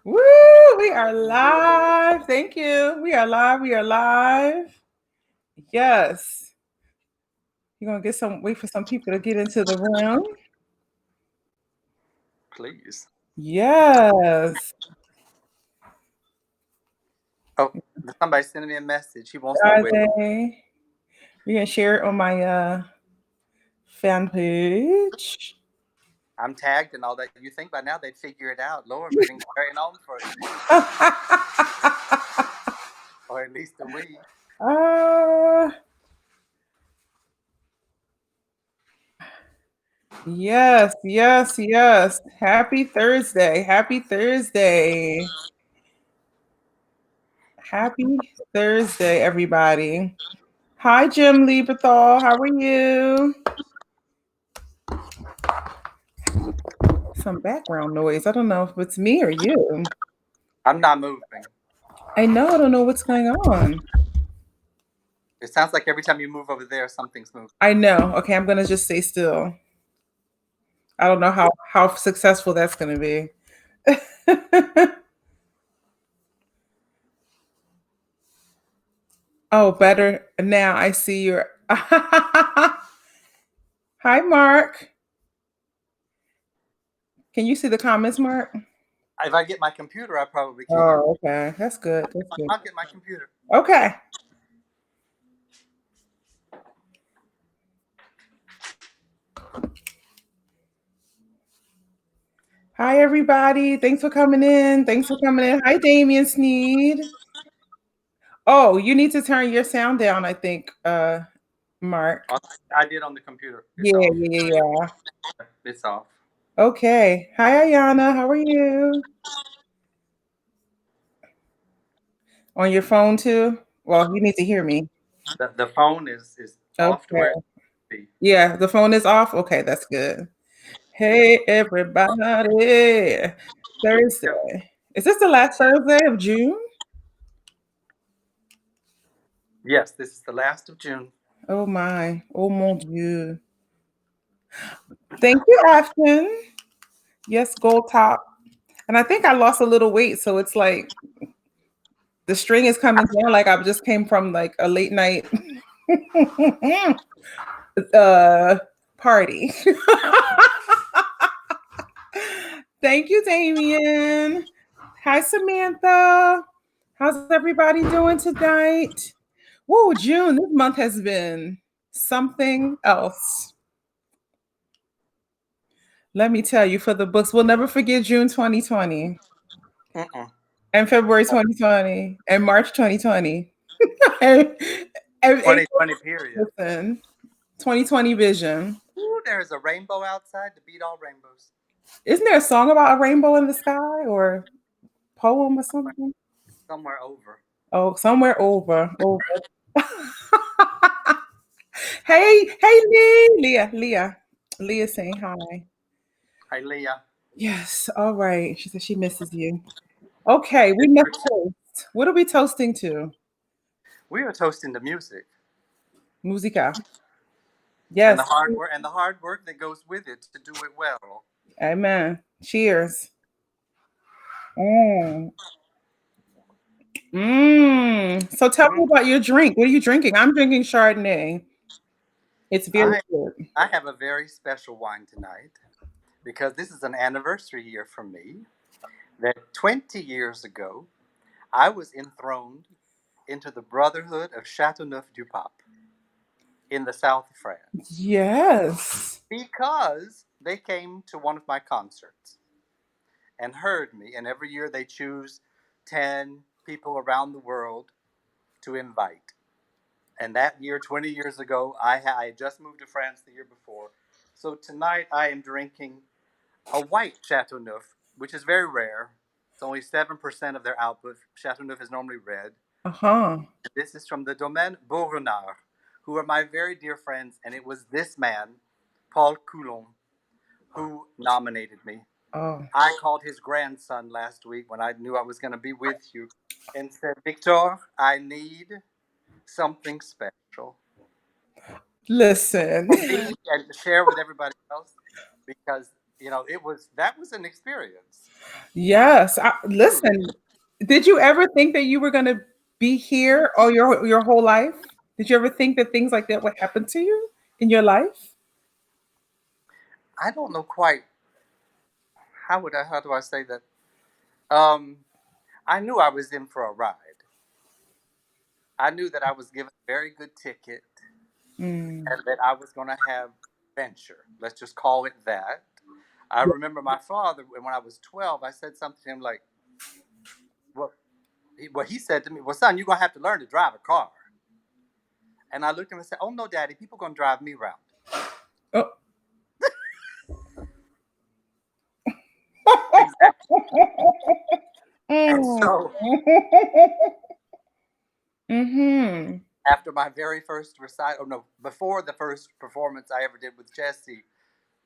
Woo! We are live. Thank you. We are live. We are live. Yes. You're gonna wait for some people to get into the room. Please. Yes. Oh, somebody's sending me a message. He wants more Are with. they? We're gonna share it on my fan page. I'm tagged and all that. You think by now they'd figure it out. Lord, we've been carrying on for a minute, or at least a week. uh, yes, yes, yes. Happy Thursday. Happy Thursday. Happy Thursday, everybody. Hi, Jim Lieberthal. How are you? Some background noise. I don't know if it's me or you. I'm not moving. I know. I don't know what's going on. It sounds like every time you move over there, something's moving. I know. Okay, I'm gonna just stay still. I don't know how successful that's gonna be. Oh, better now. I see your. Hi, Mark. Can you see the comments, Mark? If I get my computer, I probably can. Oh, okay. That's good. That's good. I'll get my computer. Okay. Hi, everybody. Thanks for coming in. Thanks for coming in. Hi, Damian Sneed. Oh, you need to turn your sound down, I think, Mark. I did on the computer. It's Yeah, off. yeah, yeah. It's off. Okay. Hi, Ayana. How are you? On your phone too? Well, you need to hear me. The phone is off to Okay. where it should be. Yeah, the phone is off. Okay, that's good. Hey, everybody. Thursday. Is this the last Thursday of June? Yes, this is the last of June. Oh my. Oh mon Dieu. Thank you, Ashton. Yes, gold top. And I think I lost a little weight, so it's like the string is coming down like I just came from like a late night uh party. Thank you, Damien. Hi, Samantha. How's everybody doing tonight? Whoa, June, this month has been something else. Let me tell you, for the books, we'll never forget June 2020 Mm-mm. and February 2020 and March 2020. and, and April, 2020 period. listen, 2020 vision. Ooh, there's a rainbow outside to beat all rainbows. Isn't there a song about a rainbow in the sky or poem or something? Somewhere over. Oh, somewhere over. Hey, Leah saying hi. Hi, Leah. Yes, all right. She said she misses you. Okay, we must toast. What are we toasting to? We are toasting the music Musica. and Yes. the hard work that goes with it to do it well. Amen. Cheers. Mm. So tell me Mm. about your drink. What are you drinking? I'm drinking Chardonnay. It's very I good. I have a very special wine tonight because this is an anniversary year for me. That 20 years ago, I was enthroned into the Brotherhood of Chateauneuf-du-Pape in the south of France Yes. because they came to one of my concerts and heard me. And every year they choose 10 people around the world to invite. And that year, 20 years ago, I had just moved to France the year before. So tonight I am drinking a white Chateauneuf, which is very rare. It's only 7% of their output. Chateauneuf is normally red. Uh-huh. This is from the Domaine Beaurenard, who are my very dear friends. And it was this man, Paul Coulon, who nominated me. Oh. I called his grandson last week when I knew I was going to be with you and said, Victor, I need something special Listen. for me and to share with everybody else because it was that was an experience. Yes. Truly. Listen, did you ever think that you were going to be here all your whole life? Did you ever think that things like that would happen to you in your life? I don't know quite how do I say that? Um, I knew I was in for a ride. I knew that I was given a very good ticket Mm. and that I was going to have adventure. Let's just call it that. I Yeah. remember my father when I was 12. I said something to him like, "Well, he said to me, well, son, you're gonna have to learn to drive a car." And I looked at him and said, "Oh no, Daddy, people gonna drive me around." Oh. Exactly. And Mm. so Mhm. after my very first recital, oh no, before the first performance I ever did with Jesse,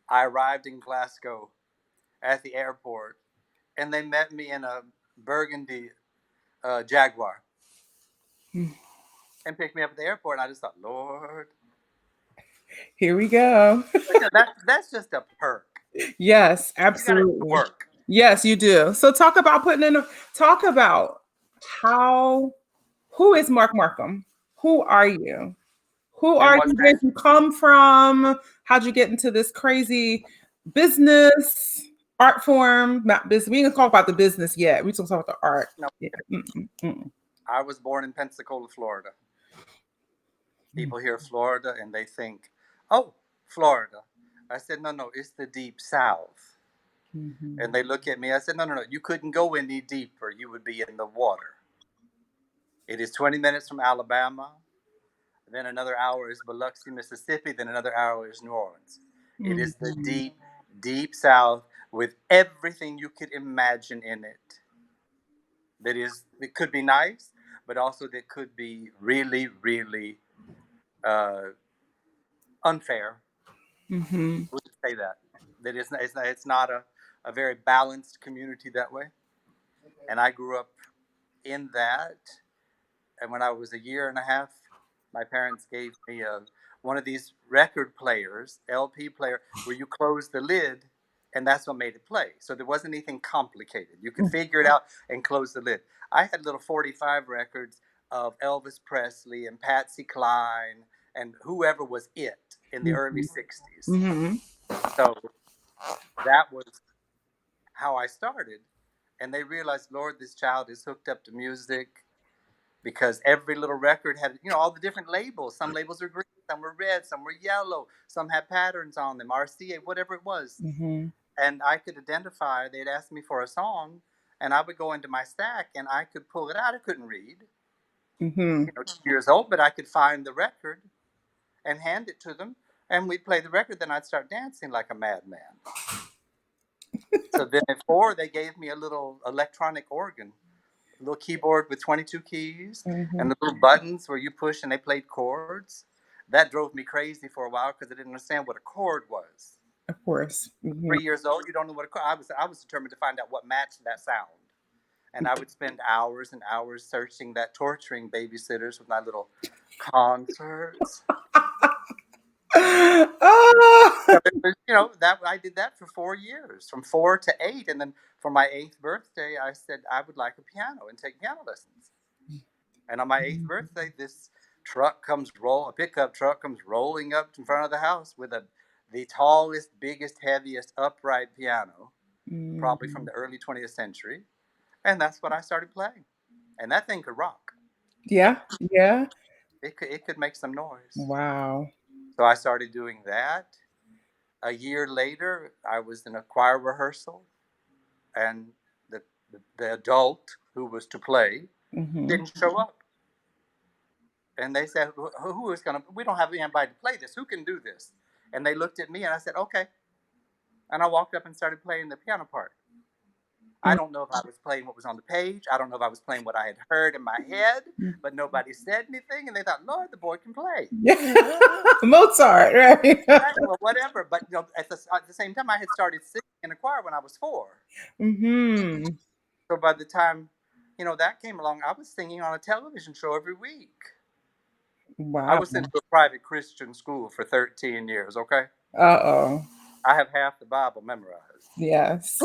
I arrived in Glasgow at the airport, and they met me in a burgundy Jaguar and picked me up at the airport. And I just thought, Lord, Here we go. that's just a perk. Yes, You got to do the absolutely. work. Yes, you do. So talk about how who is Mark Markham? Who are you? Who And are what's you? Where did that? you come from? How'd you get into this crazy business, art form? Not business. We ain't gonna talk about the business yet. We just talk about the art. No, Yeah. Mm-mm, mm-mm, I was born in Pensacola, Florida. People hear Florida and they think, oh, Florida. I said, no, no, it's the deep south. And mm-hmm, they look at me. I said, no, no, no, you couldn't go any deeper. You would be in the water. It is 20 minutes from Alabama. Then another hour is Biloxi, Mississippi. Then another hour is New Orleans. It is the mm-hmm, deep, deep south with everything you could imagine in it. It could be nice, but also that could be really, really uh, unfair. mm-hmm, Would say that it's not a very balanced community that way. And I grew up in that. And when I was a year and a half, my parents gave me one of these record players, LP player, where you close the lid, and that's what made it play. So there wasn't anything complicated. You could figure it out and close the lid. I had little 45 records of Elvis Presley and Patsy Cline and whoever was it in the early 60s. mm-hmm, So that was how I started. And they realized, Lord, this child is hooked up to music because every little record had, all the different labels. Some labels were green, some were red, some were yellow, some had patterns on them, RCA, whatever it was. mm-hmm, And I could identify, they'd ask me for a song, and I would go into my stack and I could pull it out. I couldn't read, mm-hmm. 2 years old, but I could find the record and hand it to them. And we'd play the record, then I'd start dancing like a madman. So then at 4, they gave me a little electronic organ, a little keyboard with 22 keys Mm-hmm. and the little buttons where you push and they played chords. That drove me crazy for a while because I didn't understand what a chord was. Of course. Mm-hmm. 3 years old, you don't know what a chord. I was determined to find out what matched that sound, and I would spend hours and hours searching that, torturing babysitters with my little concerts. Oh. So it was, that I did that for 4 years, from 4 to 8, and then for my 8th birthday, I said I would like a piano and take piano lessons. And on my 8th birthday, this a pickup truck comes rolling up in front of the house with the tallest, biggest, heaviest upright piano, probably from Mhm. the early 20th century. And that's what I started playing. And that thing could rock. Yeah, yeah. It could make some noise. Wow. So I started doing that. A year later, I was in a choir rehearsal, and the adult who was to play Mhm, didn't show up. And they said, who is going to, we don't have anybody to play this. Who can do this? And they looked at me and I said, okay. And I walked up and started playing the piano part. I mm, don't know if I was playing what was on the page. I don't know if I was playing what I had heard in my head, mm. but nobody said anything. And they thought, Lord, the boy can play. Yeah. Mozart, right? Right, well, whatever. But at the same time, I had started singing in a choir when I was 4. Mhm. So by the time, that came along, I was singing on a television show every week. I Wow. was sent to a private Christian school for 13 years, okay? Uh-oh. I have half the Bible memorized. Yes.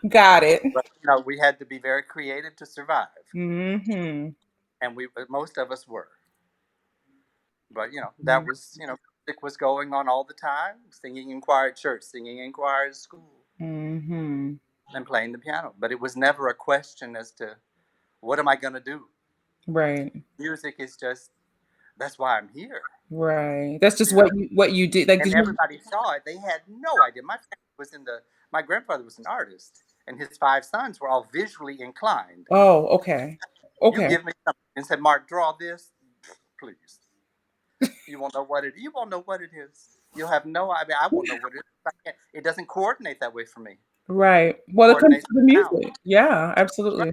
Got it. But we had to be very creative to survive, Mhm. and most of us were. But that was music was going on all the time, singing in choir at church, singing in choir at school, Mhm. and playing the piano. But it was never a question as to what am I going to do. Right. Music is just that's why I'm here. Right. That's just You know, what you did. Like, and did you? everybody saw it. They had no idea. My grandfather was an artist, and his five sons were all visually inclined. Oh, okay. You Okay. give me something and said, Mark, draw this, please. You won't know what it is. You'll have no. I mean, I won't know what it is. It doesn't coordinate that way for me. Right. It Well, it comes coordinates to the with sound. music. Yeah, Right. absolutely.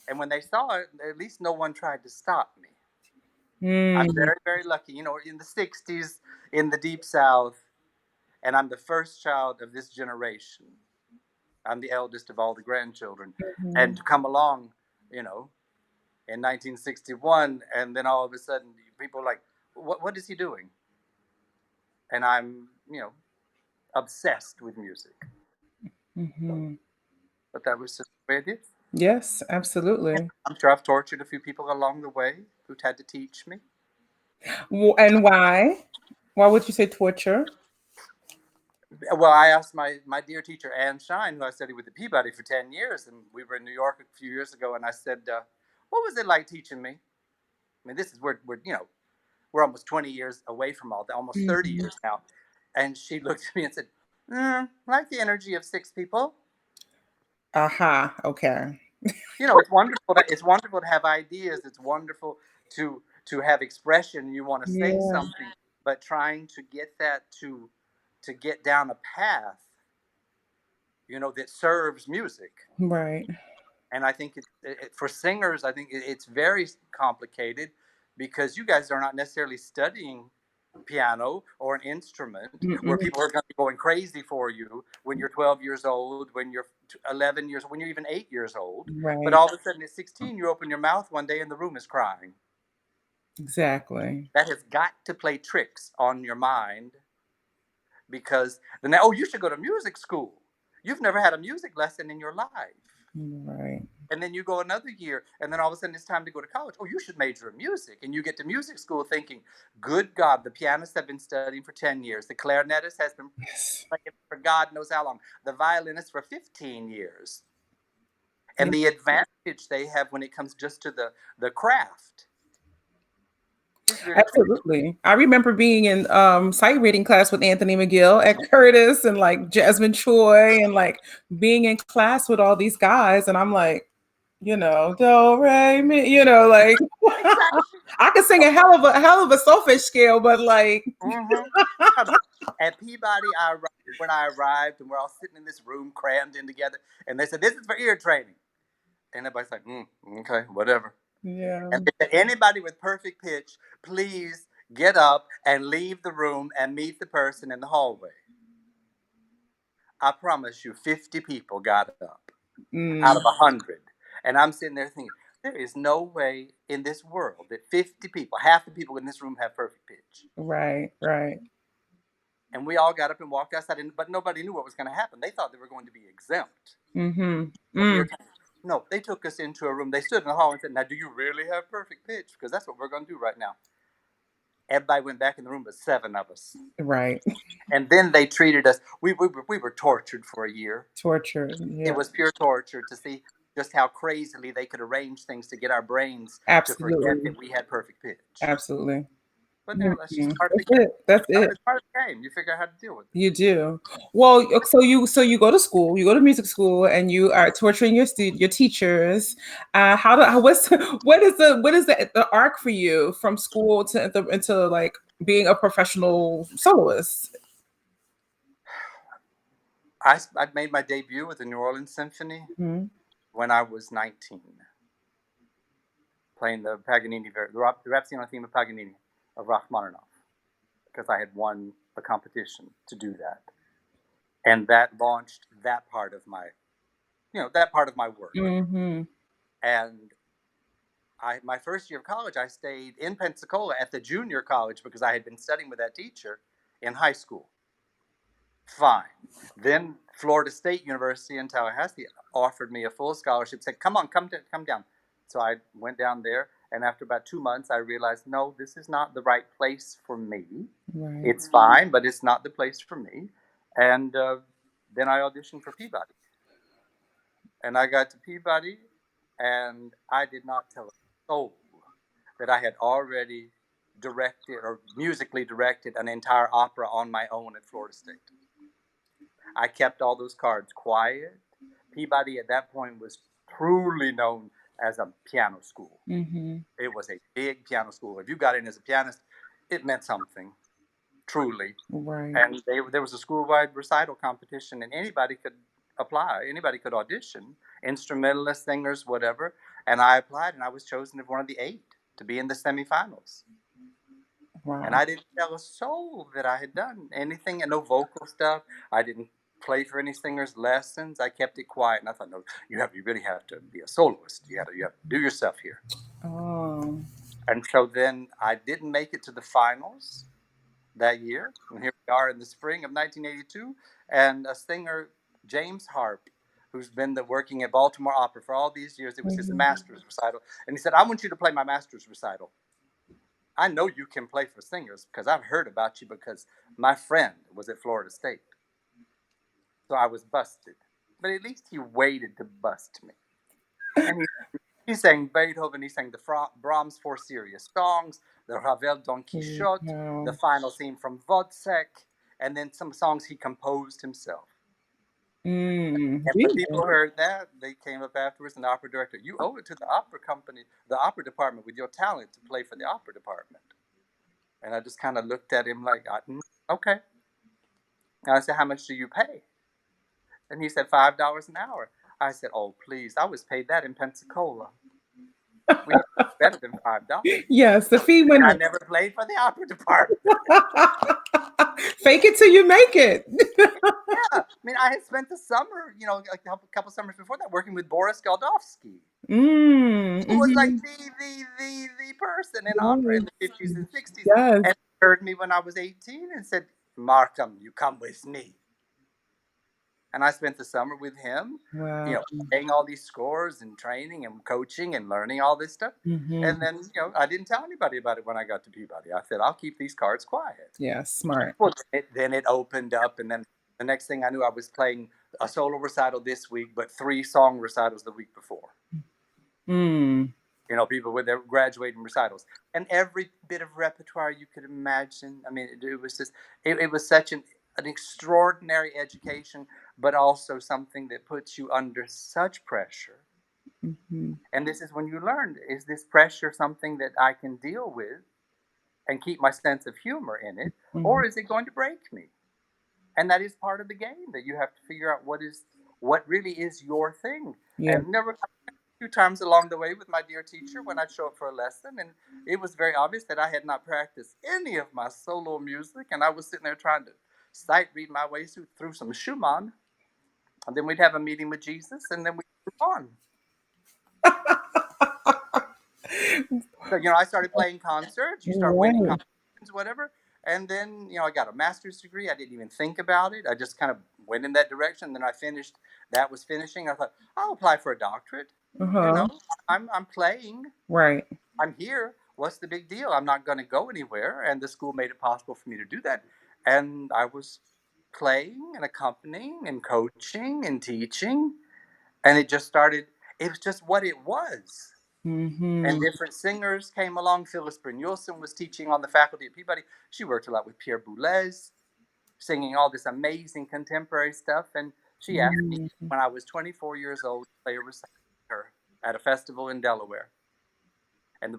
And when they saw it, at least no one tried to stop me. I'm Mm. very, very lucky. In the '60s, in the Deep South, and I'm the first child of this generation. I'm the eldest of all the grandchildren, and Mhm. to come along, you know, in 1961, and then all of a sudden, people are like, "What is he doing?" And I'm, obsessed with music. Mhm. But that was just the way it is. Yes, absolutely. I'm sure I've tortured a few people along the way who've had to teach me. And why? Why would you say torture? Well, I asked my dear teacher, Ann Shine, who I studied with at Peabody for 10 years, and we were in New York a few years ago, and I said, what was it like teaching me? I mean, this is, we're almost 20 years away from all that, almost 30 Mhm. years now. And she looked at me and said, like the energy of six people. Aha. Okay. It's wonderful to have ideas. It's wonderful to have expression. You want to say Yeah. something, but trying to get that to get down a path, that serves music. Right. And I think for singers, I think it's very complicated because you guys are not necessarily studying piano or an instrument where Mm-mm. people are going to be going crazy for you when you're 12 years old, when you're 11 years, when you're even 8 years old. But Right. all of a sudden at 16, you open your mouth one day and the room is crying. Exactly. That has got to play tricks on your mind because then, oh, you should go to music school. You've never had a music lesson in your life. Right. And then you go another year, and then all of a sudden it's time to go to college. Oh, you should major in music. And you get to music school thinking, good God, the pianists have been studying for 10 years. The clarinetist has been Yes. playing for God knows how long. The violinist for 15 years. Yeah. And the advantage they have when it comes just to the craft is very clear. Absolutely. I remember being in sight reading class with Anthony McGill at Curtis and like Jasmine Choi and like being in class with all these guys. And I'm like, do, re, mi, like Exactly. I could sing a hell of a solfege scale, but like, Mm-hmm. At Peabody, when I arrived, and we're all sitting in this room crammed in together, and they said, "This is for ear training." And everybody's like, okay, whatever. yeah, And they said, anybody with perfect pitch, please get up and leave the room and meet the person in the hallway. I promise you, 50 people got up out of mm, 100. And I'm sitting there thinking, there is no way in this world that 50 people, half the people in this room have perfect pitch. right, right. And we all got up and walked outside, but nobody knew what was going to happen. They thought they were going to be exempt Mm-hmm. from ear Mm, training. No, they took us into a room. They stood in the hall and said, now, do you really have perfect pitch? Because that's what we're going to do right now. Everybody went back in the room, but 7 of us. right. And then they treated us. We were tortured for a year. Torture. It Yeah, was pure torture to see just how crazily they could arrange things to get our brains to forget absolutely. that we had perfect pitch. Absolutely. But there, that's just Mhm. part of the That's game. it. That's it. It's part of the game. You figure out how to deal with it. You do. Well, so you go to school, you go to music school, and you are torturing your teachers. How do how what's what is the arc for you from school to into like being a professional soloist? I made my debut with the New Orleans Symphony Mhm. when I was 19, playing the Paganini, the Rhapsody theme of Paganini of Rachmaninoff, because I had won a competition to do that, and that launched that part of my work. Mhm. And my first year of college, I stayed in Pensacola at the junior college because I had been studying with that teacher in high school. Fine. Then Florida State University in Tallahassee offered me a full scholarship, said, come on, come down. So I went down there, and after about 2 months, I realized, no, this is not the right place for me. Right. It's fine, but it's not the place for me. And then I auditioned for Peabody. And I got to Peabody, and I did not tell a soul that I had already directed or musically directed an entire opera on my own at Florida State. I kept all those cards quiet. Peabody at that point was truly known as a piano school. Mm-hmm. It was a big piano school. If you got in as a pianist, it meant something, truly. Right. And there was a school-wide recital competition, and anybody could apply. Anybody could audition, instrumentalists, singers, whatever. And I applied, and I was chosen as one of the 8 to be in the semifinals. Wow. And I didn't tell a soul that I had done anything, and no vocal stuff. I didn't play for any singers' lessons. I kept it quiet, and I thought, no, you really have to be a soloist. You have to do yourself here. Oh. And so then I didn't make it to the finals that year. And here we are in the spring of 1982, and a singer, James Harp, who's been working at Baltimore Opera for all these years. It was his Mm-hmm. master's recital, and he said, "I want you to play my master's recital. I know you can play for singers because I've heard about you because my friend was at Florida State." So I was busted, but at least he waited to bust me. And he sang Beethoven, he sang the Brahms Four Serious Songs, the Ravel Don Quixote, Wow. the final theme from Wozzeck, and then some songs he composed himself. And when people heard that, they came up afterwards, and the opera director, "You owe it to the opera company, the opera department, with your talent to play for the opera department." And I just kind of looked at him like, okay. And I said, "How much do you pay?" And he said, $5 an hour. I said, "Oh, please. I was paid that in Pensacola. We had better than $5." Yes, the fee And went I up. never played for the opera department. Fake it till you make it. Yeah. I mean, I had spent the summer, a couple summers before that working with Boris Geldofsky, who was like Mm-hmm. the person in opera in the 50s and 60s. Yes. And he heard me when I was 18 and said, "Markham, you come with me." And I spent the summer with him, Wow. playing all these scores and training and coaching and learning all this stuff. Mm-hmm. And then, I didn't tell anybody about it when I got to Peabody. I said, "I'll keep these cards quiet." Yeah, smart. Well, then it opened up, and then the next thing I knew, I was playing a solo recital this week, but 3 song recitals the week before. Mm. People with their graduating recitals, and every bit of repertoire you could imagine. I mean, it was just, it was such an extraordinary education, but also something that puts you under such pressure. Mm-hmm. And this is when you learn, is this pressure something that I can deal with and keep my sense of humor in it, Mm-hmm. or is it going to break me? And that is part of the game, that you have to figure out what really is your thing. Yeah. And there were a few times along the way with my dear teacher when I'd show up for a lesson, and it was very obvious that I had not practiced any of my solo music, and I was sitting there trying to sight read my way through some Schumann, and then we'd have a meeting with Jesus, and then we'd move on. So, I started playing concerts. You start winning Right. competitions, whatever. And then, I got a master's degree. I didn't even think about it. I just kind of went in that direction. Then I finished. That was finishing. I thought, I'll apply for a doctorate. Uh-huh. I'm playing. Right. I'm here. What's the big deal? I'm not going to go anywhere. And the school made it possible for me to do that. And I was playing and accompanying and coaching and teaching. And it just started. It was just what it was. Mm-hmm. And different singers came along. Phyllis Brynjolfsson was teaching on the faculty at Peabody. She worked a lot with Pierre Boulez, singing all this amazing contemporary stuff. And she asked me Mm-hmm. when I was 24 years old to play a recital with her at a festival in Delaware. And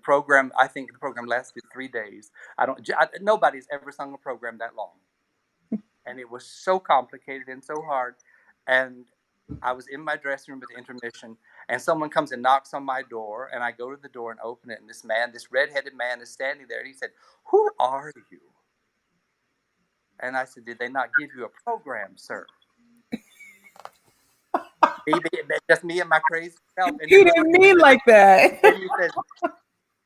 I think the program lasted 3 days. Nobody's ever sung a program that long. And it was so complicated and so hard. And I was in my dressing room at the intermission, and someone comes and knocks on my door, and I go to the door and open it, and this redheaded man is standing there, and he said, "Who are you?" And I said, "Did they not give you a program, sir?" Just me and my crazy self. And He didn't mean like that. and he said,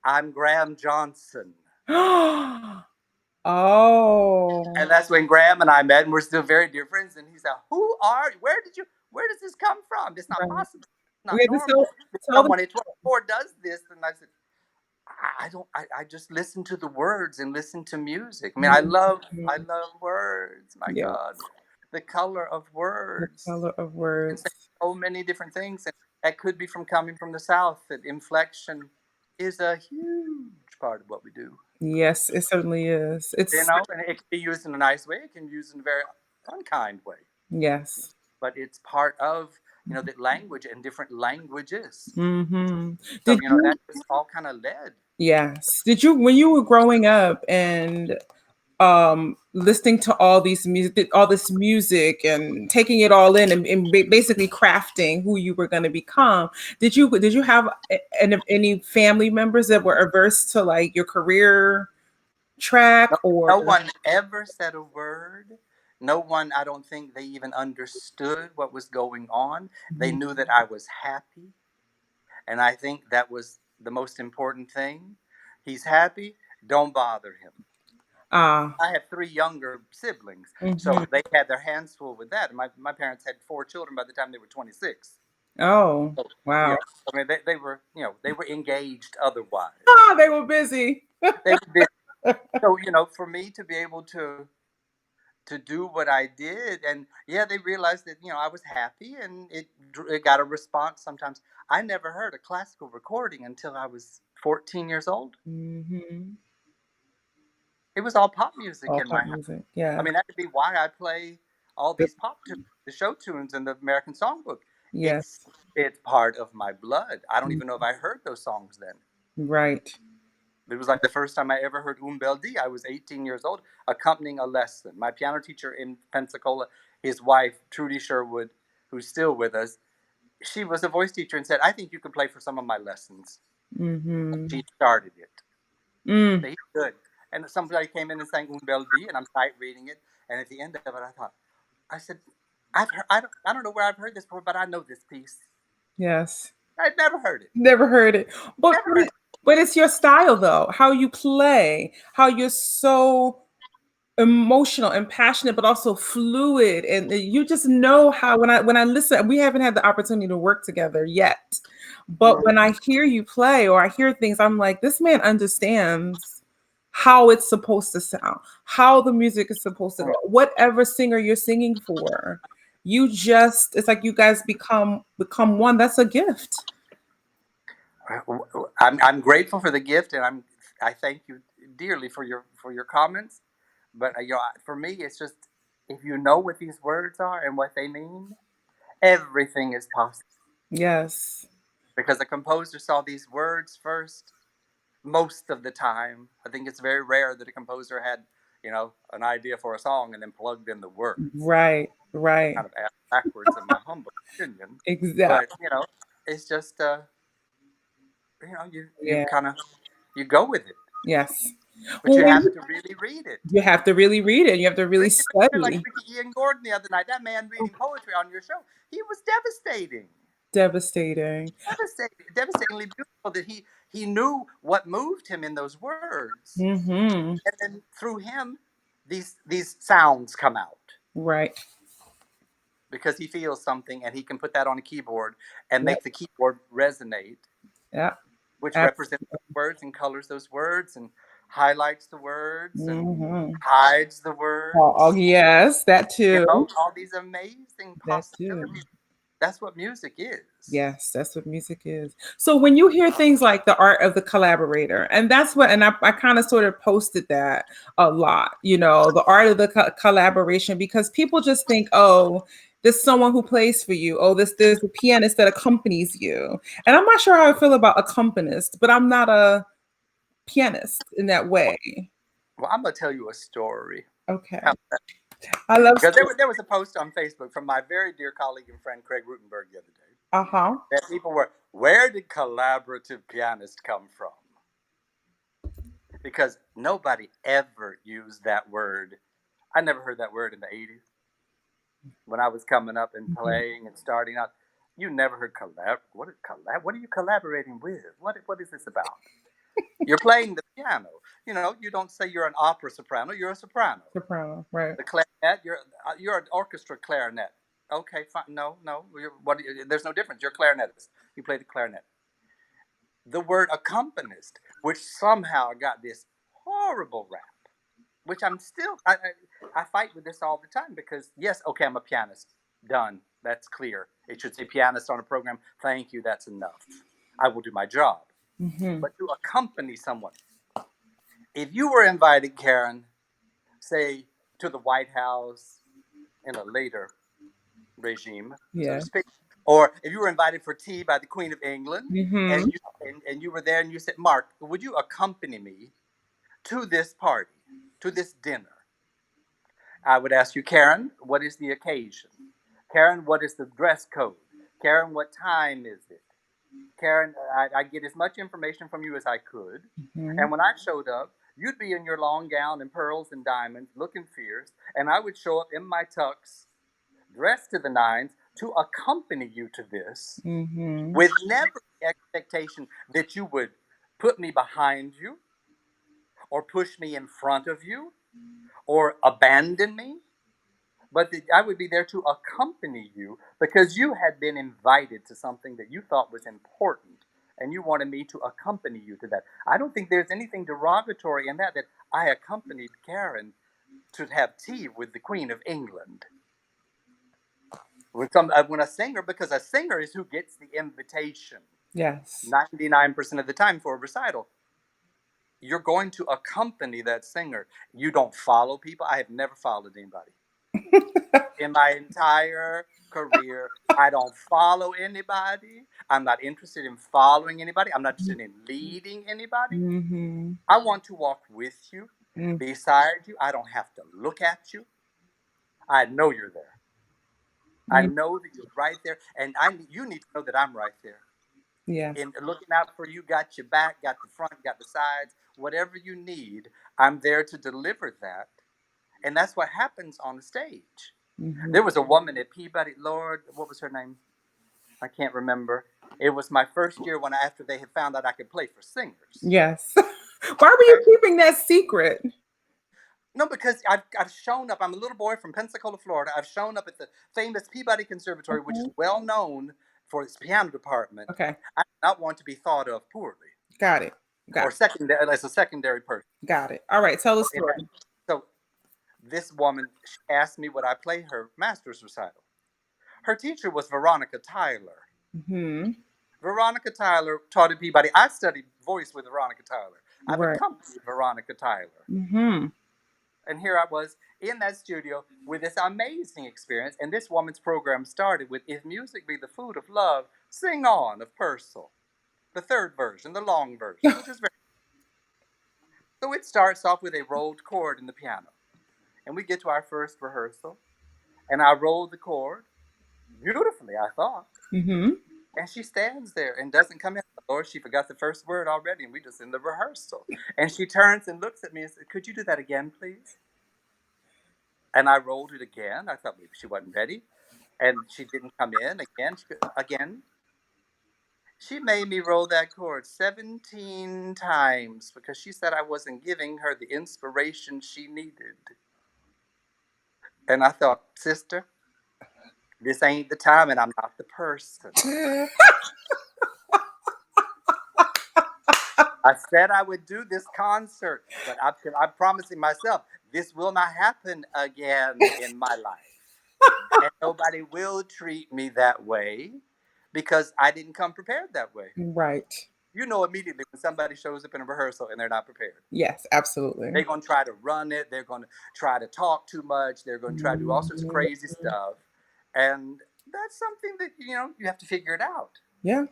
"I'm Graham Johnson." Oh, And that's when Graham and I met, and we're still very dear friends. And he said, "Who are you? Where did you? Where does this come from? It's not right. possible. It's We not had to normal that tell the someone at 24 does this." And I said, "I don't. I just listen to the words and listen to music. I mean, I Mhm. love words. My Yeah, God, the color of the words. color of You can say words. so many different things, and that could be from coming from the South. That inflection is a huge part of what we do." Yes, it certainly is. You It's know, and it can be used in a nice way. It can be used in a very unkind way, yes. but it's part of the language and different languages. Mhm. So Did you that is all kind of led. yes. Did you when you were growing up and listening to all this music and taking it all in and basically crafting who you were going to become, did you have any family members that were averse to like your career track No, or no one ever said a word. No one, I don't think they even understood what was going on. They Mhm. knew that I was happy, and I think that was the most important thing. He's happy. Don't bother him. Ah, I have three younger siblings, mhm. so they had their hands full with that. My parents had four children by the time they were 26. Oh, So, wow. I mean, they were, they were engaged otherwise. Ah, they were busy. They were busy. So, for me to be able to do what I did, and yeah, they realized that I was happy, and it got a response. Sometimes I never heard a classical recording until I was 14 years old. Mhm. It was all pop music All in my pop house. music. I Yeah. mean, that could be why I play all Yep. these pop tunes, the show tunes, and the American Songbook. It's Yes. it's part of my blood. I don't Mm, even know if I heard those songs then. right. It was like the first time I ever heard Un Bel Dia. I was 18 years old, accompanying a lesson. My piano teacher in Pensacola, his wife, Trudy Sherwood, who's still with us, she was a voice teacher and said, "I think you can play for some of my lessons." Mhm. She started it. Mm. So he's good. And somebody came in and sang Un Bel Dia, and I'm sight reading it. And at the end of it, I said, I've heard, I don't know where I've heard this before, but I know this piece. Yes. I'd never heard it. Never heard it. But Never heard it. but it's your style though, how you play, how you're so emotional and passionate, but also fluid. And you just know how when I listen, we haven't had the opportunity to work together yet. But when Mhm. I hear you play or I hear things, I'm like, this man understands how it's supposed to sound, how the music is supposed to go, whatever singer you're singing for. It's like you guys become one. That's a gift. I'm grateful for the gift, and I thank you dearly for your comments. But for me, it's just if you know what these words are and what they mean, everything is possible Yes. because the composer saw these words first. Most of the time, I think it's very rare that a composer had an idea for a song and then plugged in the words. Right. Right. Kind of ass backwards, in my humble opinion. Exactly. But it's just you Yeah. kind of you go with it, Yes. but Well, you when have to really read it. you have to really read it. You have to really Read it like study. Ricky Ian Gordon the other night. That man reading poetry on your show, he was devastating, Devastating. devastatingly beautiful. That he knew what moved him in those words, Mhm. and then through him, these sounds come out Right. because he feels something, and he can put that on a keyboard and Yep. make the keyboard resonate, Yep. which represents Absolutely. those words and colors those words and highlights the words and Mhm. hides the Oh, words. yes, that too. All these amazing That too. possibilities. That's what music is. Yes, that's what music is. So when you hear things like the art of the collaborator, and that's what, and I kind of sort of posted that a lot, the art of the collaboration, because people just think, oh, there's someone who plays for you. Oh, there's a pianist that accompanies you. And I'm not sure how I feel about accompanist, but I'm not a pianist in that way. Well, I'm gonna tell you a story. Okay. I love Because stories. there was a post on Facebook from my very dear colleague and friend Craig Rutenberg the other day Uh-huh. that people were, where did collaborative pianist come from? Because nobody ever used that word. I never heard that word in the 80s when I was coming up and Mhm. playing and starting out. You never heard collab. What is collab? What are you collaborating with? What is this about? You're playing the piano. You know, you don't say you're an opera soprano. You're a soprano. Soprano, right. The clarinet. You're an orchestra clarinet. Okay, fine. No, no. There's no difference. You're a clarinetist. You play the clarinet. The word accompanist, which somehow got this horrible rap, which I'm still I fight with this all the time because yes, okay, I'm a pianist. Done. That's clear. It should say pianist on a program. Thank you. That's enough. I will do my job. Mm-hmm. But to accompany someone, if you were invited, Karen, say to the White House in a later regime, so to Yeah. speak, or if you were invited for tea by the Queen of England, Mm-hmm. and you were there and you said, Mark, would you accompany me to this party, to this dinner? I would ask you, Karen, what is the occasion? Karen, what is the dress code? Karen, what time is it? Karen, I get as much information from you as I could. Mm-hmm. And when I showed up, you'd be in your long gown and pearls and diamonds, looking fierce, and I would show up in my tux, dressed to the nines, to accompany you to this, Mm-hmm. with never the expectation that you would put me behind you, or push me in front of you, or abandon me. But I would be there to accompany you because you had been invited to something that you thought was important and you wanted me to accompany you to that. I don't think there's anything derogatory in that I accompanied Karen to have tea with the Queen of England. When a singer, because a singer is who gets the invitation Yes. 99% of the time for a recital, you're going to accompany that singer. You don't follow people. I have never followed anybody. In my entire career, I don't follow anybody. I'm not interested in following anybody. I'm not interested in leading anybody. Mm-hmm. I want to walk with you, Mm. beside you. I don't have to look at you. I know you're there. I Mm. know that you're right there, and you need to know that I'm right there. Yes. In looking out for you, got your back, got the front, got the sides, whatever you need, I'm there to deliver that. And that's what happens on the stage. Mm-hmm. There was a woman at Peabody, Lord, what was her name? I can't remember. It was my first year after they had found out I could play for singers. Yes. Why were you Okay. keeping that secret? No, because I've shown up. I'm a little boy from Pensacola, Florida. I've shown up at the famous Peabody Conservatory, which is Okay. well known for its piano department. Okay. I do not want to be thought of poorly Got it. Got or secondary as a secondary person. got it. All right. Tell the So, story. so this woman asked me would I play her master's recital. Her teacher was Veronica Tyler. Mm-hmm. Veronica Tyler taught at Peabody. I studied voice with Veronica Tyler. I've Right. accompanied Veronica Tyler. Mm-hmm. And here I was in that studio with this amazing experience. And this woman's program started with If Music Be the Food of Love, Sing On of Purcell. The third version, the long version, which is very. So it starts off with a rolled chord in the piano. And we get to our first rehearsal. And I roll the chord beautifully, I thought. Mm-hmm. And she stands there and doesn't come in. Lord, she forgot the first word already, and we just in the rehearsal. And she turns and looks at me and says, "Could you do that again, please?" And I rolled it again. I thought maybe she wasn't ready. And she didn't come in again. Again. She made me roll that chord 17 times because she said I wasn't giving her the inspiration she needed. And I thought, sister, this ain't the time, and I'm not the person. I said I would do this concert, but I'm promising myself this will not happen again in my life. And nobody will treat me that way because I didn't come prepared that way. Right. You know immediately when somebody shows up in a rehearsal and they're not prepared. Yes, absolutely. They're going to try to run it. They're going to try to talk too much. They're going to try to do all sorts of crazy Mhm. stuff. And that's something that, you have to figure it out. Yeah.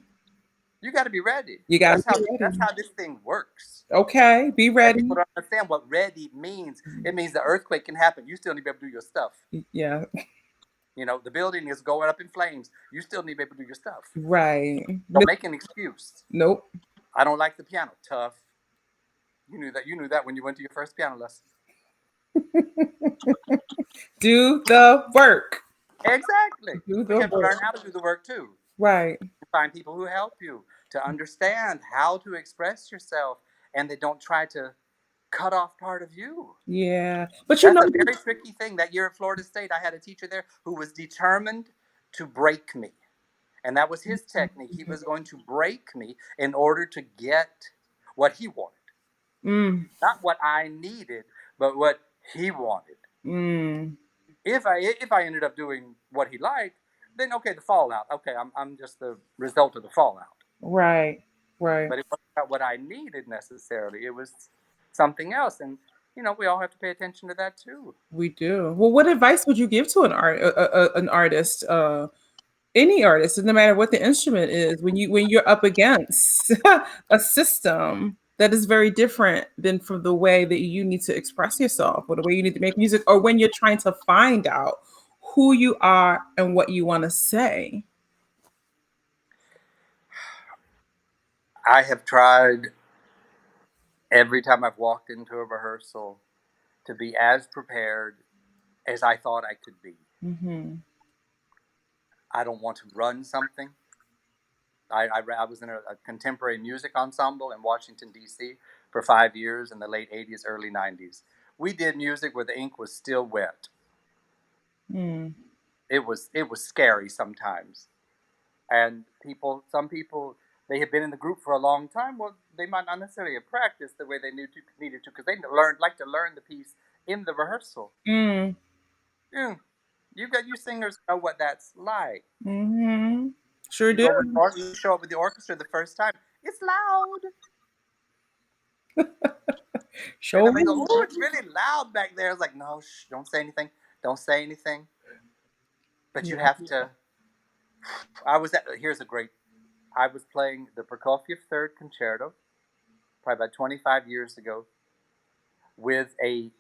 You got to be ready. You gotta That's be how that's ready. how this thing works. Okay. Be And people ready. don't understand what ready means. It means the earthquake can happen. You still need to be able to do your stuff. Yeah. The building is going up in flames. You still need to be able to do your stuff. Right. Don't make an excuse. Nope. I don't like the piano. Tough. You knew that. You knew that when you went to your first piano lesson. Do the work. Exactly. Do But the you have to work. learn how to do the work too. Right. Find people who help you to understand how to express yourself and they don't try to cut off part of you. Yeah. But That's a very tricky thing. That year at Florida State, I had a teacher there who was determined to break me. And that was his technique. He was going to break me in order to get what he wanted. mm, Not what I needed, but what he wanted. mm, If I ended up doing what he liked, then okay, the fallout. Okay, I'm just the result of the fallout. right. Right. But it wasn't about what I needed necessarily. It was something else, and we all have to pay attention to that too. We do. Well, what advice would you give to an artist, any artist, no matter what the instrument is, when you're up against a system that is very different than from the way that you need to express yourself, or the way you need to make music, or when you're trying to find out who you are and what you want to say? I have tried every time I've walked into a rehearsal to be as prepared as I thought I could be. Mm-hmm. I don't want to run something. I was in a contemporary music ensemble in Washington, D.C. for 5 years in the late 80s, early 90s. We did music where the ink was still wet. Mm. It was scary sometimes. And some people, they had been in the group for a long time. Well, they might not necessarily have practiced the way they needed to, because they like to learn the piece in the rehearsal. Mm. Mm, you singers know what that's like. Mm-hmm. Sure You do. go you show up with the orchestra the first time. It's loud, and Show then they go, me. "Oh, it's really loud back there." It's like, no, shh, don't say anything. Don't say anything. But you Yeah. have to. Here's a great. I was playing the Prokofiev Third Concerto, probably about 25 years ago, with a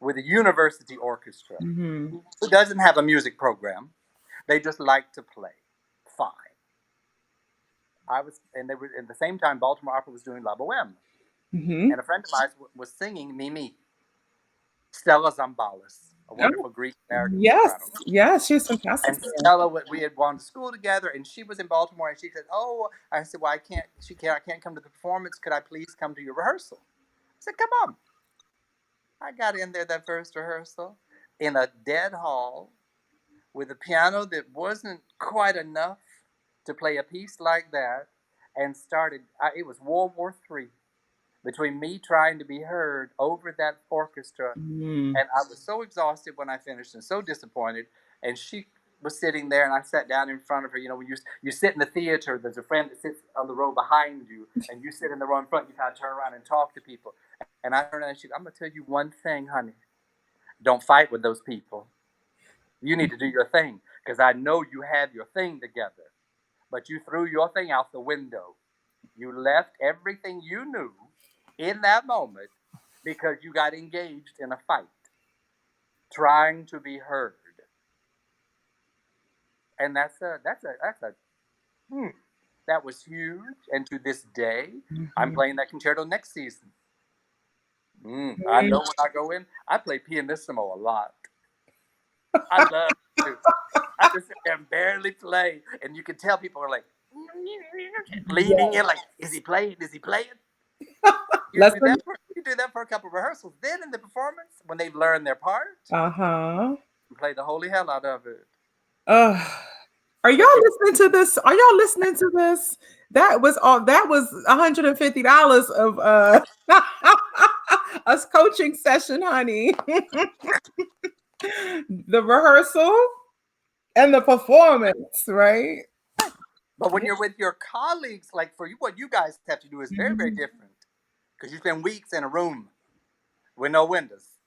university orchestra Mm-hmm. who doesn't have a music program. They just like to play. Fine. And they were at the same time. Baltimore Opera was doing La Boheme, Mm-hmm. and a friend of mine was singing Mimi, Stella Zambales, a Oh, wonderful Greek American yes. soprano. Yes, she was fantastic. And Stella, we had gone to school together, and she was in Baltimore, and she said, "Oh," I said, "Well, I can't. I can't come to the performance. Could I please come to your rehearsal?" I said, "Come on." I got in there that first rehearsal in a dead hall with a piano that wasn't quite enough to play a piece like that, and started. It was World War III between me trying to be heard over that orchestra, Mm. and I was so exhausted when I finished and so disappointed. And she was sitting there, and I sat down in front of her. When you sit in the theater, there's a friend that sits on the row behind you, and you sit in the row in front. You kind of turn around and talk to people. And I turned around and she, "I'm gonna tell you one thing, honey. Don't fight with those people. You need to do your thing, because I know you have your thing together, but you threw your thing out the window. You left everything you knew in that moment because you got engaged in a fight, trying to be heard." And hmm, that was huge. And to this day, I'm Mhm. playing that concerto next season. I know when I go in, I play pianissimo a lot. I love to. I just sit there and barely play, and you can tell people are like leaning in, Yeah. like, "Is he playing? Is he playing?" Lesson. You do that for a couple of rehearsals. Then in the performance, when they've learned their part, Uh-huh. you play the holy hell out of it. Ugh. Are y'all But you, listening to this? Are y'all listening to this? That was $150 of us coaching session, honey. The rehearsal and the performance, right? but when you're with your colleagues, like for you, what you guys have to do is very, very Mhm. different, because you spend weeks in a room with no windows,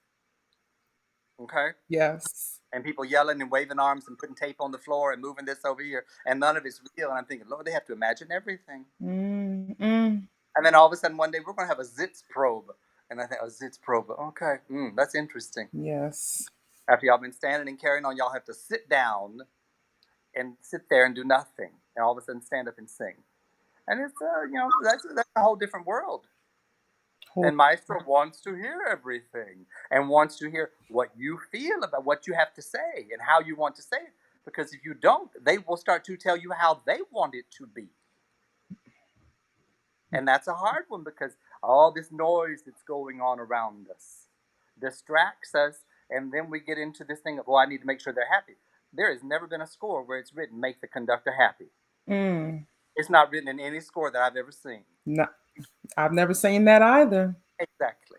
okay? Yes. And people yelling and waving arms and putting tape on the floor and moving this over here, and none of it's real. And I'm thinking, Lord, they have to imagine everything. Mm, mm. And then all of a sudden, one day, we're going to have a zits probe. And I think, a zits probe, okay, that's interesting. Yes. After y'all been standing and carrying on, y'all have to sit down and sit there and do nothing. And all of a sudden, stand up and sing. And it's, that's a whole different world. Hold. And Maestro wants to hear everything and wants to hear what you feel about what you have to say and how you want to say it. Because if you don't, they will start to tell you how they want it to be. And that's a hard one, because all this noise that's going on around us distracts us, and then we get into this thing of, well, I need to make sure they're happy. There has never been a score where it's written, make the conductor happy. Mm. It's not written in any score that I've ever seen. No, I've never seen that either. Exactly.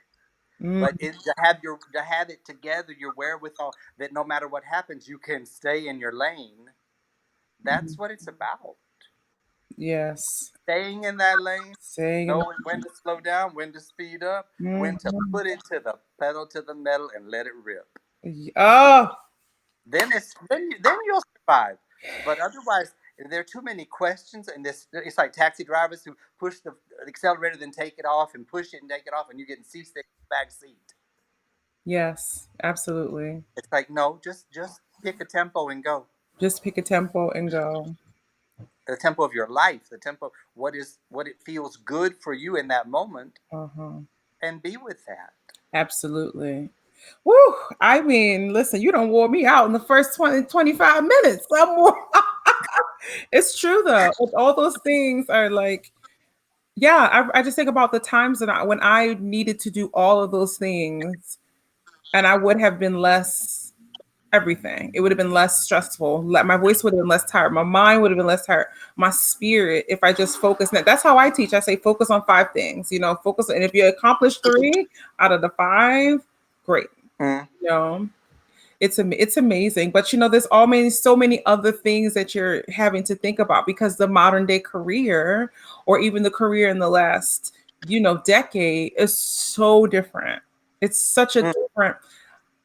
Mm. But to have it together, your wherewithal, that no matter what happens, you can stay in your lane. That's what it's about. Yes. Staying in that lane, Saying knowing when to slow down, when to speed up, when to mhm. put it to the pedal to the metal and let it rip. Oh, Then you'll survive. But otherwise, there are too many questions, and this it's like taxi drivers who push the accelerator, then take it off, and push it and take it off, and you're getting seasick in the back seat. yes, absolutely. It's like, no, just pick a tempo and go. Just pick a tempo and go. The tempo of your life, the tempo, what it feels good for you in that moment, Uh-huh. and be with that. Absolutely. Woo! I mean, listen, you don't wore me out in the first 20, 25 minutes. I'm more. It's true though. All those things are like, yeah, I just think about the times that when I needed to do all of those things and I would have been less everything. It would have been less stressful. My voice would have been less tired. My mind would have been less tired. My spirit, if I just focus. That's how I teach. I say focus on 5 things. Focus. And if you accomplish 3 out of the 5, great. Mm. You know, it's amazing. But there's so many other things that you're having to think about because the modern day career, or even the career in the last decade, is so different. It's such a Mm. different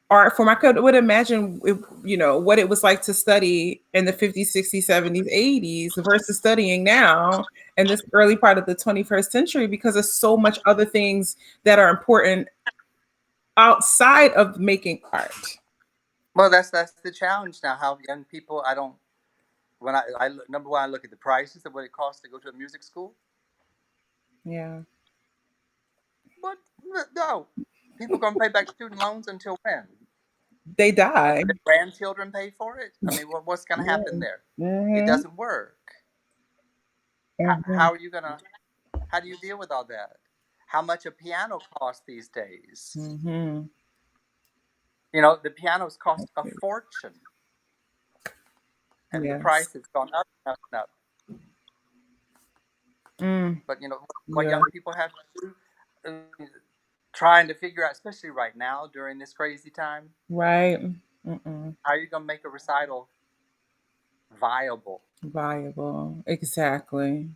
art form. I would imagine what it was like to study in the 50s, 60s, 70s, 80s versus studying now in this early part of the 21st century, because there's so much other things that are important outside of making art. Well, that's the challenge now. How young people, I don't. When number one, I look at the prices of what it costs to go to a music school. Yeah. But no, people gonna pay back student loans until when? They die. Until their grandchildren pay for it? I mean, what's gonna happen Yeah. there? It Hmm. doesn't work. Hmm. How are you gonna? How do you deal with all that? How much a piano costs these days? Hmm. The pianos cost a fortune, and the Yes. price has gone up and up and up. Mm. But what Yeah. young people have to do, trying to figure out, especially right now during this crazy time, Right. Mm-mm. how are you gonna make a recital viable? Viable. Exactly.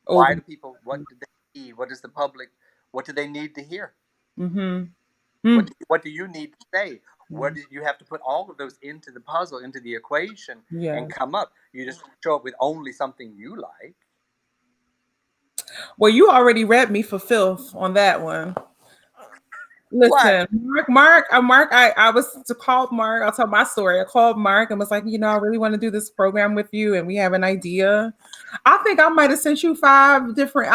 Why Over. do people? What do they need? What is the public? What do they need to hear? Hmm. What do you need to say? What do you have to put all of those into the puzzle, into the equation, Yeah. and come up? You just show up with only something you like. Well, you already read me for filth on that one. What? Listen, Mark, I was to call Mark. I'll tell my story. I called Mark and was like, I really want to do this program with you, and we have an idea. I think I might have sent you 5 different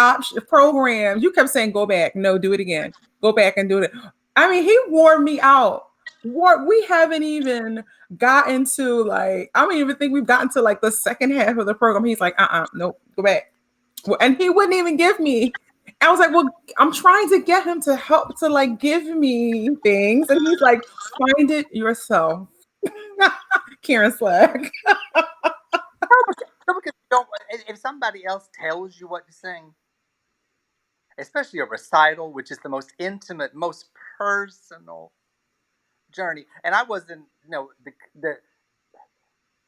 programs. You kept saying, "Go back, no, do it again, go back and do it." I mean, he wore me out. We haven't even gotten to like. I don't even think we've gotten to like the second half of the program. He's like, nope, go back. And he wouldn't even give me. I was like, well, I'm trying to get him to help to like give me things. And he's like, find it yourself. Karen Slack. No, because you don't. If somebody else tells you what to sing, especially a recital, which is the most intimate, most personal journey, and I wasn't, the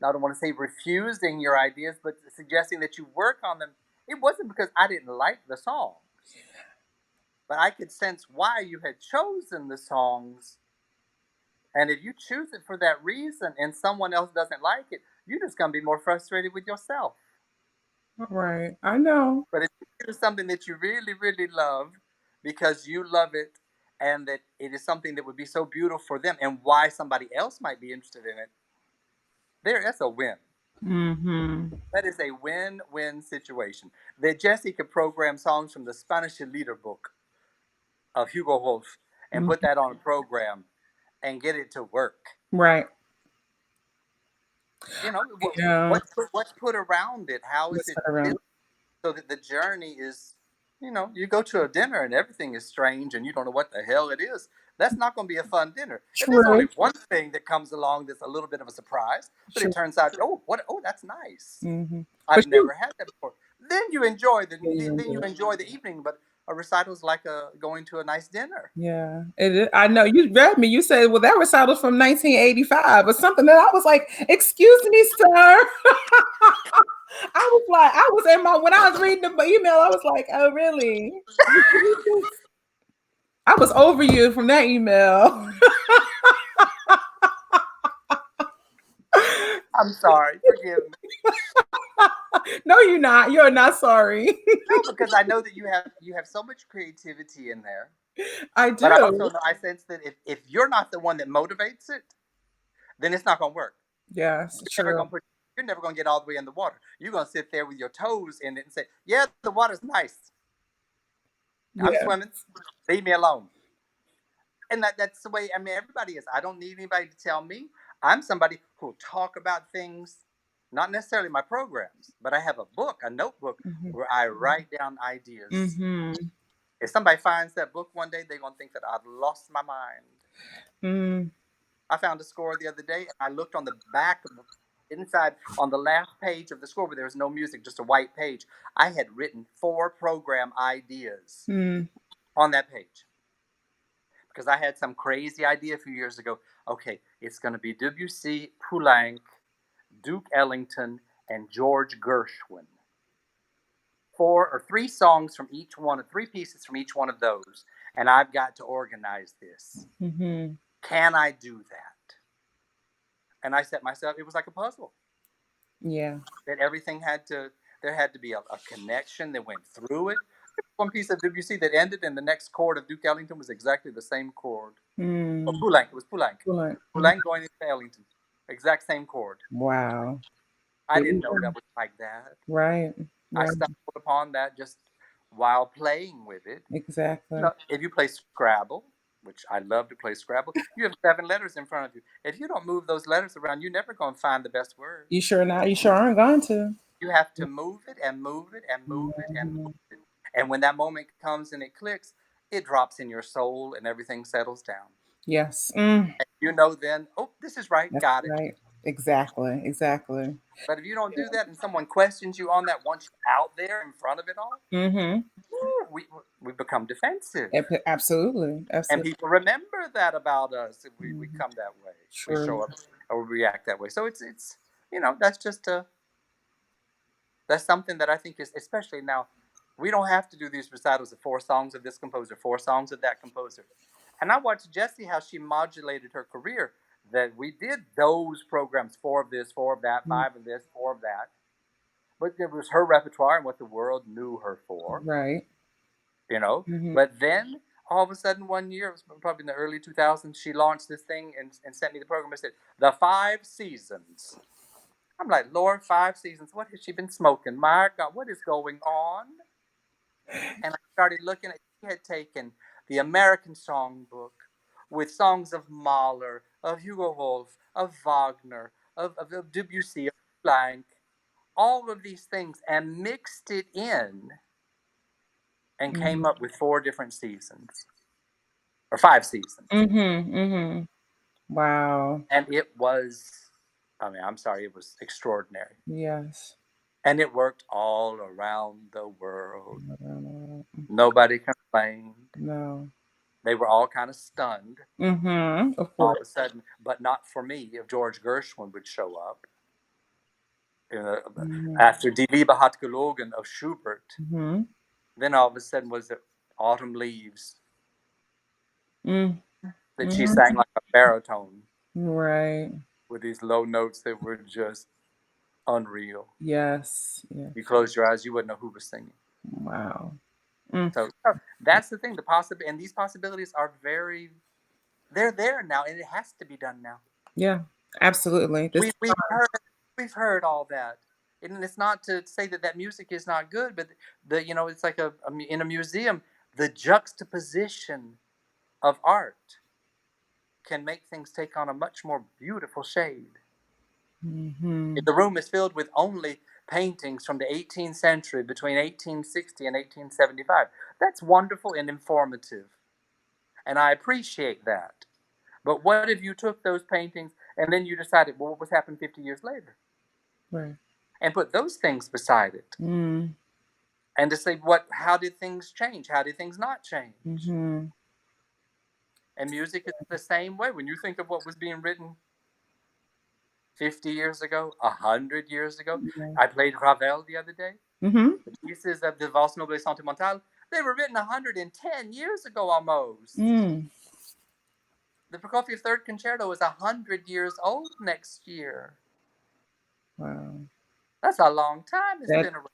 I don't want to say refusing your ideas, but suggesting that you work on them. It wasn't because I didn't like the songs, but I could sense why you had chosen the songs. And if you choose it for that reason and someone else doesn't like it, you're just going to be more frustrated with yourself. All right. I know. But if you choose something that you really, really love because you love it and that it is something that would be so beautiful for them and why somebody else might be interested in it, that's a win. Mm-hmm. That is a win-win situation. That Jesse could program songs from the Spanish Lieder book of Hugo Wolf and put that on a program and get it to work. Right. What Yeah. what's put around it? How is Let's it turn around. built so that the journey is, you go to a dinner and everything is strange and you don't know what the hell it is. That's not going to be a fun dinner. If there's only True. one thing that comes along that's a little bit of a surprise, but it True. turns out, oh, what? Oh, that's nice. But I've you never had that before. Then you enjoy the yeah, you then you enjoy it. enjoy the evening. But a recital is like going to a nice dinner. Yeah, I know you read me. You said, "Well, that recital's from 1985 or something." And I was like, "Excuse me, sir." I was like, I was in my when I was reading the email. I was like, "Oh, really?" I was over you from that email. I'm sorry, forgive me. No, you're not. You're not sorry. No, because I know that you have so much creativity in there. I But I also do. know I sense that if you're not the one that motivates it, then it's not gonna work. Yes, You're never true. gonna put you're never gonna get all the way in the water. You're gonna sit there with your toes in it and say, "Yeah, the water's nice. I'm Yeah. swimming. Leave me alone." And that's the way. I mean, everybody is. I don't need anybody to tell me. I'm somebody who'll talk about things, not necessarily my programs, but I have a book, a notebook Mhm. where I write down ideas. Mhm. If somebody finds that book one day, they're gonna think that I've lost my mind. Mm. I found a score the other day, and I looked on the back of the inside on the last page of the score where there was no music, just a white page. I had written 4 program ideas Mm. on that page because I had some crazy idea a few years ago. Okay, it's going to be Debussy, Poulenc, Duke Ellington, and George Gershwin. 3 songs from each one, 3 pieces from each one of those, and I've got to organize this. Mhm. Can I do that? And I set myself. It was like a puzzle. Yeah. That everything there had to be a connection that went through it. One piece of Debussy that ended, and the next chord of Duke Ellington was exactly the same chord. Or Mm. Poulenc, it was Poulenc. Like, Poulenc going into Ellington, exact same chord. wow. I There didn't you know go. that was like that. Right. I Right. stumbled upon that just while playing with it. Exactly. If you play Scrabble, which I love to play Scrabble, you have 7 letters in front of you. If you don't move those letters around, you're never going to find the best word. You sure not? You sure aren't going to? You have to move it and move it and move it and move Mhm. it. And when that moment comes and it clicks, it drops in your soul and everything settles down. Yes. Mm. And you know then, oh, this is right, That's got it. right. Exactly. Exactly. But if you don't do that and someone questions you on that once you're out there in front of it all, Mm-hmm. we become defensive. Absolutely. And Absolutely. people remember that about us if we Mhm. come that way. We True. show up or we react that way. So it's that's just that's something that I think is, especially now, we don't have to do these recitals of 4 songs of this composer, 4 songs of that composer. And I watched Jessie how she modulated her career. That we did those programs, 4 of this, 4 of that, Mm. 5 of this, 4 of that. But it was her repertoire and what the world knew her for, Right. you know. Hmm. But then all of a sudden one year, it was probably in the early 2000s, she launched this thing and sent me the program and said, The 5 Seasons. I'm like, Lord, 5 seasons. What has she been smoking? My God, what is going on? And I started looking at, she had taken the American songbook with songs of Mahler, of Hugo Wolf, of Wagner, of Debussy, of Blanc, all of these things, and mixed it in and came Hmm. up with 4 different seasons or 5 seasons. Hmm. Hmm. Wow. And it was, I mean, I'm sorry, it was extraordinary. Yes. And it worked all around the world. No. Nobody complained. No. They were all kind of stunned Hmm. Of all of course. a sudden, but not for me. If George Gershwin would show up uh, Hmm. after Die Liebe hat gelogen of Schubert, Hmm. then all of a sudden was it Autumn Leaves Mm. that she Hmm. sang like a baritone Right. with these low notes that were just unreal. Yes. Yeah. You close your eyes, you wouldn't know who was singing. Wow. Mm. So that's the thing. The possibility and these possibilities are they're there now, and it has to be done now. Yeah. Absolutely. This. We've heard all that, and it's not to say that that music is not good, but it's like in a museum, the juxtaposition of art can make things take on a much more beautiful shade. Hmm. If the room is filled with only paintings from the 18th century between 1860 and 1875. That's wonderful and informative. And I appreciate that. But what if you took those paintings and then you decided, well, what was happening 50 years later? Right. And put those things beside it. Mm. And to say, how did things change? How did things not change? Mhm. And music is the same way. When you think of what was being written 50 years ago, 100 years ago, Yeah. I played Ravel the other day. Mhm. The pieces of the Valse Noble et Sentimentale, they were written 110 years ago almost. Mm. The Prokofiev Third Concerto is 100 years old next year. Wow. That's a long time it's That been around.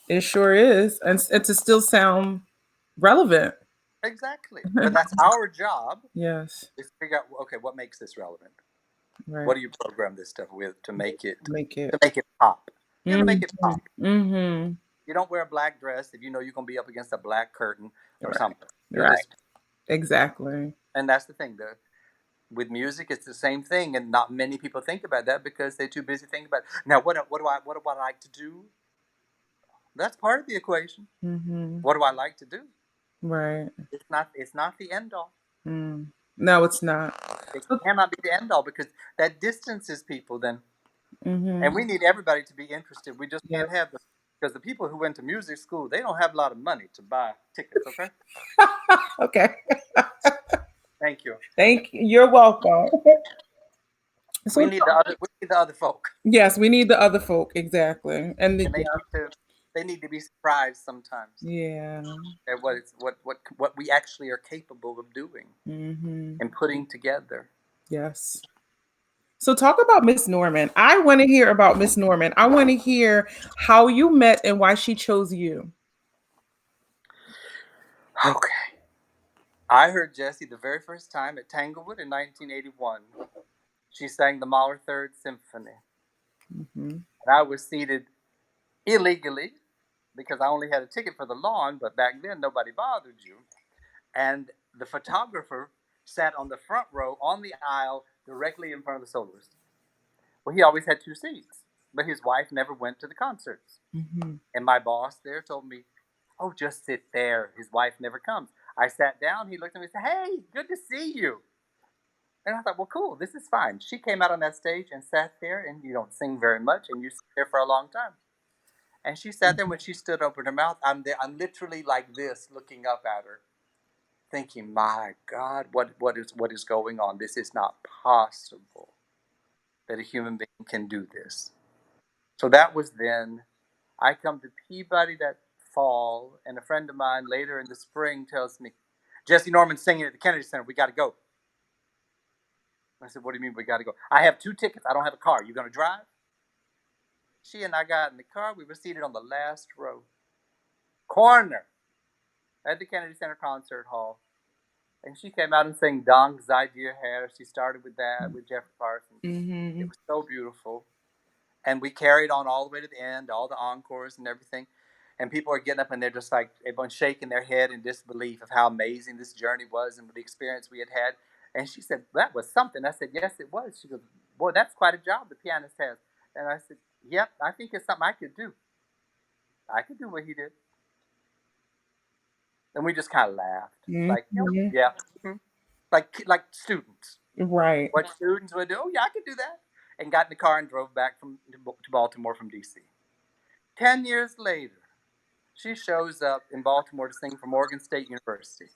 it sure is, and to still sound relevant. Exactly. But that's our job Yes. is to figure out, okay, what makes this relevant? Right. What do you program this stuff with to make it Make it. pop? You gotta make Mhm. it pop. Mhm. You don't wear a black dress if you know you're gonna be up against a black curtain or Right. something. You'll Right. just Exactly. and that's the thing. With music, it's the same thing, and not many people think about that because they're too busy thinking about now. What do I like to do? That's part of the equation. Mhm. What do I like to do? Right. It's not the end all. Mm. No, it's not. It So, cannot be the end all because that distances people then. And mhm. we need everybody to be interested. We just Yes. can't have because the people who went to music school, they don't have a lot of money to buy tickets. Okay, Okay. thank you. Thank you. You're welcome. We So need the other. We need the other folk, yes, we need the other folk exactly, and and yeah, they need to be surprised sometimes yeah. at what we actually are capable of doing Hmm. and putting together. Yes. So talk about Miss Norman. I want to hear about Miss Norman. I want to hear how you met and why she chose you. Okay, I heard Jessie the very first time at Tanglewood in 1981. She sang the Mahler Third Symphony, Hmm. and I was seated illegally because I only had a ticket for the lawn, but back then nobody bothered you. And the photographer sat on the front row on the aisle directly in front of the soloist. Well, he always had two seats, but his wife never went to the concerts. Hmm. And my boss there told me, "Oh, just sit there. His wife never comes." I sat down. He looked at me and said, "Hey, good to see you." And I thought, well, cool, this is fine. She came out on that stage and sat there, and you don't sing very much, and you sit there for a long time. And she sat there. When she stood open her mouth, I'm there. I'm literally like this, looking up at her, thinking, "My God, what is going on? This is not possible that a human being can do this." So that was then. I come to Peabody that fall, and a friend of mine later in the spring tells me, "Jesse Norman's singing at the Kennedy Center. We got to go." I said, "What do you mean we got to go?" "I have two tickets. I don't have a car. You going to drive?" She and I got in the car. We were seated on the last row, corner, at the Kennedy Center Concert Hall. And she came out and sang Dank sei dir Herr. She started with that, with Jeffrey Parsons. It Hmm. was so beautiful. And we carried on all the way to the end, all the encores and everything. And people are getting up and they're just like, everyone's shaking their head in disbelief of how amazing this journey was and the experience we had had. And she said, "That was something." I said, "Yes, it was." She goes, "Boy, that's quite a job the pianist has." And I said, "Yep, I think it's something I could do. I could do what he did." And we just kind of laughed. Like, "Yep, Hmm. yeah. Mhm." Like students. Right. What students would do, "Oh, yeah, I could do that." And got in the car and drove back to Baltimore from D.C. 10 years later, she shows up in Baltimore to sing for Morgan State University.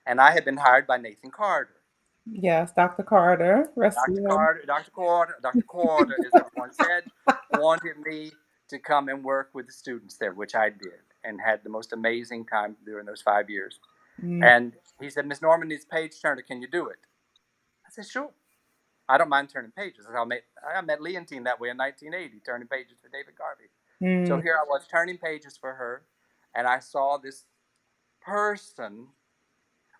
And I had been hired by Nathan Carter. Yes, Dr. Carter. Rest Dr. in Carter, Dr. Carter, as everyone said, wanted me to come and work with the students there, which I did, and had the most amazing time during those 5 years. love. And he said, "Miss Norman needs page turner. Can you do it?" I said, "Sure. I don't mind turning pages." I met Leontine that way in 1980, turning pages for David Garvey. So Mm. here I was turning pages for her, and I saw this person.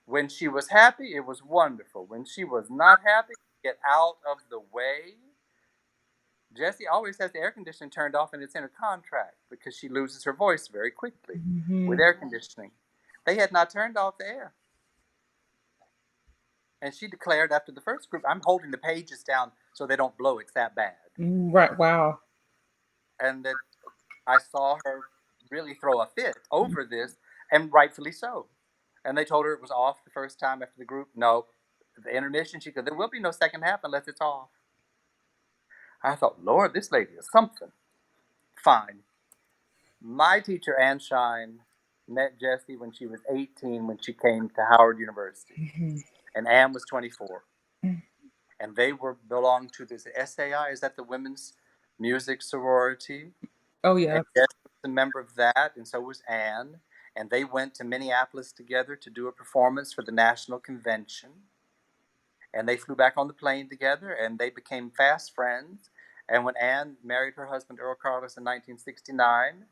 When she was happy, it was wonderful. When she was not happy, get out of the way. Jessie always has the air conditioning turned off, and it's in her contract because she loses her voice very quickly with Mhm. air conditioning. They had not turned off the air. And she declared after the first group, "I'm holding the pages down so they don't blow. It's that bad." Mm, right. Wow. and that I saw her really throw a fit over this, and rightfully so. And they told her it was off the first time after the group. No, the intermission, she goes, there will be no second half unless it's off. I thought, Lord, this lady is something. Fine. My teacher, Ann Shine, met Jessie when she was 18 when she came to Howard University. Mhm. And Ann was 24. Mm. And they were belonged to this SAI, is that the Women's Music Sorority? Oh, And yes. Jessie was a member of that, and so was Ann. And they went to Minneapolis together to do a performance for the National Convention. And they flew back on the plane together, and they became fast friends. And when Anne married her husband Earl Carlos in 1969,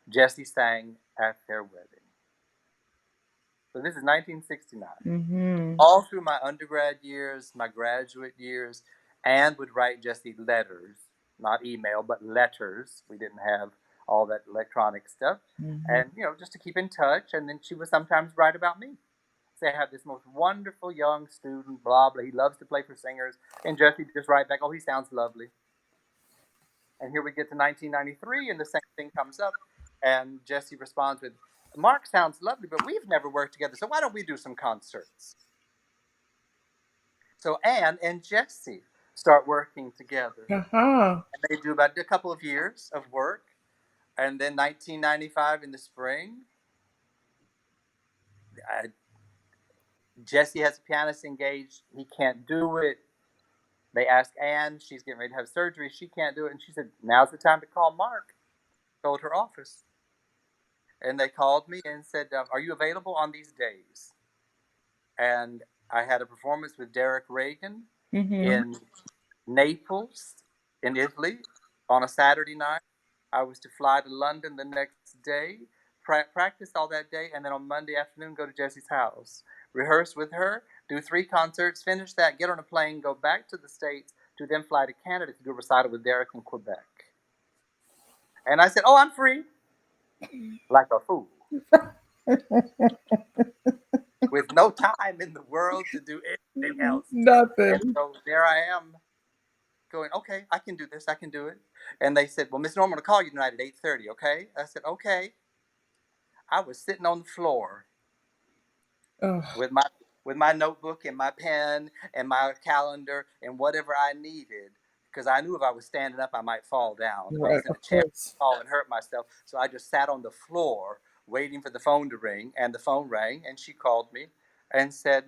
Jessie sang at their wedding. So this is 1969. Mhm. All through my undergrad years, my graduate years, Anne would write Jessie letters, not email, but letters. We didn't have all that electronic stuff. Mhm. And, just to keep in touch. And then she would sometimes write about me. Say, I have this most wonderful young student, blah, blah. He loves to play for singers. And Jessie just write back, oh, he sounds lovely. And here we get to 1993, and the same thing comes up. And Jessie responds with, Mark sounds lovely, but we've never worked together. So why don't we do some concerts? So Anne and Jessie start working together. Uh-huh. And they do about a couple of years of work. And then 1995 in the spring, Jessie has a pianist engaged. He can't do it. They ask Anne, she's getting ready to have surgery. She can't do it. And she said, now's the time to call Mark. Told her office. And they called me and said, are you available on these days? And I had a performance with Derek Reagan Mhm. in Naples, in Italy, on a Saturday night. I was to fly to London the next day, practice all that day, and then on Monday afternoon go to Jessie's house, rehearse with her, do 3 concerts, finish that, get on a plane, go back to the States, to then fly to Canada to do a recital with Derek in Quebec. And I said, oh, I'm free, like a fool, with no time in the world to do anything else. And Nothing. so there I am, going, okay, I can do this, I can do it. And they said, well, Miss Norman will call you tonight at 8:30, okay? I said, okay. I was sitting on the floor Oh, with my notebook and my pen and my calendar and whatever I needed, because I knew if I was standing up I might fall down. If I right, was in a of chair, course. I'd fall and hurt myself. So I just sat on the floor waiting for the phone to ring, and the phone rang, and she called me and said,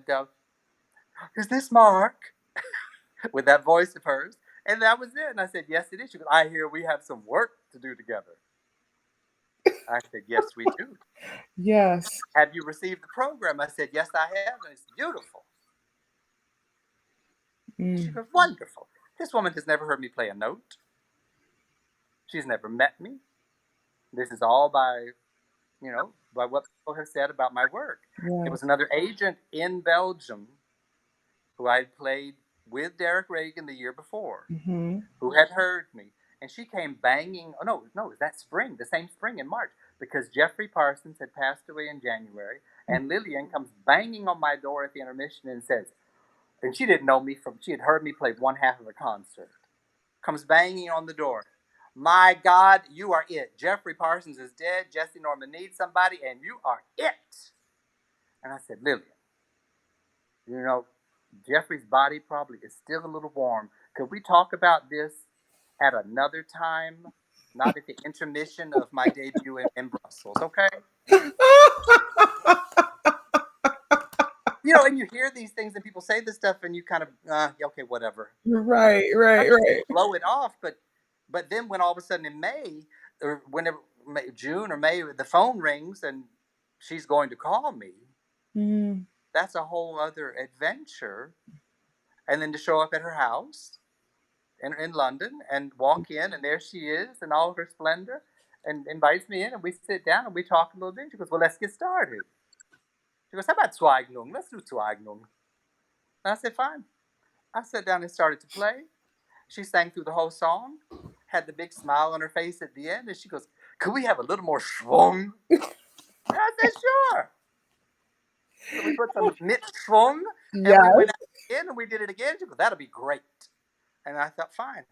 is this Mark? With that voice of hers. And that was it. And I said, yes, it is. She goes, I hear we have some work to do together. I said, yes, we do. Yes. Have you received the program? I said, yes, I have. And it's beautiful. And she Mm. goes, wonderful. This woman has never heard me play a note. She's never met me. This is all by what people have said about my work. There was Yes. another agent in Belgium who I had played with Derek Reagan the year before, Mhm. who had heard me. And she came banging. Oh, no, it was that spring, the same spring in March, because Jeffrey Parsons had passed away in January. And Lillian comes banging on my door at the intermission and says, and she didn't know me she had heard me play one half of a concert. Comes banging on the door. My God, you are it. Jeffrey Parsons is dead. Jessie Norman needs somebody, and you are it. And I said, Lillian, you know, Jeffrey's body probably is still a little warm. Could we talk about this at another time? Not at the intermission of my debut in Brussels, okay? And you hear these things and people say this stuff and you kind of, okay, whatever. Right, right, Sometimes you right. blow it off, but then when all of a sudden in May, or whenever, June or May, the phone rings and she's going to call me, Mm. that's a whole other adventure. And then to show up at her house in London and walk in, and there she is in all of her splendor, and invites me in, and we sit down and we talk a little bit. She goes, well, let's get started. She goes, how about Zweignung? Let's do Zweignung. And I said, fine. I sat down and started to play. She sang through the whole song, had the big smile on her face at the end, and she goes, could we have a little more schwung? And I said, sure. So we put some mit schwung, and we Yes. went out again and we did it again. She goes, that'll be great. And I thought, fine.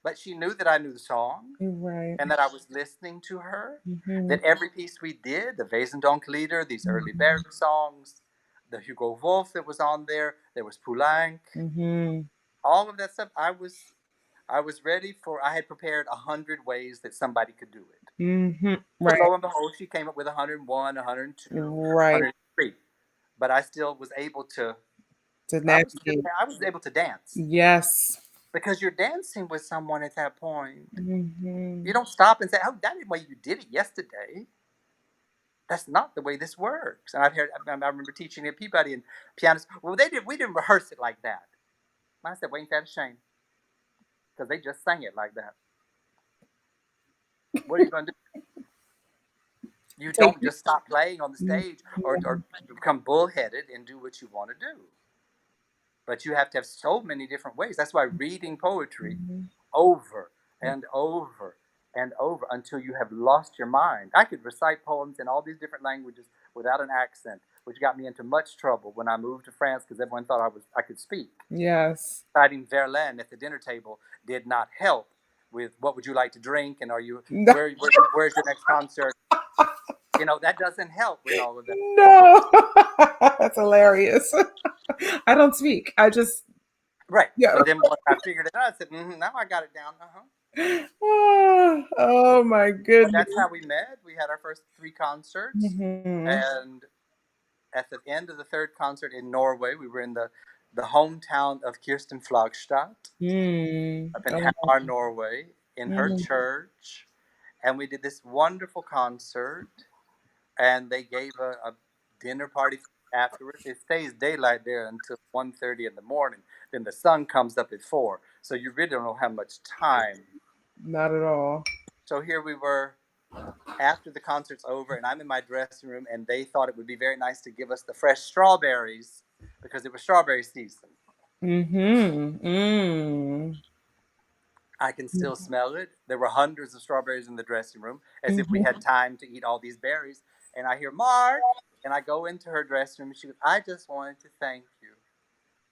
But she knew that I knew the song Right. and that I was listening to her. Mhm. That every piece we did, the Wesendonck-Lieder, these early Mhm. Berg songs, the Hugo Wolf that was on there was Poulenc, Mhm. all of that stuff. I was ready for. I had prepared 100 ways that somebody could do it. Mhm. But Right. lo and behold, she came up with 101, 102, Right. 103. But I still was able to. To I was just. navigate. I was able to dance Yes. because you're dancing with someone at that point. You Mhm. don't stop and say, "Oh, that is the way you did it yesterday." That's not the way this works. And I remember teaching at Peabody and pianists. Well, we didn't rehearse it like that. And I said, well, ain't that a shame? Because they just sang it like that. What are you going to do? You Take don't just stop playing on the stage or become bullheaded and do what you want to do. But you have to have so many different ways. That's why reading poetry Mhm. over and over and over until you have lost your mind. I could recite poems in all these different languages without an accent, which got me into much trouble when I moved to France because everyone thought I could speak. Yes. Reciting Verlaine at the dinner table did not help with what would you like to drink and are you No. where's your next concert? That doesn't help with all of that. No. That's hilarious. I don't speak. I just Right. yeah. But then once I figured it out, I said, now I got it down. Uh-huh. Oh, oh my But goodness. that's how we met. We had our first 3 concerts. Mhm. And at the end of the third concert in Norway, we were in the hometown of Kirsten Flagstad Mm. up in Oh. Hamar, Norway, in her Mhm. church. And we did this wonderful concert. And they gave a dinner party afterwards. It stays daylight there until 1:30 in the morning. Then the sun comes up at 4. So you really don't have much time. Not at all. So here we were after the concert's over, and I'm in my dressing room, and they thought it would be very nice to give us the fresh strawberries because it was strawberry season. Mhm. Mm. I can still smell it. There were hundreds of strawberries in the dressing room, as if we Mhm. had time to eat all these berries. And I hear Mark, and I go into her dressing room, and she goes, I just wanted to thank you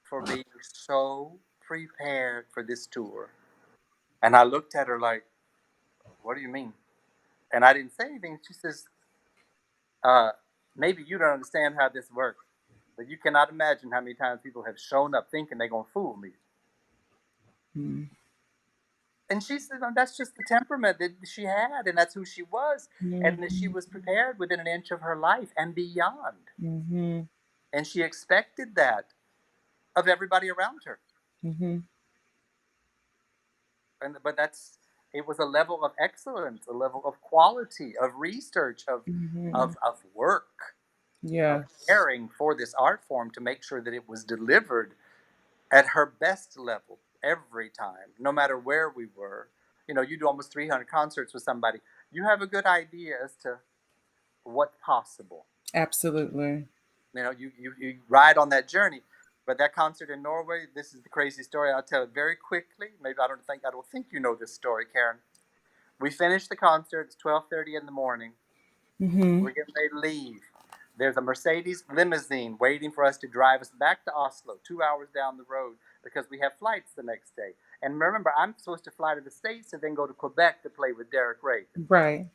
for being so prepared for this tour. And I looked at her like, what do you mean? And I didn't say anything. She says, uh, maybe you don't understand how this works, but you cannot imagine how many times people have shown up thinking they're going to fool me. Mhm. And she said, "No, that's just the temperament that she had, and that's who she was, and that she Mhm. was prepared within an inch of her life and beyond. Mhm. And she expected that of everybody around her. Mhm. But it was a level of excellence, a level of quality, of research, Mhm. of work, of Yes. caring for this art form to make sure that it was delivered at her best level every time, no matter where we were. You do almost 300 concerts with somebody. You have a good idea as to what's possible. Absolutely. You ride on that journey. But that concert in Norway, this is the crazy story. I'll tell it very quickly. Maybe I don't think you know this story, Karen. We finished the concert. It's 12:30 in the morning. Mhm. We're getting ready to leave. There's a Mercedes limousine waiting for us to drive us back to Oslo, 2 hours down the road, because we have flights the next day. And remember, I'm supposed to fly to the States and then go to Quebec to play with Derek Reagan. Right.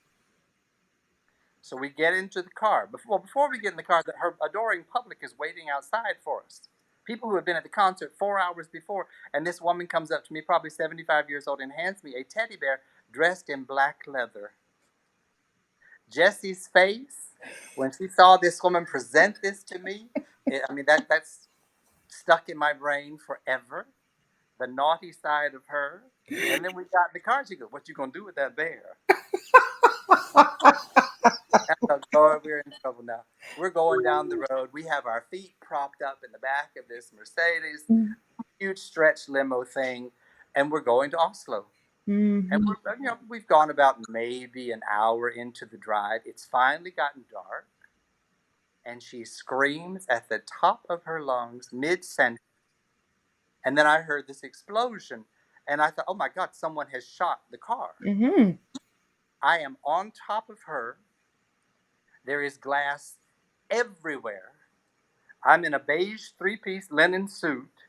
So we get into the car. Before we get in the car, her adoring public is waiting outside for us. People who have been at the concert 4 hours before, and this woman comes up to me, probably 75 years old, and hands me a teddy bear dressed in black leather. Jesse's face when she saw this woman present this to me, I mean that's stuck in my brain forever. The naughty side of her. And then we got in the car. She goes, "What you gonna do with that bear?" I thought, Lord, we're in trouble now. We're going down the road. We have our feet propped up in the back of this Mercedes, huge stretch limo thing, and we're going to Oslo. And Mhm. we've gone about maybe an hour into the drive. It's finally gotten dark, and she screams at the top of her lungs, mid-sentence. And then I heard this explosion, and I thought, oh my God, someone has shot the car. Mhm. I am on top of her. There is glass everywhere. I'm in a beige 3-piece linen suit.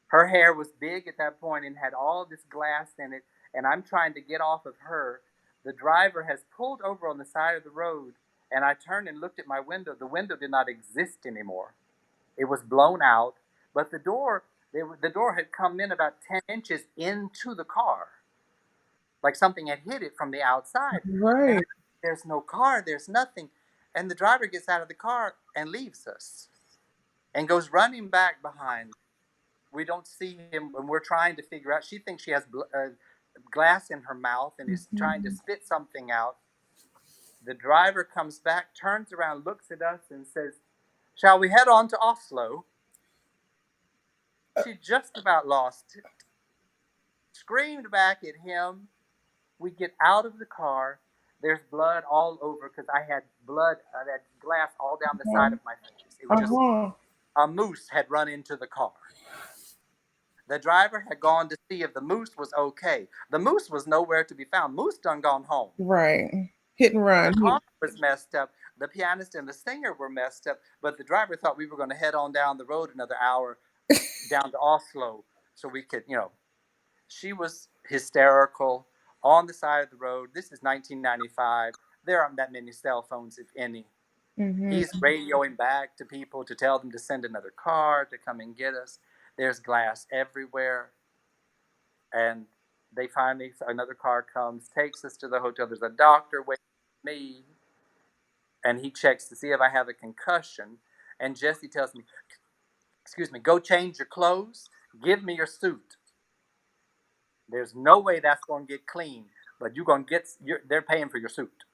Her hair was big at that point and had all this glass in it, and I'm trying to get off of her. The driver has pulled over on the side of the road, and I turned and looked at my window. The window did not exist anymore. It was blown out, but the door had come in about 10 inches into the car, like something had hit it from the outside. And Right. there's no car, there's nothing. And the driver gets out of the car and leaves us and goes running back behind. We don't see him, and we're trying to figure out. She thinks she has glass in her mouth and is trying to Mhm. spit something out. The driver comes back, turns around, looks at us, and says, "Shall we head on to Oslo?" She just about lost it, screamed back at him. We get out of the car. There's blood all over because I had blood, that glass all down the side Uh-huh. of my face. It was just Uh-huh. a moose had run into the car. The driver had gone to see if the moose was okay. The moose was nowhere to be found. Moose done gone home. Right. Hit and The run. car was messed up. The pianist and the singer were messed up. But the driver thought we were going to head on down the road another hour down to Oslo so we could, She was hysterical on the side of the road. This is 1995. There aren't that many cell phones, if any. Mhm. He's radioing back to people to tell them to send another car to come and get us. There's glass everywhere. And they finally, another car comes, takes us to the hotel. There's a doctor waiting for me, and he checks to see if I have a concussion. And Jesse tells me, "Excuse me, go change your clothes, give me your suit. There's no way that's going to get clean, but you're going to they're paying for your suit."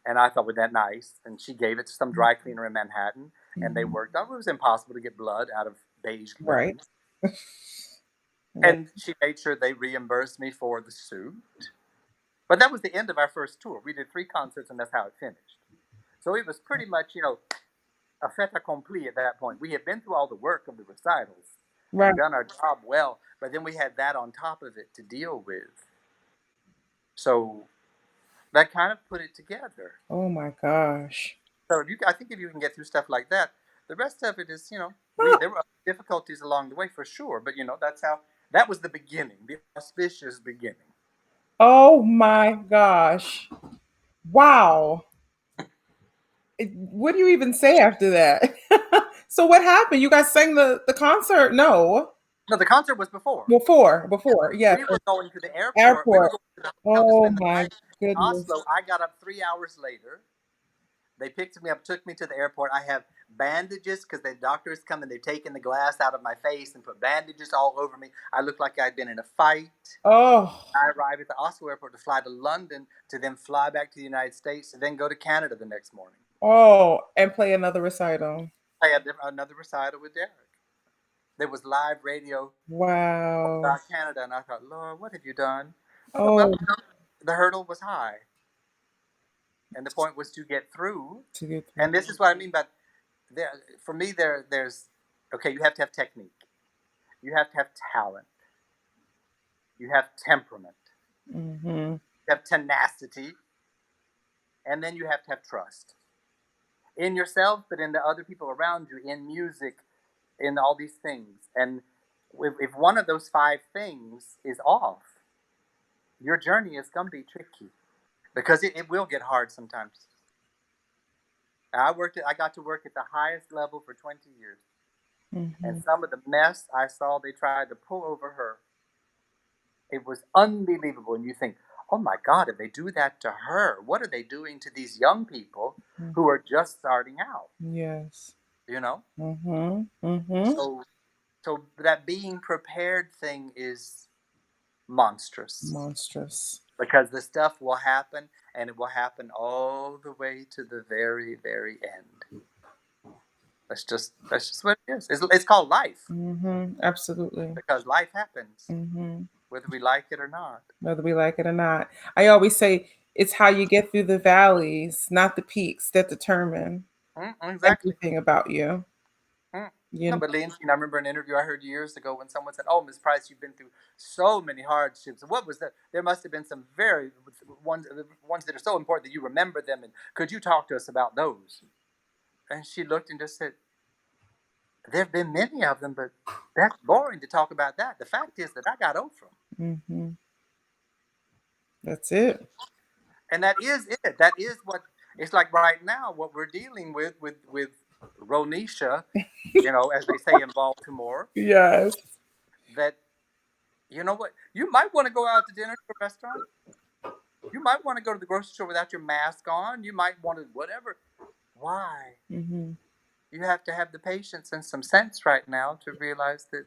And I thought, well, that nice. And she gave it to some dry cleaner in Manhattan, and they Mhm. worked on it. It was impossible to get blood out of beige Right. linen. Right. And she made sure they reimbursed me for the suit. But that was the end of our first tour. We did 3 concerts, and that's how it finished. So it was pretty much, a fait accompli at that point. We had been through all the work of the recitals Right. and done our job well, but then we had that on top of it to deal with. So that kind of put it together. Oh my gosh. So I think if you can get through stuff like that, the rest of it is, Ah, there were difficulties along the way for sure, but that's how that was the beginning, the auspicious beginning. oh my gosh. Wow. What do you even say after that? So what happened? You guys sang the concert? No. No, the concert was before. Before. Yes. We were going to the airport. We were Airport. going to the hotel to Oh spend the my night in goodness. Oslo. I got up 3 hours later. They picked me up, took me to the airport. I have bandages because the doctors come and they've taken the glass out of my face and put bandages all over me. I looked like I'd been in a fight. Oh. I arrived at the Oslo airport to fly to London to then fly back to the United States to then go to Canada the next morning. Oh, and play another recital. I had another recital with Derek. There was live radio Wow. about Canada, and I thought, Lord, what have you done? Oh, well, Oh, the hurdle was high, and the point was to get through. to get through. And this is what I mean by there. For me, there's okay. You have to have technique. You have to have talent. You have temperament. Mhm. You have tenacity, and then you have to have trust in yourself, but in the other people around you, in music, in all these things. And if one of those 5 things is off, your journey is going to be tricky because it will get hard sometimes. I got to work at the highest level for 20 years. And Mhm. some of the mess I saw they tried to pull over her, it was unbelievable. And you think, oh my God, if they do that to her, what are they doing to these young people Mm. who are just starting out? Yes. You know? Mhm. Mhm. So so that being prepared thing is monstrous Monstrous. because the stuff will happen and it will happen all the way to the very, very end. That's just what it is. It's called life Mhm. Absolutely. because life happens Mhm. whether we like it or not. Whether we like it or not. I always say it's how you get through the valleys, not the peaks, that determine Exactly. everything about you. Mm. You No, know? but Leontine, I remember an interview I heard years ago when someone said, "Oh, Miss Price, you've been through so many hardships. What was that? There must have been some very ones that are so important that you remember them. And could you talk to us about those?" And she looked and just said, There have been many of them, but that's boring to talk about that. The fact is that I got over them. Mm-hmm. That's it. And that is it. That is what it's like right now. What we're dealing with Ronisha, as they say in Baltimore. Yes. That what you might want to go out to dinner to a restaurant. You might want to go to the grocery store without your mask on. You might want to whatever. Why? Mm-hmm. You have to have the patience and some sense right now to realize that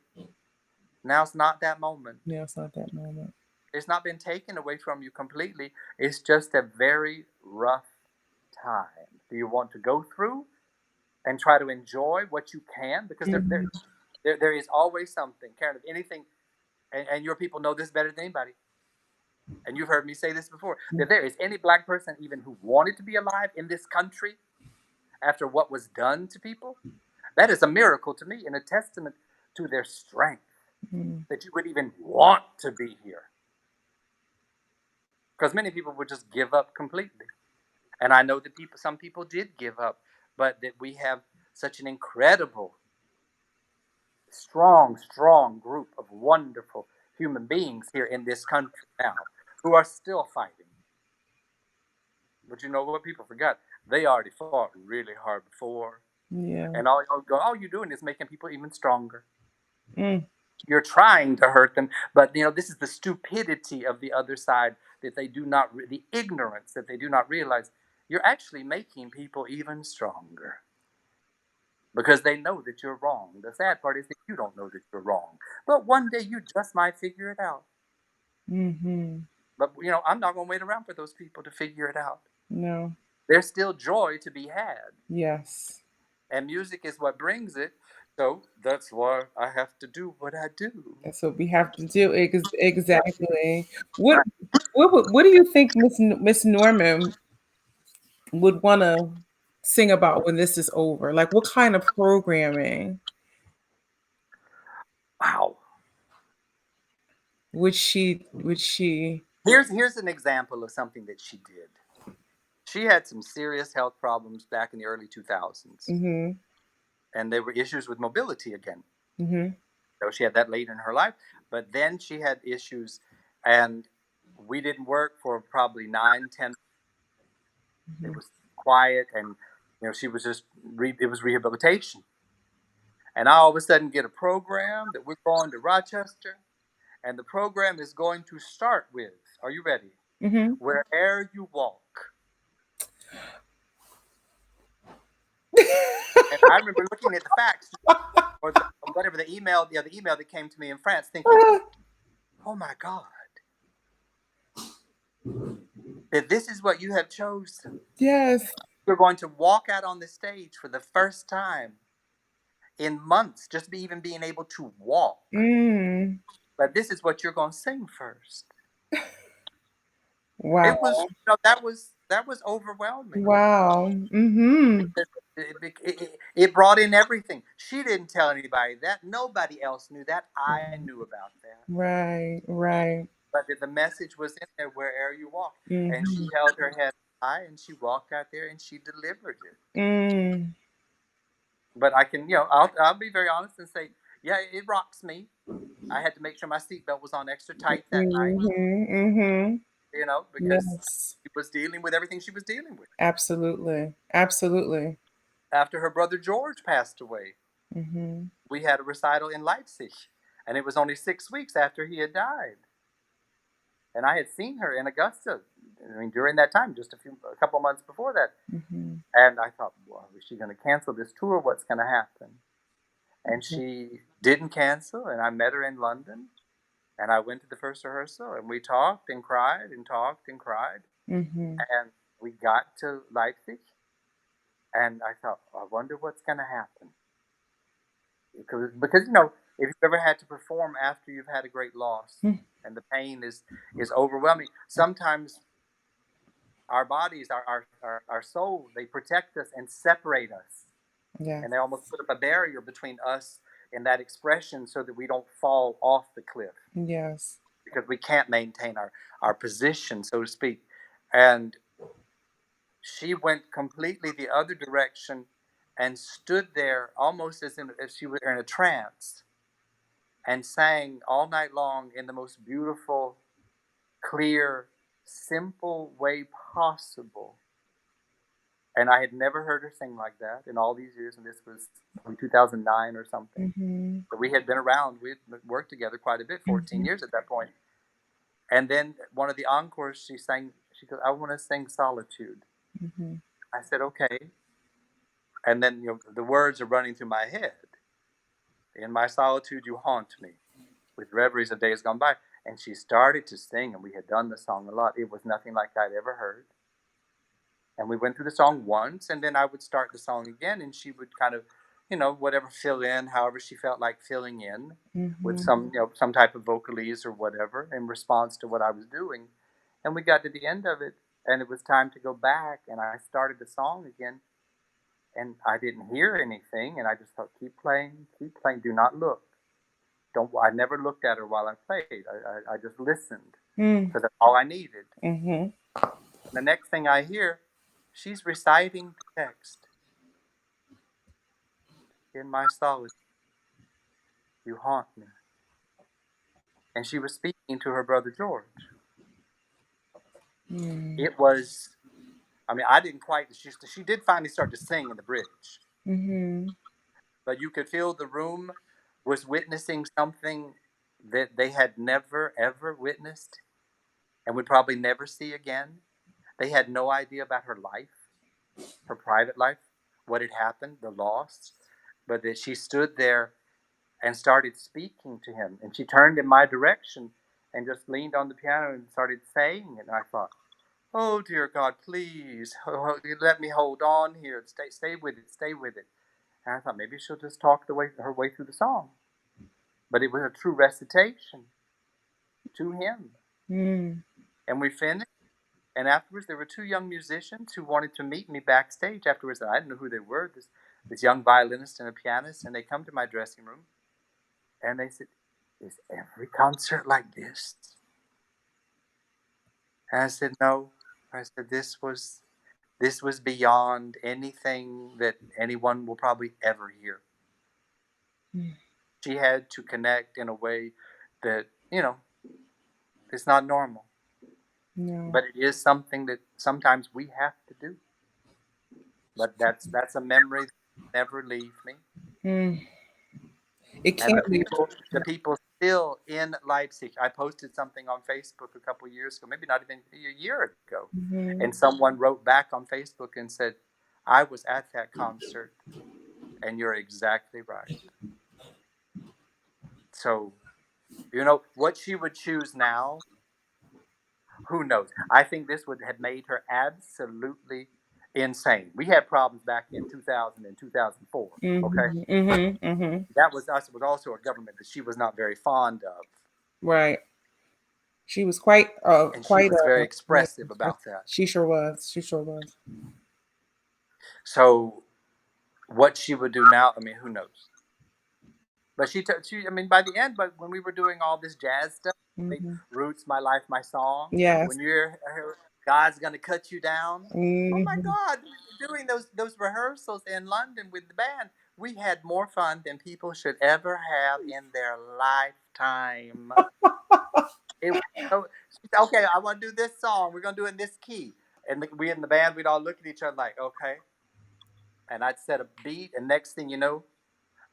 now's not that moment. Yeah, it's not that moment. It's not been taken away from you completely. It's just a very rough time. Do you want to go through and try to enjoy what you can? Because Mm-hmm. there is always something, Karen, of anything, and your people know this better than anybody. And you've heard me say this before, that there is any black person even who wanted to be alive in this country after what was done to people. That is a miracle to me and a testament to their strength Mm-hmm. that you would even want to be here. Because many people would just give up completely. And I know that some people did give up, but that we have such an incredible, strong group of wonderful human beings here in this country now who are still fighting. But you know what? People forgot. They already fought really hard before. Yeah. And all you're doing is making people even stronger. Mm. You're trying to hurt them, but this is the stupidity of the other side that they do not, the ignorance that they do not realize. You're actually making people even stronger because they know that you're wrong. The sad part is that you don't know that you're wrong, but one day you just might figure it out. Mm-hmm. But I'm not going to wait around for those people to figure it out. No. There's still joy to be had, Yes. and music is what brings it. So that's why I have to do what I do. That's what we have to do. Exactly. What Right. what do you think Miss Norman would want to sing about when this is over? Like what kind of programming Wow. would she Here's an example of something that she did. She had some serious health problems back in the early 2000s, Mhm. and there were issues with mobility again. Mhm. So she had that late in her life, but then she had issues, and we didn't work for probably 9, 10. It Mhm. was quiet, and she was just it was rehabilitation. And I all of a sudden get a program that we're going to Rochester, and the program is going to start with. Are you ready? Mhm. Where'er you walk. And I remember looking at the facts or whatever the email, the email that came to me in France, thinking, "Oh my God, that this is what you have chosen. Yes. You're going to walk out on the stage for the first time in months, just be even being able to walk. Mm. But this is what you're going to sing first." Wow. It was, that was overwhelming. Wow. Mhm. It brought in everything. She didn't tell anybody that. Nobody else knew that. I knew about that. Right. Right. But the message was in there wherever you walk. And she Mhm. held her head high and she walked out there and she delivered it. Mm. But I can, I'll be very honest and say, yeah, it rocks me. I had to make sure my seatbelt was on extra tight that night, Mhm. Mhm. because Yes. she was dealing with everything she was dealing with. Absolutely. Absolutely. After her brother George passed away, Mhm. we had a recital in Leipzig, and it was only 6 weeks after he had died. And I had seen her in Augusta. I mean, during that time, just a couple months before that, Mhm. and I thought, well, is she going to cancel this tour? What's going to happen? And she didn't cancel, and I met her in London, and I went to the first rehearsal, and we talked and cried and talked and cried, Mhm. and we got to Leipzig, and I thought, I wonder what's going to happen. Because if you've ever had to perform after you've had a great loss Mhm. and the pain is overwhelming, sometimes our bodies, our soul, they protect us and separate us, Yes. and they almost put up a barrier between us and that expression so that we don't fall off the cliff Yes. because we can't maintain our position, so to speak. And she went completely the other direction, and stood there almost as she was in a trance and sang all night long in the most beautiful, clear, simple way possible. And I had never heard her sing like that in all these years, and this was probably 2009 or something. Mhm. But we had been around, we had worked together quite a bit, 14 Mhm. years at that point. And then one of the encores, she sang, she goes, I want to sing Solitude. Mhm. I said, okay. And then, the words are running through my head. In my solitude, you haunt me with reveries of days gone by. And she started to sing, and we had done the song a lot. It was nothing like I'd ever heard. And we went through the song once, and then I would start the song again, and she would kind of, whatever, fill in however she felt like filling in with Mhm. some type of vocalese or whatever in response to what I was doing. And we got to the end of it, and it was time to go back, and I started the song again, and I didn't hear anything, and I just thought, keep playing, do not look. Don't. I never looked at her while I played. I just listened Mm. because that's all I needed. Mhm. The next thing I hear, she's reciting the text. In my solitude, you haunt me. And she was speaking to her brother George. Mm. It was, I mean, I didn't quite, she did finally start to sing in the bridge, Mhm. but you could feel the room was witnessing something that they had never, ever witnessed and would probably never see again. They had no idea about her life, her private life, what had happened, the loss, but that she stood there and started speaking to him. And she turned in my direction and just leaned on the piano and started saying it. And I thought, oh dear God, please let me hold on here. Stay with it. Stay with it. And I thought maybe she'll just talk her way through the song. But it was a true recitation to him. Mm. And we finished. And afterwards, there were two young musicians who wanted to meet me backstage afterwards. And I didn't know who they were. This young violinist and a pianist. And they come to my dressing room and they said, is every concert like this? And I said, no. I said, this was beyond anything that anyone will probably ever hear. Mm. She had to connect in a way that, it's not normal. No. But it is something that sometimes we have to do. But that's a memory that will never leave me. Mm. It And the can't be. people, the people still in Leipzig. I posted something on Facebook a couple of years ago, maybe not even a year ago, and Mhm. someone wrote back on Facebook and said, "I was at that concert, and you're exactly right." So what she would choose now. Who knows? I think this would have made her absolutely insane. We had problems back in 2000 and 2004. Okay, Mhm. Mhm. Mhm. that was us. Was also a government that she was not very fond of, Right. She was quite and she quite was very yeah. expressive about that. She sure was. She sure was. So what she would do now, I mean, who knows? But I mean, by the end, but when we were doing all this jazz stuff, like Mhm. Roots, My Life, My Song, Yes. when you're God's gonna cut you down. Oh my Mhm. God! Doing those rehearsals in London with the band, we had more fun than people should ever have in their lifetime. It was she said, okay, I want to do this song. We're gonna do it in this key, and we in the band, we'd all look at each other like, okay. And I'd set a beat, and next thing you know,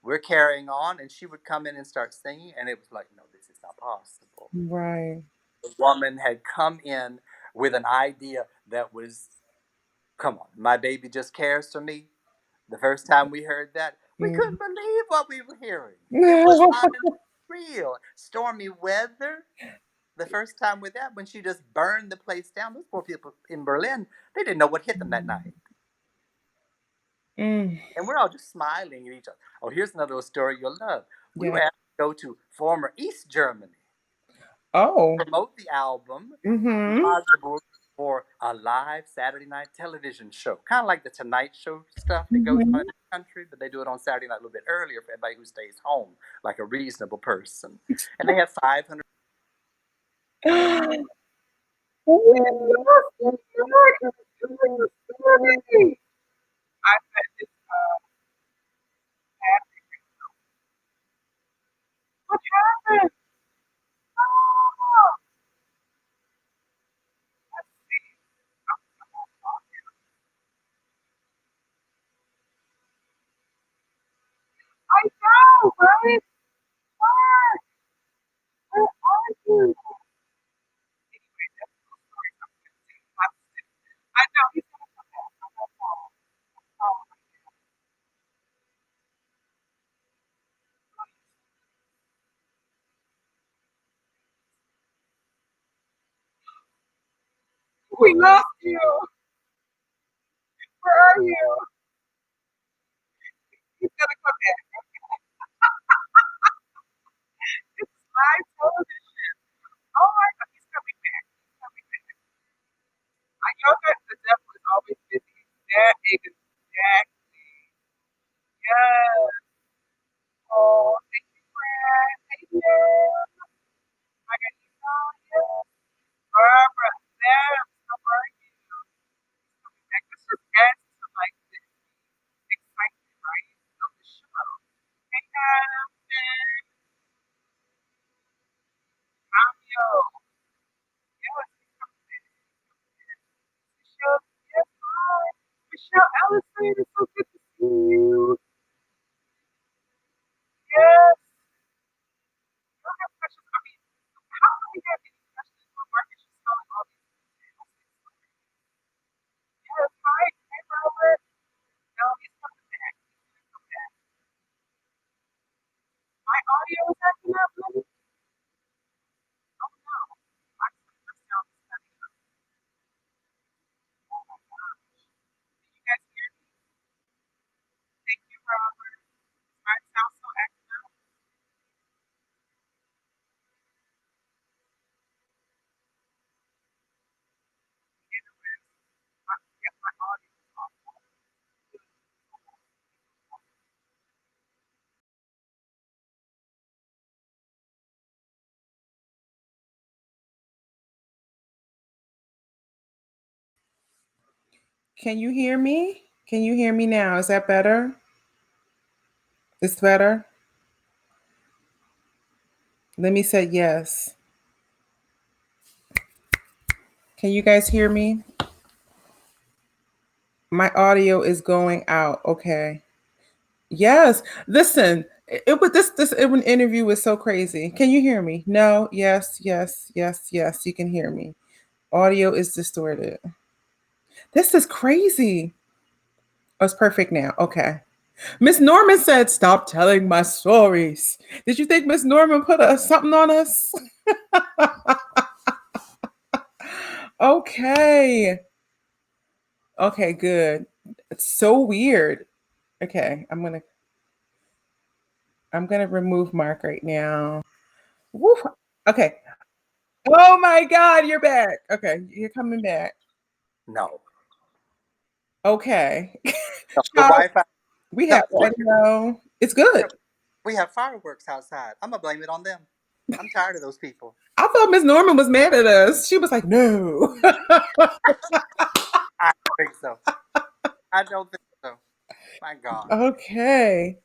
we're carrying on, and she would come in and start singing, and it was like, no, this is not possible. Right. The woman had come in with an idea that was, come on, my baby just cares for me. The first time we heard that, we Mhm. couldn't believe what we were hearing. It was unreal. Stormy weather. The first time with that, when she just burned the place down, those poor people in Berlin, they didn't know what hit them that night. Mm. And we're all just smiling at each other. Oh, here's another little story you'll love. We Yeah. were asked to go to former East Germany, Oh. promote the album in Mhm. Magdeburg for a live Saturday night television show. Kind of like the Tonight Show stuff that goes on in Mhm. the country, but they do it on Saturday night a little bit earlier for everybody who stays home, like a reasonable person. And they have 500. Oh, yes, yes, yes. I bet this. We lost you. Where are you? He's gonna come back. It's live television. Oh my god, he's coming back. He's coming back. I know that the devil is always busy. That exactly. Yes. Oh, thank you, Brad. Hey, Jim. I got you on. Yes. Barbara, Sam, how are you? Coming back. This just adds to like the excitement, right, of the show. Hey, Adam, Sam, Romeo. Yes, he's coming back. Michelle, yes, hi. Michelle Ellison, it's so good to see you. Yes. You don't have questions. I mean, how can we have any questions when Marcus is telling all these details? Yes, hi. Hey, Robert. No, he's coming back. He's gonna come back. My audio is acting up, maybe? Oh no. My sound is cutting up. Oh my gosh. Can you guys hear me? Thank you, Robert. My sound still acting up. Anyways, yeah, my audio is awful. Can you hear me? Can you hear me now? Is that better? It's better? Let me say yes. Can you guys hear me? My audio is going out. Okay. Yes. Listen, it was this interview was so crazy. Can you hear me? No. Yes. Yes. Yes. Yes. You can hear me. Audio is distorted. This is crazy. Oh, it's perfect now. Okay. Miss Norman said, "Stop telling my stories." Did you think Miss Norman put something on us? Okay. Okay. Good. It's so weird. Okay. I'm gonna remove Mark right now. Woo. Okay. Oh my God, you're back. Okay, you're coming back. No. Okay. No, the Child, Wi-Fi. we No, have audio. It's good. we have fireworks outside. I'm gonna blame it on them. I'm tired of those people. I thought Miss Norman was mad at us. She was like, no. I don't think so. I don't think so. My God. Okay.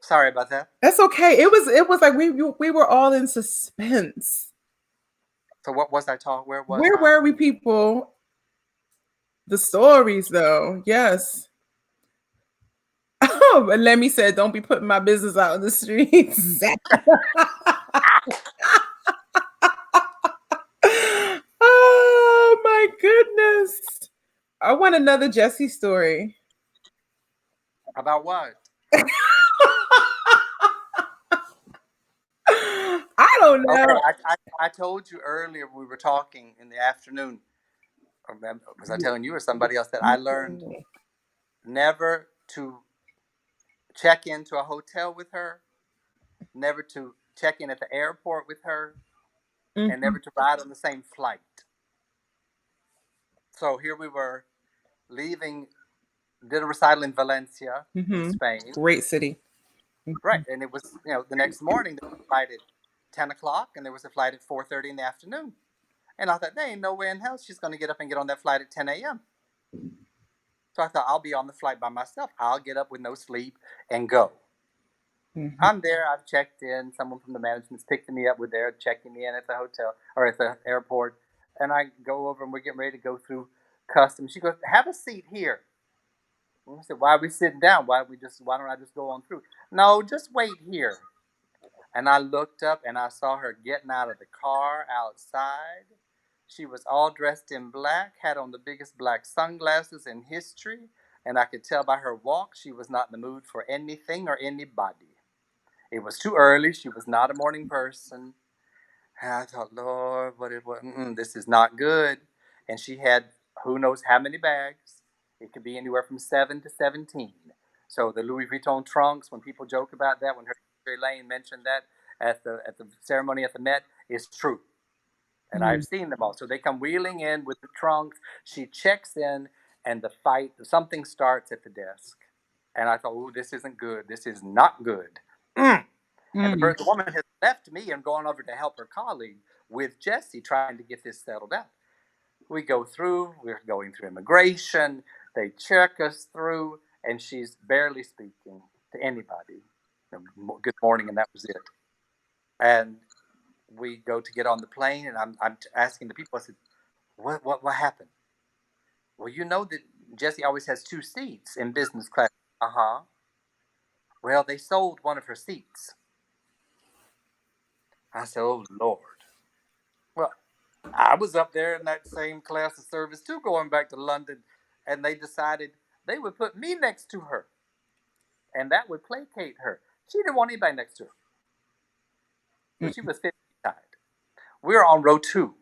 Sorry about that. That's okay. It was like we were all in suspense. So what was I talking? Where was Where I? were we, people? The stories, though. Yes. Oh, and Lemmy said, "Don't be putting my business out in the streets." Oh my goodness. I want another Jesse story. About what? I don't Okay, know. I told you earlier we were talking in the afternoon. Or was I telling you or somebody else that I learned never to check into a hotel with her, never to check in at the airport with her, and Mm-hmm. never to ride on the same flight. So here we were leaving, did a recital in Valencia in Mm-hmm. Spain. Great city. Right. And it was, the next morning, there was a flight at 10 o'clock and there was a flight at 4:30 in the afternoon. And I thought, there ain't no way in hell she's going to get up and get on that flight at 10 a.m. So I thought, I'll be on the flight by myself. I'll get up with no sleep and go. Mm-hmm. I'm there. I've checked in. Someone from the management's picked me up. We're there checking me in at the hotel or at the airport. And I go over and we're getting ready to go through customs. She goes, have a seat here. And I said, why are we sitting down? Why don't I just go on through? No, just wait here. And I looked up and I saw her getting out of the car outside. She was all dressed in black, had on the biggest black sunglasses in history, and I could tell by her walk she was not in the mood for anything or anybody. It was too early. She was not a morning person. And I thought, Lord, this is not good. and she had who knows how many bags. It could be anywhere from 7 to 17. So the Louis Vuitton trunks, when people joke about that, when Harry Lane mentioned that at the ceremony at the Met, is true. And I've Mm, seen them all. So they come wheeling in with the trunks. She checks in, and the fight, something starts at the desk. And I thought, oh, this isn't good. This is not good. Mm. And mm, the woman has left me and gone over to help her colleague with Jesse trying to get this settled out. We go through, we're going through immigration, they check us through, and she's barely speaking to anybody. Good morning, and that was it. And we go to get on the plane, and I'm asking the people, I said, what happened? Well, you know that Jesse always has 2 seats in business class. Uh huh. Well, they sold one of her seats. I said, oh, Lord. Well, I was up there in that same class of service too, going back to London, and they decided they would put me next to her, and that would placate her. She didn't want anybody next to her, so she mm, was 50 tied. We were on row 2,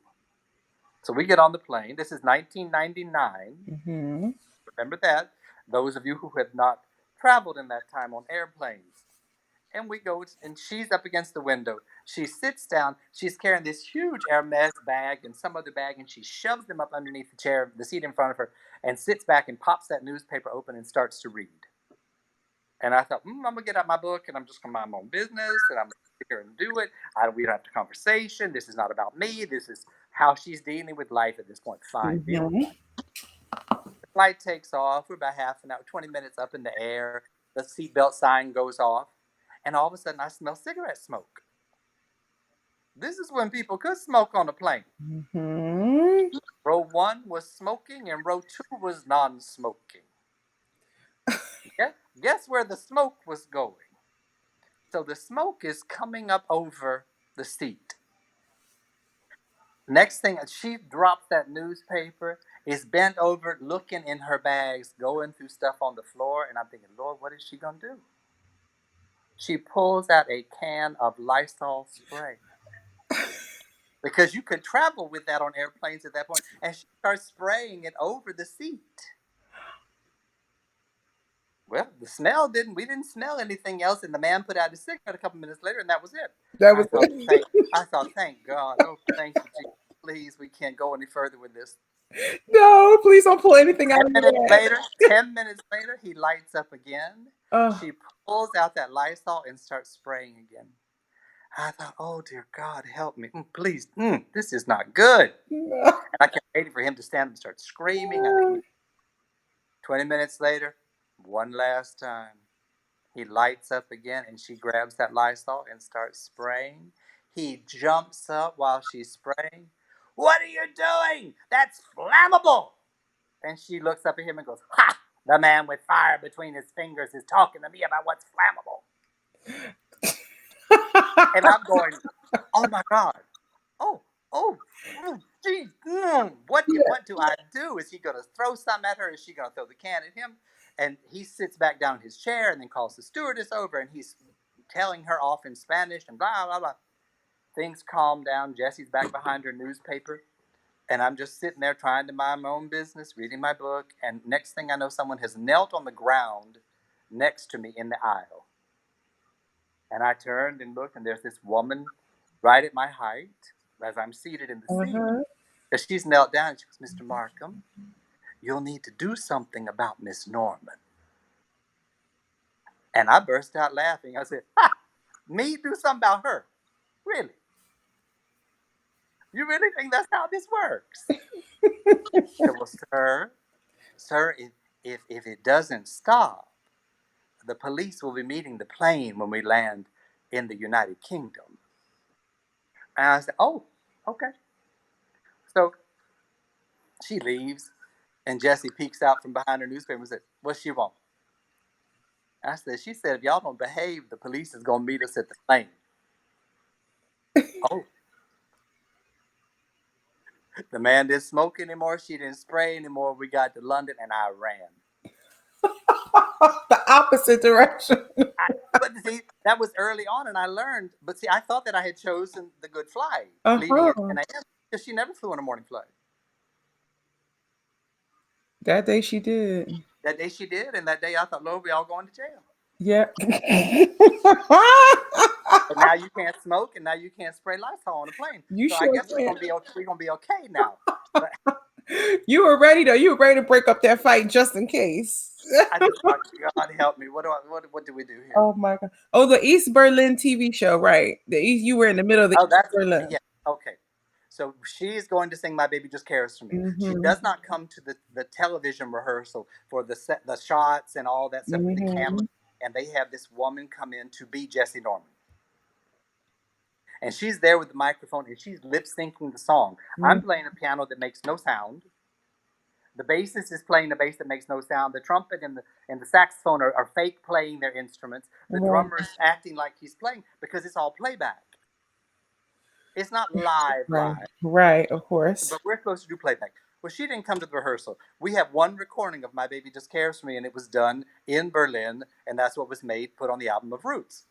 so we get on the plane. This is 1999. mhm. Remember that? Those of you who have not traveled in that time on airplanes. And we go, and she's up against the window. She sits down. She's carrying this huge Hermes bag and some other bag, and she shoves them up underneath the chair, the seat in front of her, and sits back and pops that newspaper open and starts to read. And I thought, I'm gonna get out my book and I'm just gonna mind my own business and I'm gonna sit here and do it. We don't have a conversation. This is not about me. This is how she's dealing with life at this point. Fine, deal with Mhm. life. The flight takes off. We're about half an hour, 20 minutes up in the air. The seatbelt sign goes off, and all of a sudden I smell cigarette smoke. This is when people could smoke on a plane. Mhm. Row 1 was smoking, and row 2 was non smoking. Guess where the smoke was going? So the smoke is coming up over the seat. Next thing, she drops that newspaper, is bent over, looking in her bags, going through stuff on the floor, and I'm thinking, Lord, what is she going to do? She pulls out a can of Lysol spray because you could travel with that on airplanes at that point, and she starts spraying it over the seat. Well, the smell didn't. We didn't smell anything else, and the man put out his cigarette a couple minutes later, and that was it. That I was thought, it. thank, I thought, thank God. Oh, thank you, Jesus. Please, we can't go any further with this. No, please don't pull anything out of your Minutes bag. later, 10 minutes later, he lights up again. Oh, She pulls out that Lysol and starts spraying again. I thought, oh dear God, help me, please. This is not good. no. And I kept waiting for him to stand up and start screaming. 20 minutes later, one last time. He lights up again and she grabs that Lysol and starts spraying. He jumps up while she's spraying. What are you doing? That's flammable. And she looks up at him and goes, ha! The man with fire between his fingers is talking to me about what's flammable. And I'm going, oh my God. Oh, oh, gee, what do I do? Is he going to throw something at her? Is she going to throw the can at him? And he sits back down in his chair and then calls the stewardess over and he's telling her off in Spanish and blah, blah, blah. Things calm down. Jessie's back behind her newspaper. And I'm just sitting there trying to mind my own business, reading my book. And next thing I know, someone has knelt on the ground next to me in the aisle. And I turned and looked, and there's this woman right at my height as I'm seated in the seat. Uh-huh. And she's knelt down and she goes, Mr. Markham, you'll need to do something about Miss Norman. And I burst out laughing. I said, ha, me do something about her? Really? You really think that's how this works? I said, well, sir, if it doesn't stop, the police will be meeting the plane when we land in the United Kingdom. And I said, oh, okay. So she leaves, and Jessie peeks out from behind her newspaper and said, what she want? She said, if y'all don't behave, the police is going to meet us at the plane. Oh, the man didn't smoke anymore. She didn't spray anymore. We got to London, and I ran. The opposite direction. But see, that was early on, and I learned. But see, I thought that I had chosen the good flight, leaving at Uh-huh. 10 a.m. because she never flew on a morning flight. That day she did. That day she did, and that day I thought, Lord, we all going to jail. Yeah. But now you can't smoke, and now you can't spray Lysol on a plane. You So I sure guess we're can. gonna be okay. We're gonna be okay now. But You were ready though. You were ready to break up that fight just in case. I just thought, God help me. What do we do here? Oh my god. Oh, the East Berlin TV show, right? The East. You were in the middle of the Oh, East that's Berlin. yeah. Okay. So she's going to sing "My Baby Just Cares for Me." She Mhm. does not come to the television rehearsal for the shots and all that stuff with the camera. Mhm. And they have this woman come in to be Jesse Norman, and she's there with the microphone and she's lip syncing the song. I'm Mhm. playing a piano that makes no sound. The bassist is playing a bass that makes no sound. The trumpet and the saxophone are fake playing their instruments. The Right. drummer is acting like he's playing because it's all playback. It's not live Right. live. Right. Of course. But we're supposed to do playback. Well, she didn't come to the rehearsal. We have one recording of "My Baby Just Cares for Me," and it was done in Berlin, and that's what was made, put on the album of Roots.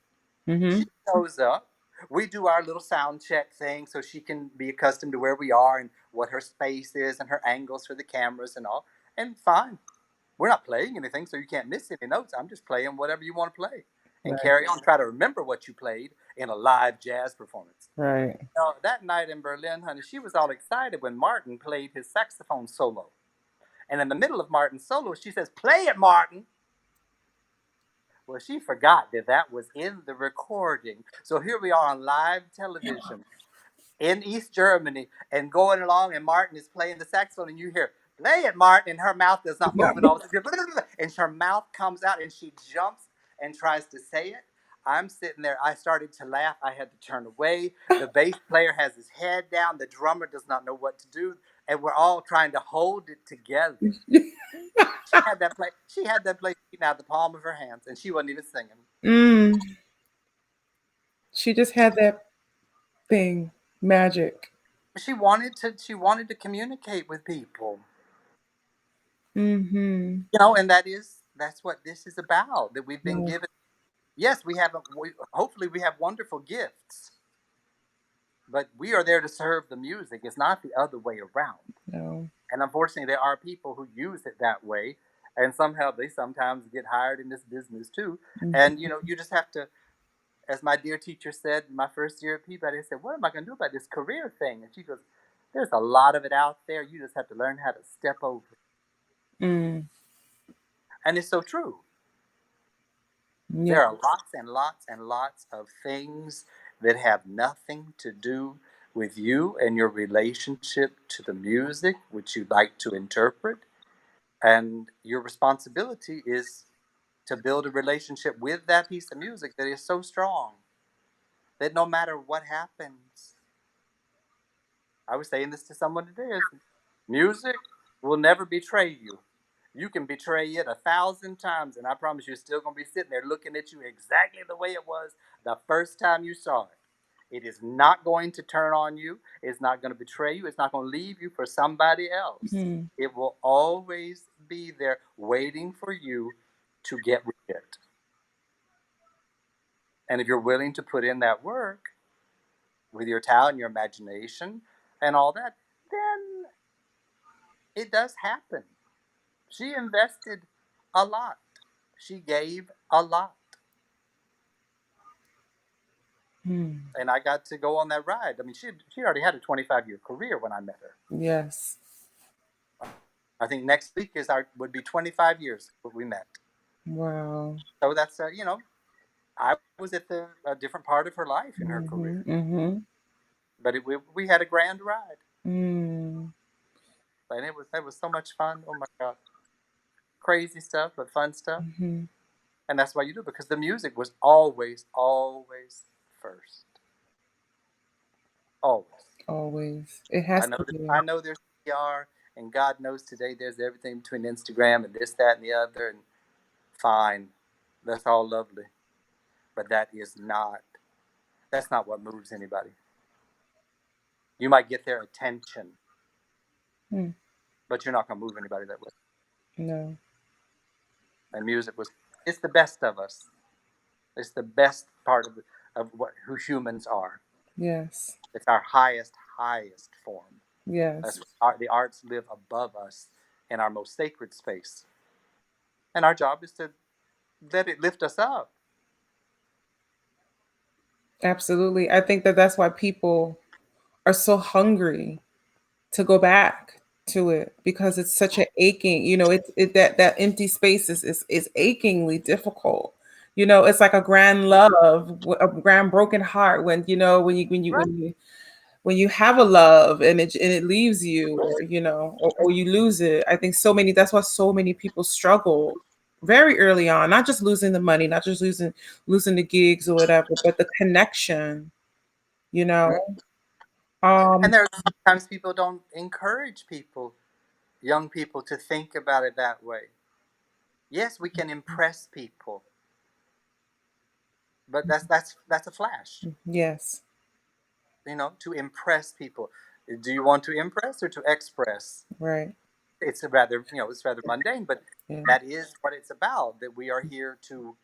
She Mhm. shows up. We do our little sound check thing so she can be accustomed to where we are and what her space is and her angles for the cameras and all. And fine. We're not playing anything, so you can't miss any notes. I'm just playing whatever you want to play and Right. carry on. Try to remember what you played in a live jazz performance. Right. Now, that night in Berlin, honey, she was all excited when Martin played his saxophone solo. And in the middle of Martin's solo, she says, "Play it, Martin." Well, she forgot that that was in the recording. So here we are on live television in East Germany and going along, and Martin is playing the saxophone, and you hear, "Play it, Martin," and her mouth does not Yeah. move, and all of a sudden, and her mouth comes out, and she jumps and tries to say it. I'm sitting there. I started to laugh. I had to turn away. The bass player has his head down. The drummer does not know what to do, and we're all trying to hold it together. She had that play out of the palm of her hands, and she wasn't even singing. Mm. She just had that thing, magic. She wanted to communicate with people. Mhm. And that's what this is about, that we've been Yeah. given. Yes, hopefully we have wonderful gifts, but we are there to serve the music. It's not the other way around. No. And unfortunately there are people who use it that way, and somehow they sometimes get hired in this business too. And Mhm. you just have to, as my dear teacher said in my first year at Peabody, I said, "What am I going to do about this career thing?" And she goes, "There's a lot of it out there. You just have to learn how to step over it." Mm. And it's so true. Yeah. There are lots and lots and lots of things that have nothing to do with you and your relationship to the music, which you like to interpret. And your responsibility is to build a relationship with that piece of music that is so strong that no matter what happens, I was saying this to someone today, is music will never betray you. You can betray it 1,000 times, and I promise you, it's still going to be sitting there looking at you exactly the way it was the first time you saw it. It is not going to turn on you. It's not going to betray you. It's not going to leave you for somebody else. Mhm. It will always be there waiting for you to get with it. And if you're willing to put in that work with your talent, your imagination, and all that, then it does happen. She invested a lot. She gave a lot. Mm. And I got to go on that ride. I mean, she already had a 25-year career when I met her. Yes. I think next week is our would be 25 years when we met. Wow. So that's I was at a different part of her life in her Mhm. career, Mhm. but we had a grand ride, Mm. and it was so much fun. Oh my god, crazy stuff, but fun stuff, Mhm. and that's why you do it, because the music was always, always first, always. Always. It I has know to that, be. I know there's PR, and God knows today there's everything between Instagram and this, that, and the other, and fine, that's all lovely, but that's not what moves anybody. You might get their attention, Mm. but you're not going to move anybody that way. No. And music was, it's the best of us. It's the best part of what who humans are. Yes. It's our highest, highest form. Yes. That's what the arts live above us. in our most sacred space. And our job is to let it lift us up. Absolutely. I think that that's why people are so hungry to go back to it because it's such a aching, that empty space is achingly difficult. It's like a grand love, a grand broken heart when Right. when you have a love and it leaves you, or you lose it. I think that's why so many people struggle very early on, not just losing the money, not just losing the gigs or whatever, but the connection, you know. And Um there are sometimes people don't encourage people, young people, to think about it that way. Yes, we can impress people, but that's a flash. yes, To impress people. Do you want to impress or to express? right. It's rather mundane, but Yeah. that is what it's about. That we are here to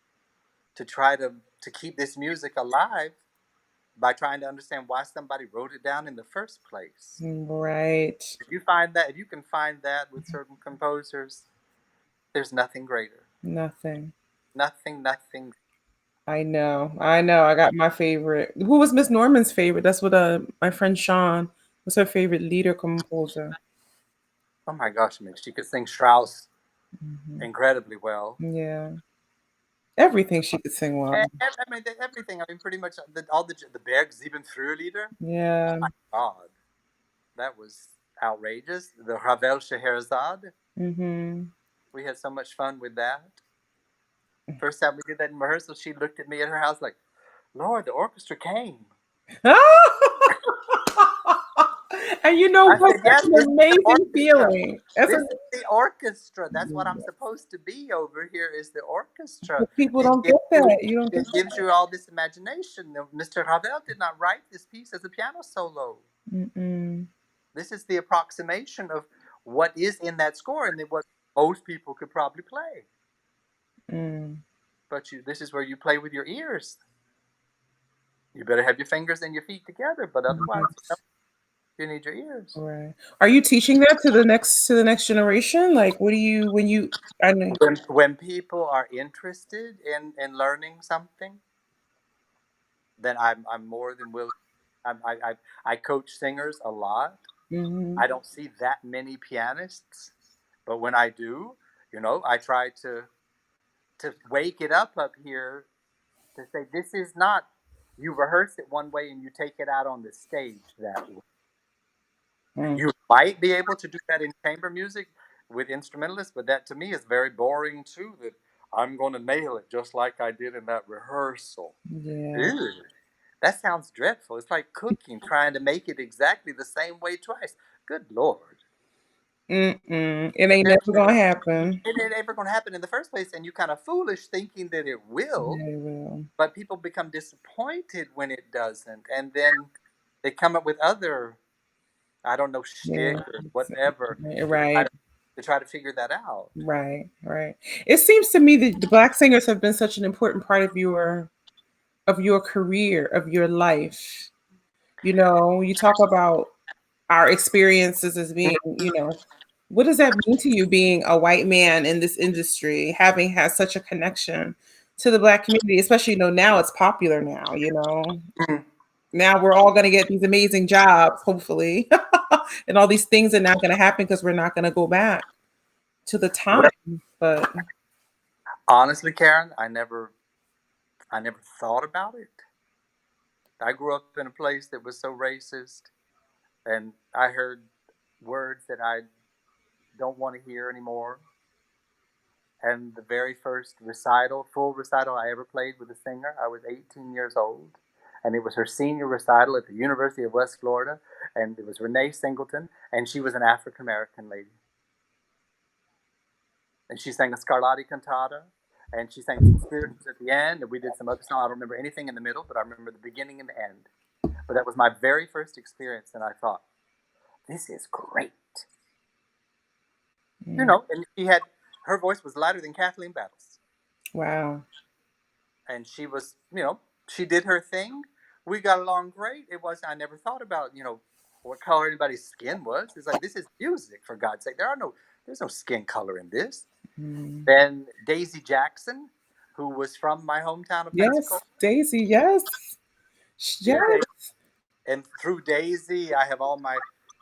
try to keep this music alive by trying to understand why somebody wrote it down in the first place. Right. If you can find that with certain composers, there's nothing greater. Nothing. Nothing, nothing. I know. I know. I got my favorite. Who was Miss Norman's favorite? That's what my friend Sean was her favorite leader composer. Oh my gosh, I mean, she could sing Strauss Hmm. incredibly well. Yeah. Everything she could sing well. I mean, everything. I mean, pretty much all the Berg Sieben Frühlieder. Oh Yeah. my God, that was outrageous. The Ravel Scheherazade. Hmm. We had so much fun with that. First time we did that in rehearsal, she looked at me at her house like, "Lord, the orchestra came." And you know I what? said, That's "Yes, an this is the amazing orchestra. feeling. That's This a is the orchestra. That's what I'm supposed to be over here. Is the orchestra. But people It don't gives get you that. You don't it get gives you all this imagination. Mr. Ravel did not write this piece as a piano solo. that. Mm-mm. This is the approximation of what is in that score, and then what most people could probably play. Mm. But this is where you play with your ears. You better have your fingers and your feet together, but otherwise, Yes. you need your ears. Right. Are you teaching that to the next generation? Like, what do you when you I know. When people are interested in learning something, then I'm more than willing. I coach singers a lot. Hmm. I don't see that many pianists, but when I do, I try to wake it up here to say this is not, you rehearse it one way and you take it out on the stage that way. Mm. You might be able to do that in chamber music with instrumentalists, but that to me is very boring too. That I'm going to nail it just like I did in that rehearsal. Yeah. Ew, that sounds dreadful. It's like cooking, trying to make it exactly the same way twice. Good Lord. Mm-mm. It ain't It, never gonna happen. it ain't ever going to happen in the first place, and you kind of foolish thinking that it will, They will. but people become disappointed when it doesn't, and then they come up with other, I don't know, Yeah. shtick or whatever to try Right. to try to figure that out. Right. Right. It seems to me that the black singers have been such an important part of your career, of your life. You talk about our experiences as being, what does that mean to you being a white man in this industry, having had such a connection to the black community, especially, now it's popular now. Mhm. Now we're all going to get these amazing jobs, hopefully. And all these things are not going to happen because we're not going to go back to the time. Well, But honestly, Karen, I never thought about it. I grew up in a place that was so racist, and I heard words that I don't want to hear anymore. And the very first recital, full recital I ever played with a singer, I was 18 years old. And it was her senior recital at the University of West Florida. And it was Renee Singleton, and she was an African American lady. And she sang a Scarlatti cantata, and she sang some spirituals at the end, and we did some other songs. I don't remember anything in the middle, but I remember the beginning and the end. But that was my very first experience, and I thought, this is great. mm, And her voice was lighter than Kathleen Battles. wow. And she did her thing. We got along great. I never thought about, what color anybody's skin was. It's like, this is music, for God's sake. There are no There's no skin color in this. Mm. Then Daisy Jackson, who was from my hometown of Pensacola. Yes, Daisy, yes. Dear Yes. Daisy. And through Daisy, I have all my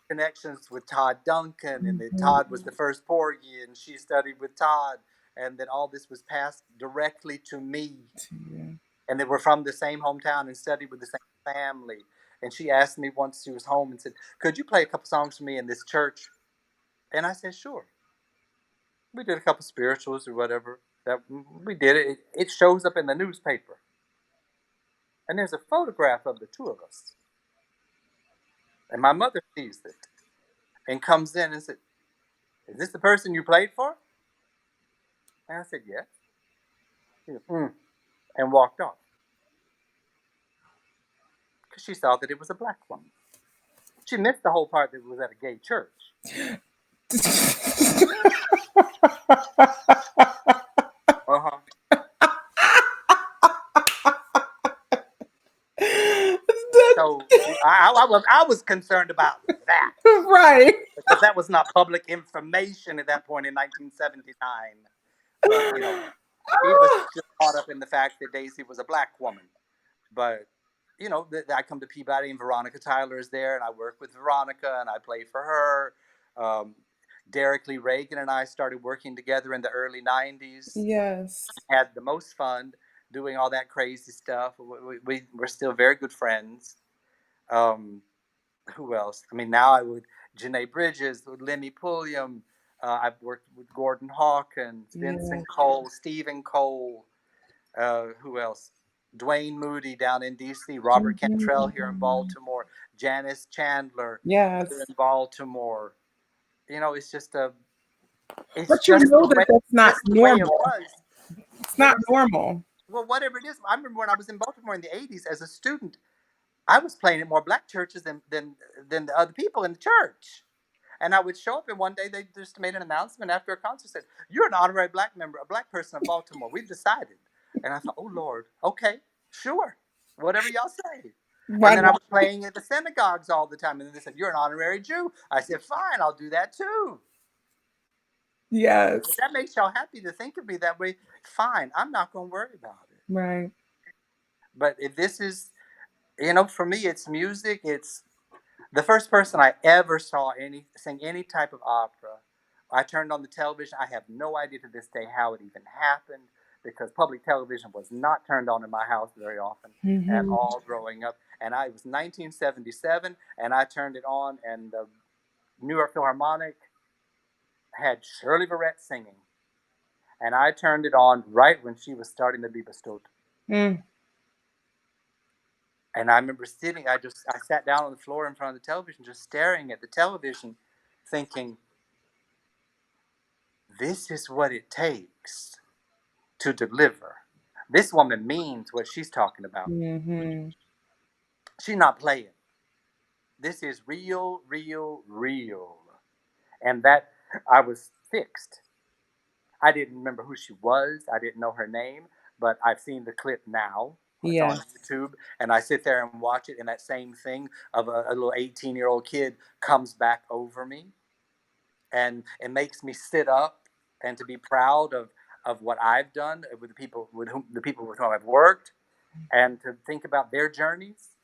connections with Todd Duncan, and that Todd was Mhm. the first Porgy, and she studied with Todd, and then all this was passed directly to me. Yeah. And they were from the same hometown and studied with the same family. And she asked me once she was home and said, "Could you play a couple songs for me in this church?" And I said, "Sure." We did a couple spirituals or whatever. That we did it. It shows up in the newspaper, and there's a photograph of the two of us. And my mother sees it and comes in and said, "Is this the person you played for?" And I said, "Yes." She said, and walked off because she saw that it was a black woman. She missed the whole part that it was at a gay church. Uh huh. So I was concerned about that Right. because that was not public information at that point in 1979. But she was just caught up in the fact that Daisy was a black woman. But I come to Peabody and Veronica Tyler is there, and I work with Veronica and I play for her. Um, Derek Lee Reagan and I started working together in the early '90s. Yes. Had the most fun doing all that crazy stuff. We're still very good friends. Um, who else? I mean, now I would Janae Bridges, with Lemmy Pulliam. I've worked with Gordon Hawkins, Yes. Vincent Cole, Stephen Cole. Who else? Dwayne Moody down in D.C., Robert Cantrell here in Mhm. Baltimore, Janice Chandler here Yes. in Baltimore. It's just it's But you just know the that way that's not just the way it normal. was. It's Well, not normal. well, whatever it is. I remember when I was in Baltimore in the '80s as a student, I was playing at more black churches than the other people in the church. And I would show up, and one day they just made an announcement after a concert said, "You're an honorary black member, a black person of Baltimore. We've decided." And I thought, "Oh Lord, okay, sure, whatever y'all say." Why And then I not? was playing at the synagogues all the time, and then they said, "You're an honorary Jew." I said, "Fine, I'll do that too." If Yes. that makes y'all happy to think of me that way, fine. I'm not going to worry about it. Right. But if this is, for me, it's music. It's the first person I ever saw sing any type of opera. I turned on the television. I have no idea to this day how it even happened because public television was not turned on in my house very often at Mhm. all growing up. And I was 1977, and I turned it on, and the New York Philharmonic had Shirley Verrett singing, and I turned it on right when she was starting the Liebestod. Mm. And I remember I sat down on the floor in front of the television, just staring at the television, thinking, this is what it takes to deliver. This woman means what she's talking about. Mhm. She's not playing. This is real, real, real. And that I was fixed. I didn't remember who she was. I didn't know her name, but I've seen the clip now. It's on Yes. YouTube, and I sit there and watch it, and that same thing of a little 18-year-old kid comes back over me, and it makes me sit up and to be proud of what I've done with the people with whom I've worked, and to think about their journeys.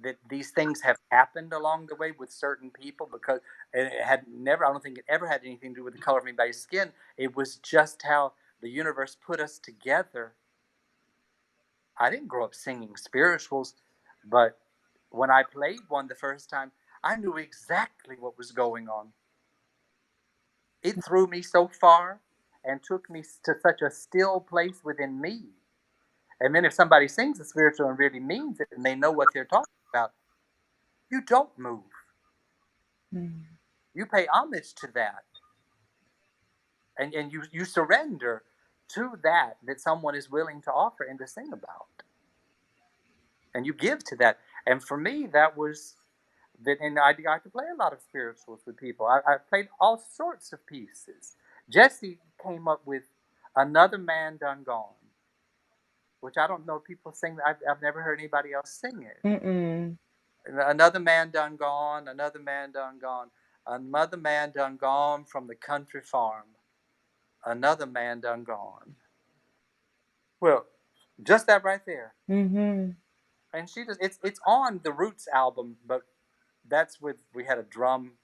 That these things have happened along the way with certain people because it had never. I don't think it ever had anything to do with the color of anybody's skin. It was just how the universe put us together. I didn't grow up singing spirituals, but when I played one the first time, I knew exactly what was going on. It threw me so far and took me to such a still place within me. And then if somebody sings a spiritual and really means it and they know what they're talking about, you don't move. Mm. You pay homage to that. And you surrender to that someone is willing to offer and to sing about. And you give to that. And for me, that was that. And I got to play a lot of spirituals with people. I played all sorts of pieces. Jesse came up with Another Man Done Gone, which I don't know if people sing. I've never heard anybody else sing it. Mm-mm. Another Man Done Gone, Another Man Done Gone. Another man done gone from the country farm. Another man done gone. Well, just that right there. Mhm. And she just it's on the Roots album, but that's with we had a drum.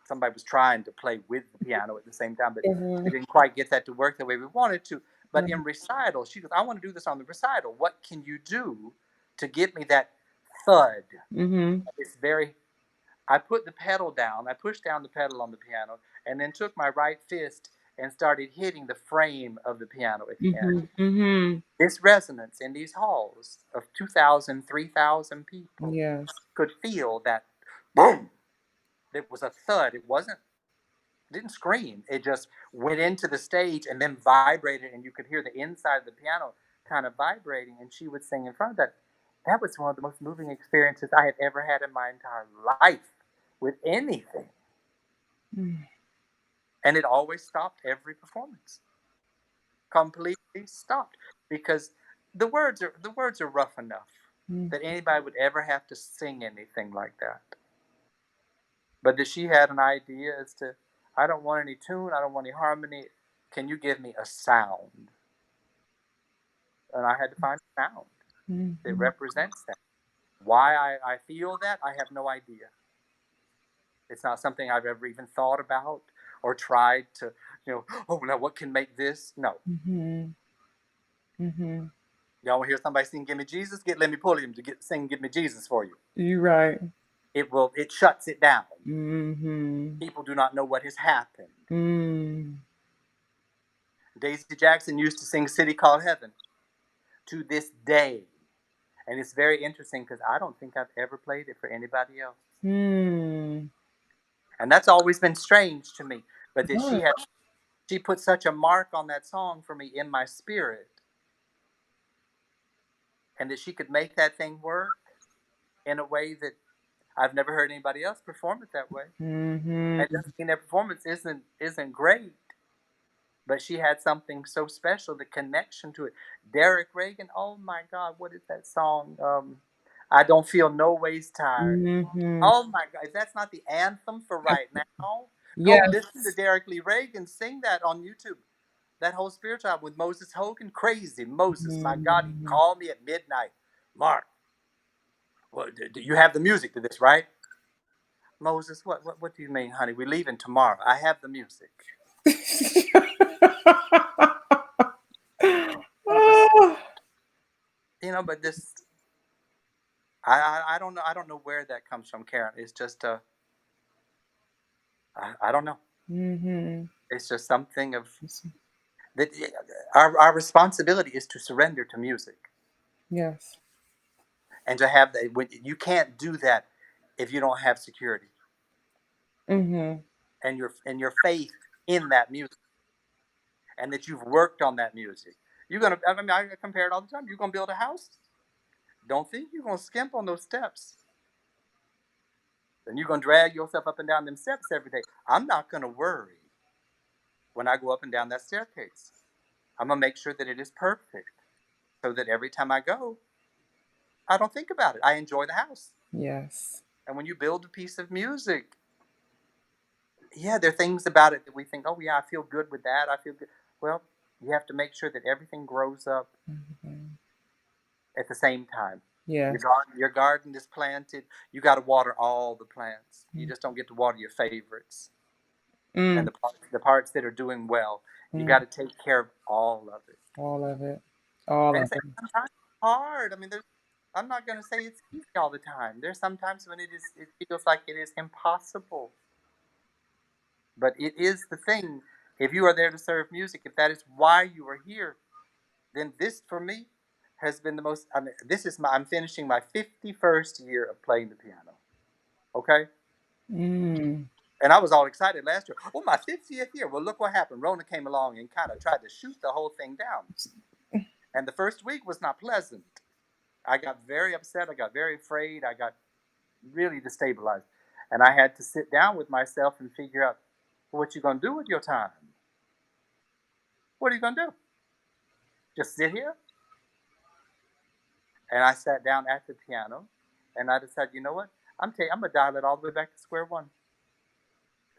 Somebody was trying to play with the piano at the same time, but we Mhm. didn't quite get that to work the way we wanted to. But Mhm. in recital, she goes, I want to do this on the recital. What can you do to give me that thud? Mhm. It's very I put the pedal down, I pushed down the pedal on the piano, and then took my right fist and started hitting the frame of the piano at the end. Mhm. Mhm. This resonance in these halls of 2,000, 3,000 people Yes. could feel that boom. There was a thud. It didn't scream. It just went into the stage and then vibrated, and you could hear the inside of the piano kind of vibrating. And she would sing in front of that. That was one of the most moving experiences I had ever had in my entire life with anything. Mm. And it always stopped every performance. Completely stopped because the words are rough enough Mm. that anybody would ever have to sing anything like that. But that she had an idea as to, I don't want any tune, I don't want any harmony. Can you give me a sound? And I had to find a sound that Mhm. represents that. Why I feel that, I have no idea. It's not something I've ever even thought about or tried to, oh, now what can make this? No. Mhm. Mhm. Y'all want to hear somebody sing "Give Me Jesus"? Let me pull him to sing "Give Me Jesus" for you. You right. It shuts it down. Mhm. People do not know what has happened. Mm. Daisy Jackson used to sing "City Called Heaven" to this day. And it's very interesting because I don't think I've ever played it for anybody else. Mm. And that's always been strange to me. But that Right. she put such a mark on that song for me in my spirit, and that she could make that thing work in a way that I've never heard anybody else perform it that way. Mhm. And it doesn't mean their performance isn't great, but she had something so special, the connection to it. Derek Reagan, oh my God, what is that song? I don't feel no ways tired. Mhm. Oh my God, if that's not the anthem for right now, go listen to Yes. Derek Lee Reagan sing that on YouTube. That whole spiritual album with Moses Hogan, crazy Moses. My God, he Mhm. called me at midnight. Mark, do you have the music to this, right? Moses, what do you mean, honey? We're leaving tomorrow. I have the music. It was, Oh. but this, I don't know. I don't know where that comes from, Karen. It's just, I don't know. Mhm. It's just something of that. Our responsibility is to surrender to music Yes. and to have that. When you can't do that if you don't have security Mhm. and your faith in that music, and that you've worked on that music. You're gonna. I mean, I compare it all the time. You're gonna build a house. Don't think you're gonna skimp on those steps. And you're gonna drag yourself up and down them steps every day. I'm not gonna worry when I go up and down that staircase. I'm gonna make sure that it is perfect, so that every time I go, I don't think about it. I enjoy the house. Yes. And when you build a piece of music, yeah, there are things about it that we think, oh yeah, I feel good with that. I feel good. Well, you have to make sure that everything grows up Mhm. at the same time. Your Yes. garden, your garden is planted. You got to water all the plants. You Mm. just don't get to water your favorites and Mm. the parts that are doing well. You got Mm. to take care of all of it. All of it. All And of it. sometimes it's hard. I mean, I'm not going to say it's easy all the time. There's sometimes when it feels like it is impossible. But it is the thing. If you are there to serve music, if that is why you are here, then this for me has been the most. I mean, I'm finishing my 51st year of playing the piano. Okay, Mm. and I was all excited last year. Oh, my 50th year. Well, look what happened. Rona came along and kind of tried to shoot the whole thing down. And the first week was not pleasant. I got very upset. I got very afraid. I got really destabilized. And I had to sit down with myself and figure out, well, what you going to do with your time? What are you going to do? Just sit here? And I sat down at the piano and I decided, you know what? I'm going to dial it all the way back to square one.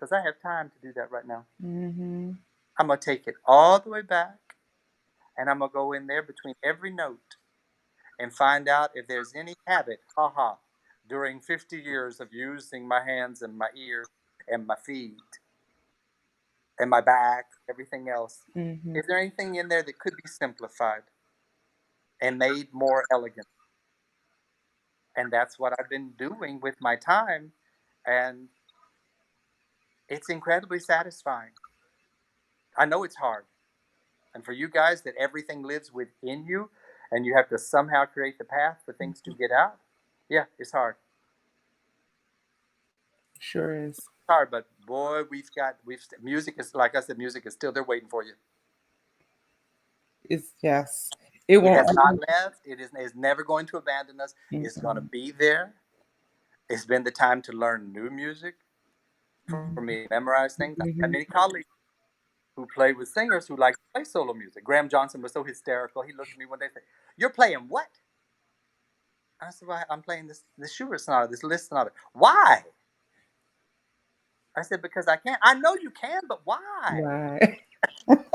because I have time to do that right now. Mhm. I'm going to take it all the way back, and I'm going to go in there between every note and find out if there's any habit, haha, during 50 years of using my hands and my ears and my feet and my back, everything else. Mhm. Is there anything in there that could be simplified and made more elegant? And that's what I've been doing with my time. And it's incredibly satisfying. I know it's hard. And for you guys, that everything lives within you and you have to somehow create the path for things to get out. Yeah, it's hard. Sure is. It's hard, but boy, we've music is, like I said, music is still there waiting for you. It's yes. It It won't has not ever. left. It's never going to abandon us. It's going to Mm-mm. be there. It's been the time to learn new music, for me to memorize things. I had many Mhm. colleagues who played with singers who like to play solo music. Graham Johnson was so hysterical. He looked at me one day and said, "You're playing what?" I said, "Well, I'm playing this Schubert sonata, this Liszt sonata." Why? I said, "Because I can. I know you can, but why?" Right. That's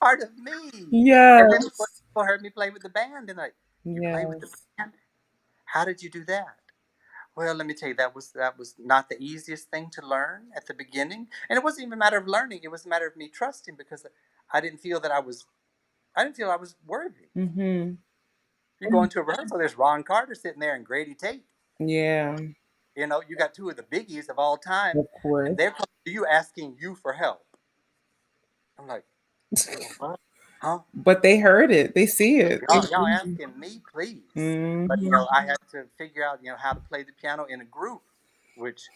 part of me. And then Yes. people heard me play with the band, and like, "You play with the Yes. band? How did you do that?" Well, let me tell you, that was not the easiest thing to learn at the beginning, and it wasn't even a matter of learning. It was a matter of me trusting because I didn't feel that I didn't feel I was worthy. Mhm. You go into a rehearsal, there's Ron Carter sitting there and Grady Tate. Yeah. You know, you got two of the biggies of all time, Of and course. they're coming to you asking you for help. I'm like, what? Huh? But they heard it. They see it. They Y'all see. asking me, please. But Mhm. I had to figure out, how to play the piano in a group. Which,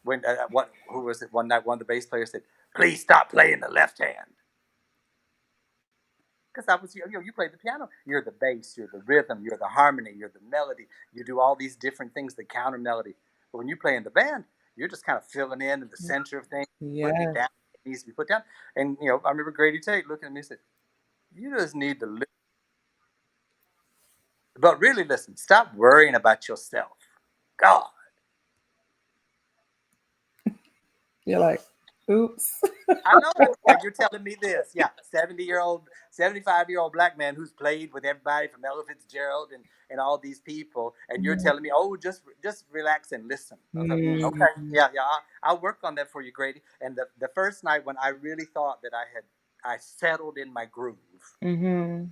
when what who was it? One night, one of the bass players said, "Please stop playing the left hand." Because I was, you play the piano. You're the bass, you're the rhythm, you're the harmony, you're the melody. You do all these different things, the counter melody. But when you play in the band, you're just kind of filling in the center of things, putting it Yes. down. It needs to be put down. And I remember Grady Tate looking at me and said, "You just need to listen, but really listen. Stop worrying about yourself. God." You're like, oops. I know. Yeah, you're telling me this. Yeah, 70-year-old, 75-year-old black man who's played with everybody from Ella Fitzgerald and all these people, and you're telling me, "Oh, just relax and listen." I was like, "Okay, Mhm. yeah, yeah, I'll work on that for you, Grady." And the first night when I really thought that I settled in my groove, Mhm.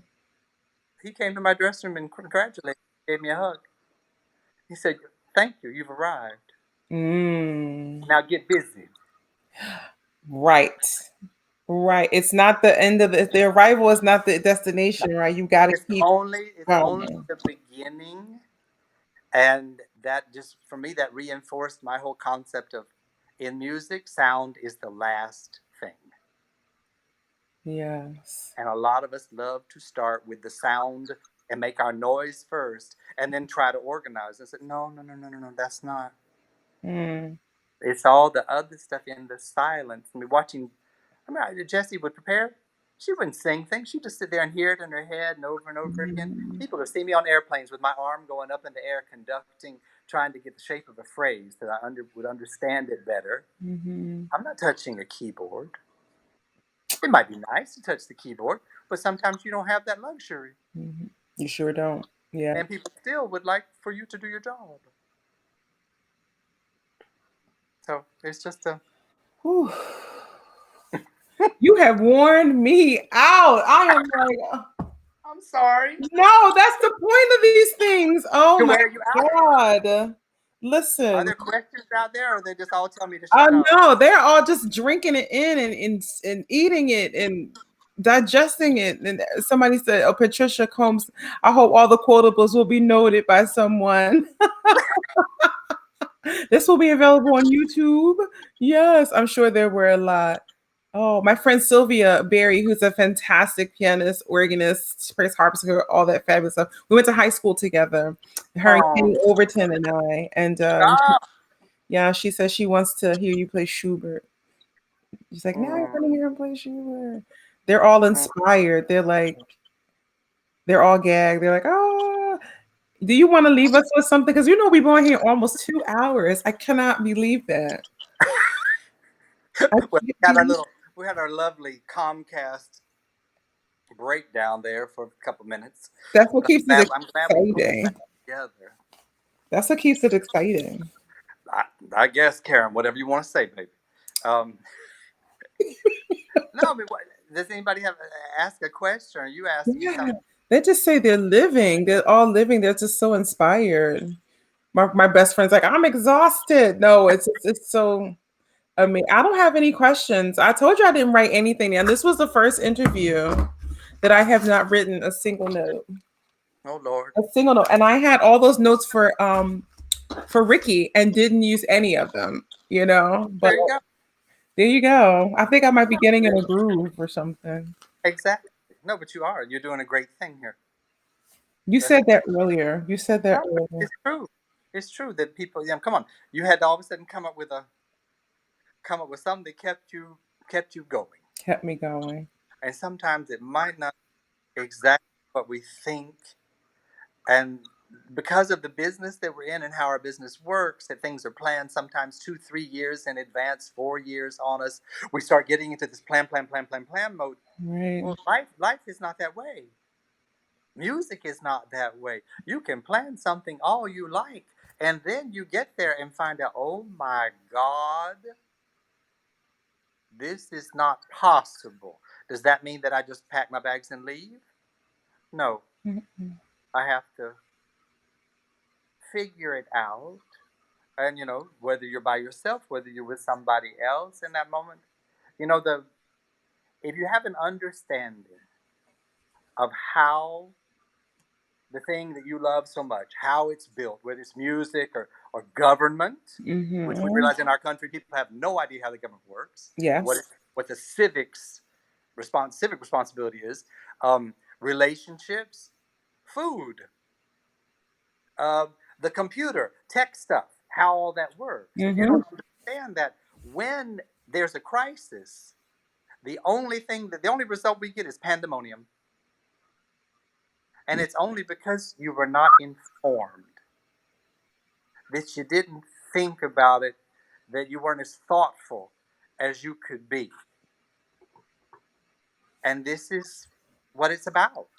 he came to my dressing room and congratulated me, gave me a hug. He said, "Thank you, you've arrived. Mm. Now get busy." Right. Right. It's not the end of the arrival is not the No, destination, right? You gotta keep it's only going. the beginning. And that just, for me, that reinforced my whole concept of, in music, sound is the last thing. Yes. And a lot of us love to start with the sound and make our noise first and then try to organize. I said, no, no, no, no, no, no, that's not. Mm. It's all the other stuff in the silence. I mean, Jessie would prepare. She wouldn't sing things. She'd just sit there and hear it in her head and over again. Mhm. People have seen me on airplanes with my arm going up in the air, conducting, trying to get the shape of a phrase that would understand it better. Mhm. I'm not touching a keyboard. It might be nice to touch the keyboard, but sometimes you don't have that luxury. Mhm. You sure don't. Yeah. And people still would like for you to do your job. So it's just a. Whew. You have worn me out. I am like, I'm sorry no, that's the point of these things. Oh to my wear you out. God. Are Listen. there questions out there, or they just all tell me to shut up? No, they're all just drinking it in and eating it and digesting it. And somebody said, "Oh, Patricia Combs, I hope all the quotables will be noted by someone." This will be available on YouTube. Yes, I'm sure there were a lot. Oh, my friend Sylvia Berry, who's a fantastic pianist, organist, plays harpsichord, all that fabulous stuff. We went to high school together, her and Oh, Kenny Overton and I. And stop. yeah, she says she wants to hear you play Schubert. She's like, now I Mm, want to hear him play Schubert. They're all mm. inspired. They're all gagged. They're like, oh, do you want to leave us with something? Because we've been on here almost 2 hours. I cannot believe that. I Well, can't believe we had our lovely Comcast breakdown there for a couple minutes, that's what but keeps it I'm glad we pulled it back exciting. together. That's what keeps it exciting. I, I guess, Karen, whatever you want to say, baby. Um, no, I mean, does anybody have ask a question, or you ask me Yeah. something? They just say they're living. They're all living. They're just so inspired. My best friend's like, I'm exhausted. No, it's so I mean, I don't have any questions. I told you I didn't write anything, and this was the first interview that I have not written a single note. Oh Lord, A single note. And I had all those notes for Ricky and didn't use any of them, you know. But there you go. there you go. I think I might be getting in Yeah, a groove or something. exactly. No, but you are. You're doing a great thing here. You That's said that earlier. You said that no, but earlier. it's true. It's true that people. Yeah, come on. You had to all of a sudden come up with something that kept you going. Kept me going. And sometimes it might not be exactly what we think, and because of the business that we're in and how our business works, that things are planned sometimes 2 3 years in advance, 4 years on us. We start getting into this plan mode. Right. Well, life is not that way. Music is not that way. You can plan something all you like, and then you get there and find out, oh my God, this is not possible. Does that mean that I just pack my bags and leave? No, Mhm. I have to figure it out. And whether you're by yourself, whether you're with somebody else in that moment, the if you have an understanding of how the thing that you love so much, how it's built, whether it's music or government, which we Mhm. realize in our country people have no idea how the government works, what Yes. what the civic responsibility is, relationships, food, uh, the computer, tech stuff, how all that works. If you Mhm. don't understand that, when there's a crisis, the only result we get is pandemonium, and it's only because you were not informed, that you didn't think about it, that you weren't as thoughtful as you could be. And this is what it's about.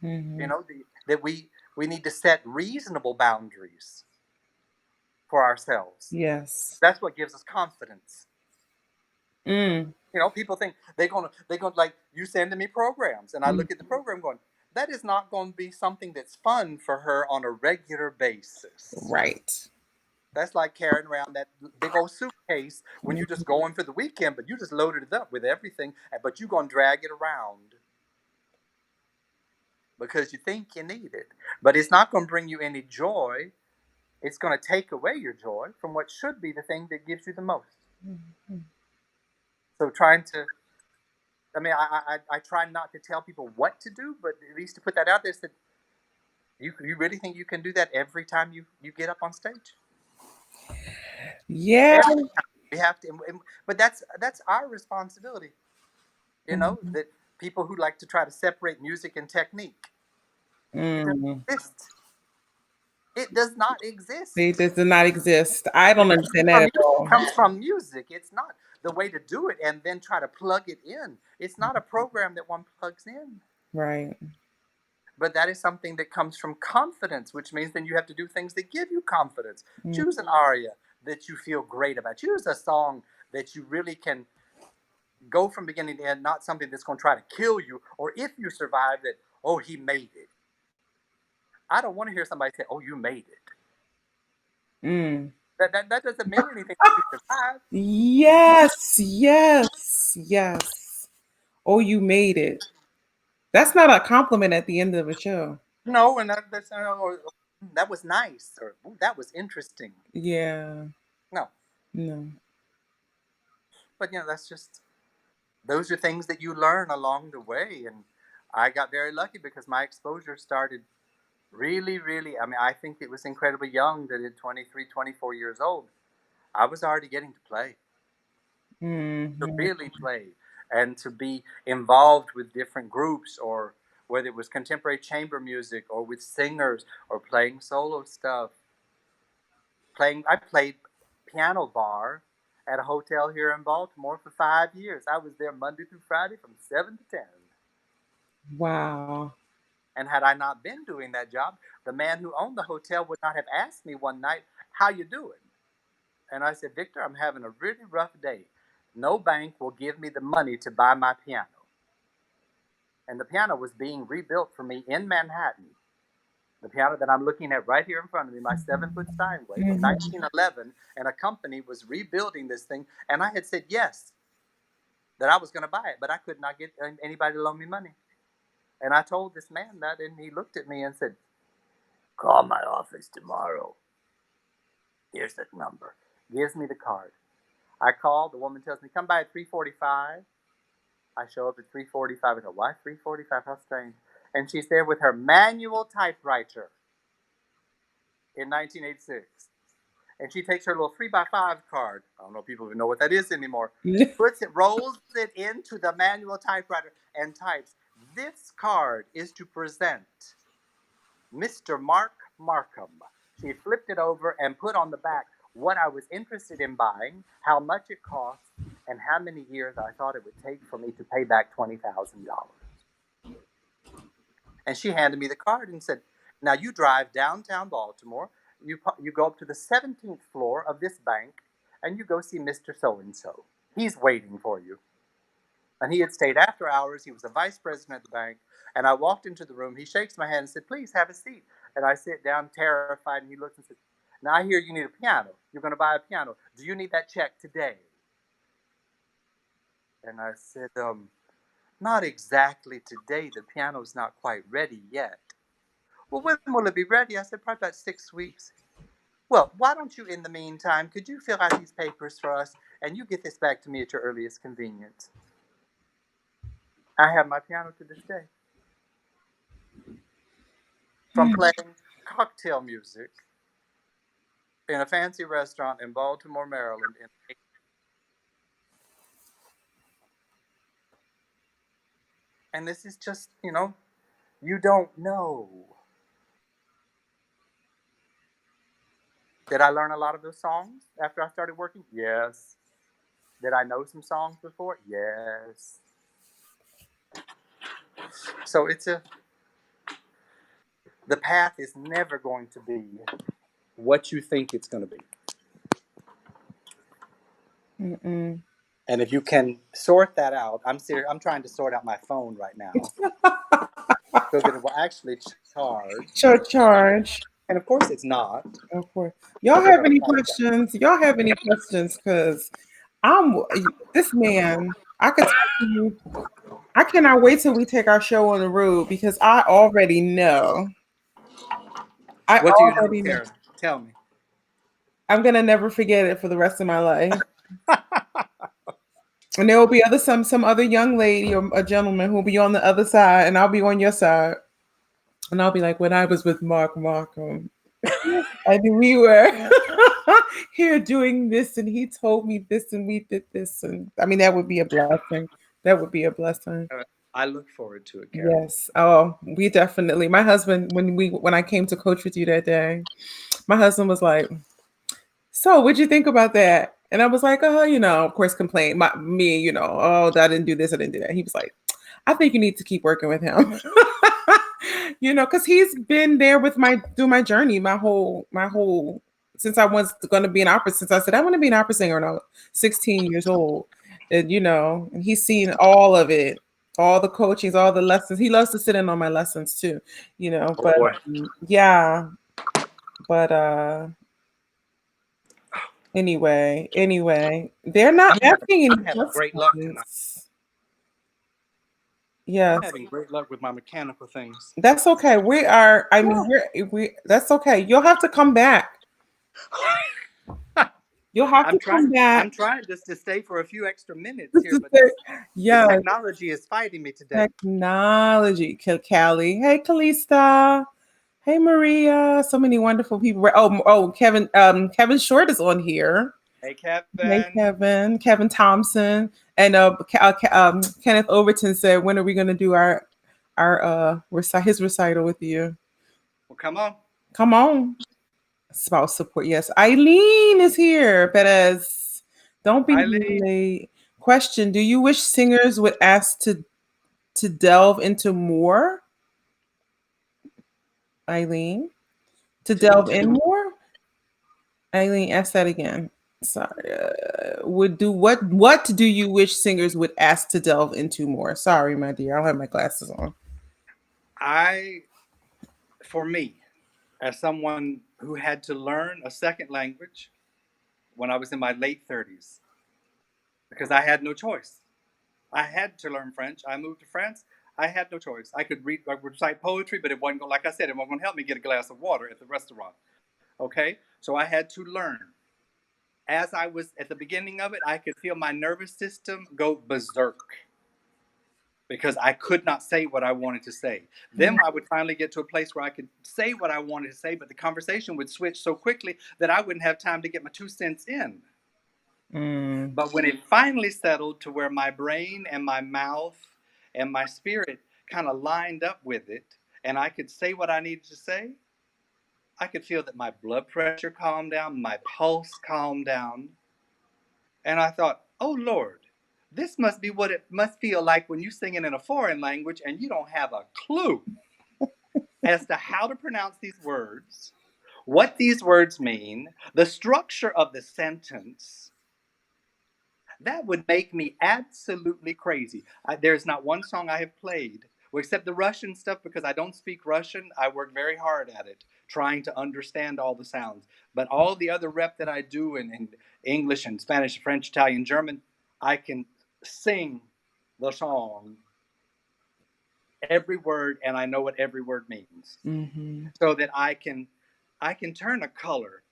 Mhm. That we need to set reasonable boundaries for ourselves. Yes. That's what gives us confidence. Mm. People think they're gonna like you sending me programs, and I Mm. look at the program going, that is not going to be something that's fun for her on a regular basis. Right. That's like carrying around that big old suitcase when you just going for the weekend, but you just loaded it up with everything, but you're gonna drag it around because you think you need it. But it's not gonna bring you any joy. It's gonna take away your joy from what should be the thing that gives you the most. Mhm. So trying to, I mean, I try not to tell people what to do, but at least to put that out there, that you really think you can do that every time you get up on stage? Yeah. Every time we have to, but that's our responsibility. Mhm. That people who like to try to separate music and technique, it doesn't Mm. exist. It does not exist. They does not exist. I don't understand that From at music all. comes from music. It's not the way to do it and then try to plug it in. It's not a program that one plugs in. Right. But that is something that comes from confidence, which means then you have to do things that give you confidence. Mm. Choose an aria that you feel great about. Choose a song that you really can go from beginning to end, not something that's going to try to kill you, or if you survive it, oh, he made it. I don't want to hear somebody say, oh, you made it. Mm. That doesn't mean anything if you survive. Yes, yes, yes. Oh, you made it. That's not a compliment at the end of a show. No, and that was nice, or that was interesting. Yeah. No, No. but that's just, those are things that you learn along the way. And I got very lucky because my exposure started really, really, I mean, I think it was incredibly young that at 23, 24 years old, I was already getting to play, to Mhm. really play, and to be involved with different groups, or whether it was contemporary chamber music or with singers or playing solo stuff. I played piano bar at a hotel here in Baltimore for 5 years. I was there Monday through Friday from 7 to 10. Wow. And had I not been doing that job, the man who owned the hotel would not have asked me one night, "How you doing?" And I said, "Victor, I'm having a really rough day. No bank will give me the money to buy my piano." And the piano was being rebuilt for me in Manhattan. The piano that I'm looking at right here in front of me, my 7 foot Steinway from Mhm. 1911, and a company was rebuilding this thing. And I had said yes, that I was going to buy it, but I could not get anybody to loan me money. And I told this man that, and he looked at me and said, "Call my office tomorrow. Here's the number." Gives me the card. I call. The woman tells me, "Come by at 3:45." I show up at 3:45. I go, "Why 3:45? How strange." And she's there with her manual typewriter in 1986. And she takes her little 3x5 card. I don't know if people even know what that is anymore. Puts it, rolls it into the manual typewriter and types, "This card is to present Mr. Mark Markham." She flipped it over and put on the back what I was interested in buying, how much it cost, and how many years I thought it would take for me to pay back $20,000. And she handed me the card and said, "Now you drive downtown Baltimore, you go up to the 17th floor of this bank, and you go see Mr. So and so. He's waiting for you." And he had stayed after hours. He was the vice president at the bank. And I walked into the room. He shakes my hand and said, "Please have a seat." And I sit down terrified, and he looks and says, "Now I hear you need a piano. You're going to buy a piano. Do you need that check today?" And I said, "Not exactly today. The piano's not quite ready yet." "Well, when will it be ready?" I said, "Probably about 6 weeks." "Well, why don't you, in the meantime, could you fill out these papers for us and you get this back to me at your earliest convenience?" I have my piano to this day from playing cocktail music in a fancy restaurant in Baltimore, Maryland. And this is just, you don't know. Did I learn a lot of those songs after I started working? Yes. Did I know some songs before? Yes. So the path is never going to be what you think it's going to be. Mm-mm. And if you can sort that out, I'm serious. I'm trying to sort out my phone right now so that it will actually charge. Charge. And of course, it's not Of course. Y'all because have I any tried that. questions? Y'all have any questions? Because I'm this man. I could tell you. I cannot wait till we take our show on the road because I already know. I What do you know, already know. Karen? Tell me. I'm gonna never forget it for the rest of my life. And there will be some other young lady or a gentleman who will be on the other side, and I'll be on your side, and I'll be like, when I was with Markham, and we were here doing this, and he told me this, and we did this, and I mean that would be a blessing. That would be a blessing. I look forward to it, Karen. Yes. Oh, we definitely. My husband, when I came to coach with you that day, my husband was like, "So, what'd you think about that?" And I was like, "Oh, of course, complain. Me, oh, I didn't do this, I didn't do that." He was like, "I think you need to keep working with him." Because he's been there with through my journey, my whole since I was going to be an opera. Since I said I want to be an opera singer, and I was 16 years old, and and he's seen all of it, all the coachings, all the lessons. He loves to sit in on my lessons too, Oh But boy. yeah, but anyway, they're not I'm having, asking any I'm having great luck tonight. questions. I'm Yes, having great luck with my mechanical things. that's okay. We are. I mean, we. That's okay. You'll have to come back. You'll have I'm to trying. come back. I'm trying just to stay for a few extra minutes here, but the Yes, technology is fighting me today. technology. Callie. Hey, Kalista. Hey, Maria. So many wonderful people. Oh, Kevin. Kevin Short is on here. Hey, Hey, Kevin. Kevin. Kevin Thompson and Kenneth Overton said, "When are we going to do his recital with you?" Well, come on. Come on. Spouse support. Yes. Eileen is here. Perez. Don't be Eileen, late. Question: do you wish singers would ask to delve into more, Eileen? To delve to in do. more? Eileen, ask that again. Sorry. Would do what do you wish singers would ask to delve into more? Sorry, my dear. I don't have my glasses on. I, for me, as someone who had to learn a second language when I was in my late 30s, because I had no choice. I had to learn French. I moved to France. I had no choice. I could read, I could recite poetry, but it wasn't going, like I said, it wasn't going to help me get a glass of water at the restaurant. Okay, so I had to learn. As I was at the beginning of it, I could feel my nervous system go berserk because I could not say what I wanted to say. Then I would finally get to a place where I could say what I wanted to say, but the conversation would switch so quickly that I wouldn't have time to get my 2 cents in. Mm, But when it finally settled to where my brain and my mouth and my spirit kind of lined up with it, and I could say what I needed to say, I could feel that my blood pressure calmed down, my pulse calmed down. And I thought, oh Lord, this must be what it must feel like when you're singing in a foreign language and you don't have a clue as to how to pronounce these words, what these words mean, the structure of the sentence. That would make me absolutely crazy. There's not one song I have played, well, except the Russian stuff, because I don't speak Russian. I work very hard at it, trying to understand all the sounds. But all the other rep that I do in English and Spanish, French, Italian, German, I can sing the song, every word, and I know what every word means, mm-hmm, so that I can turn a color,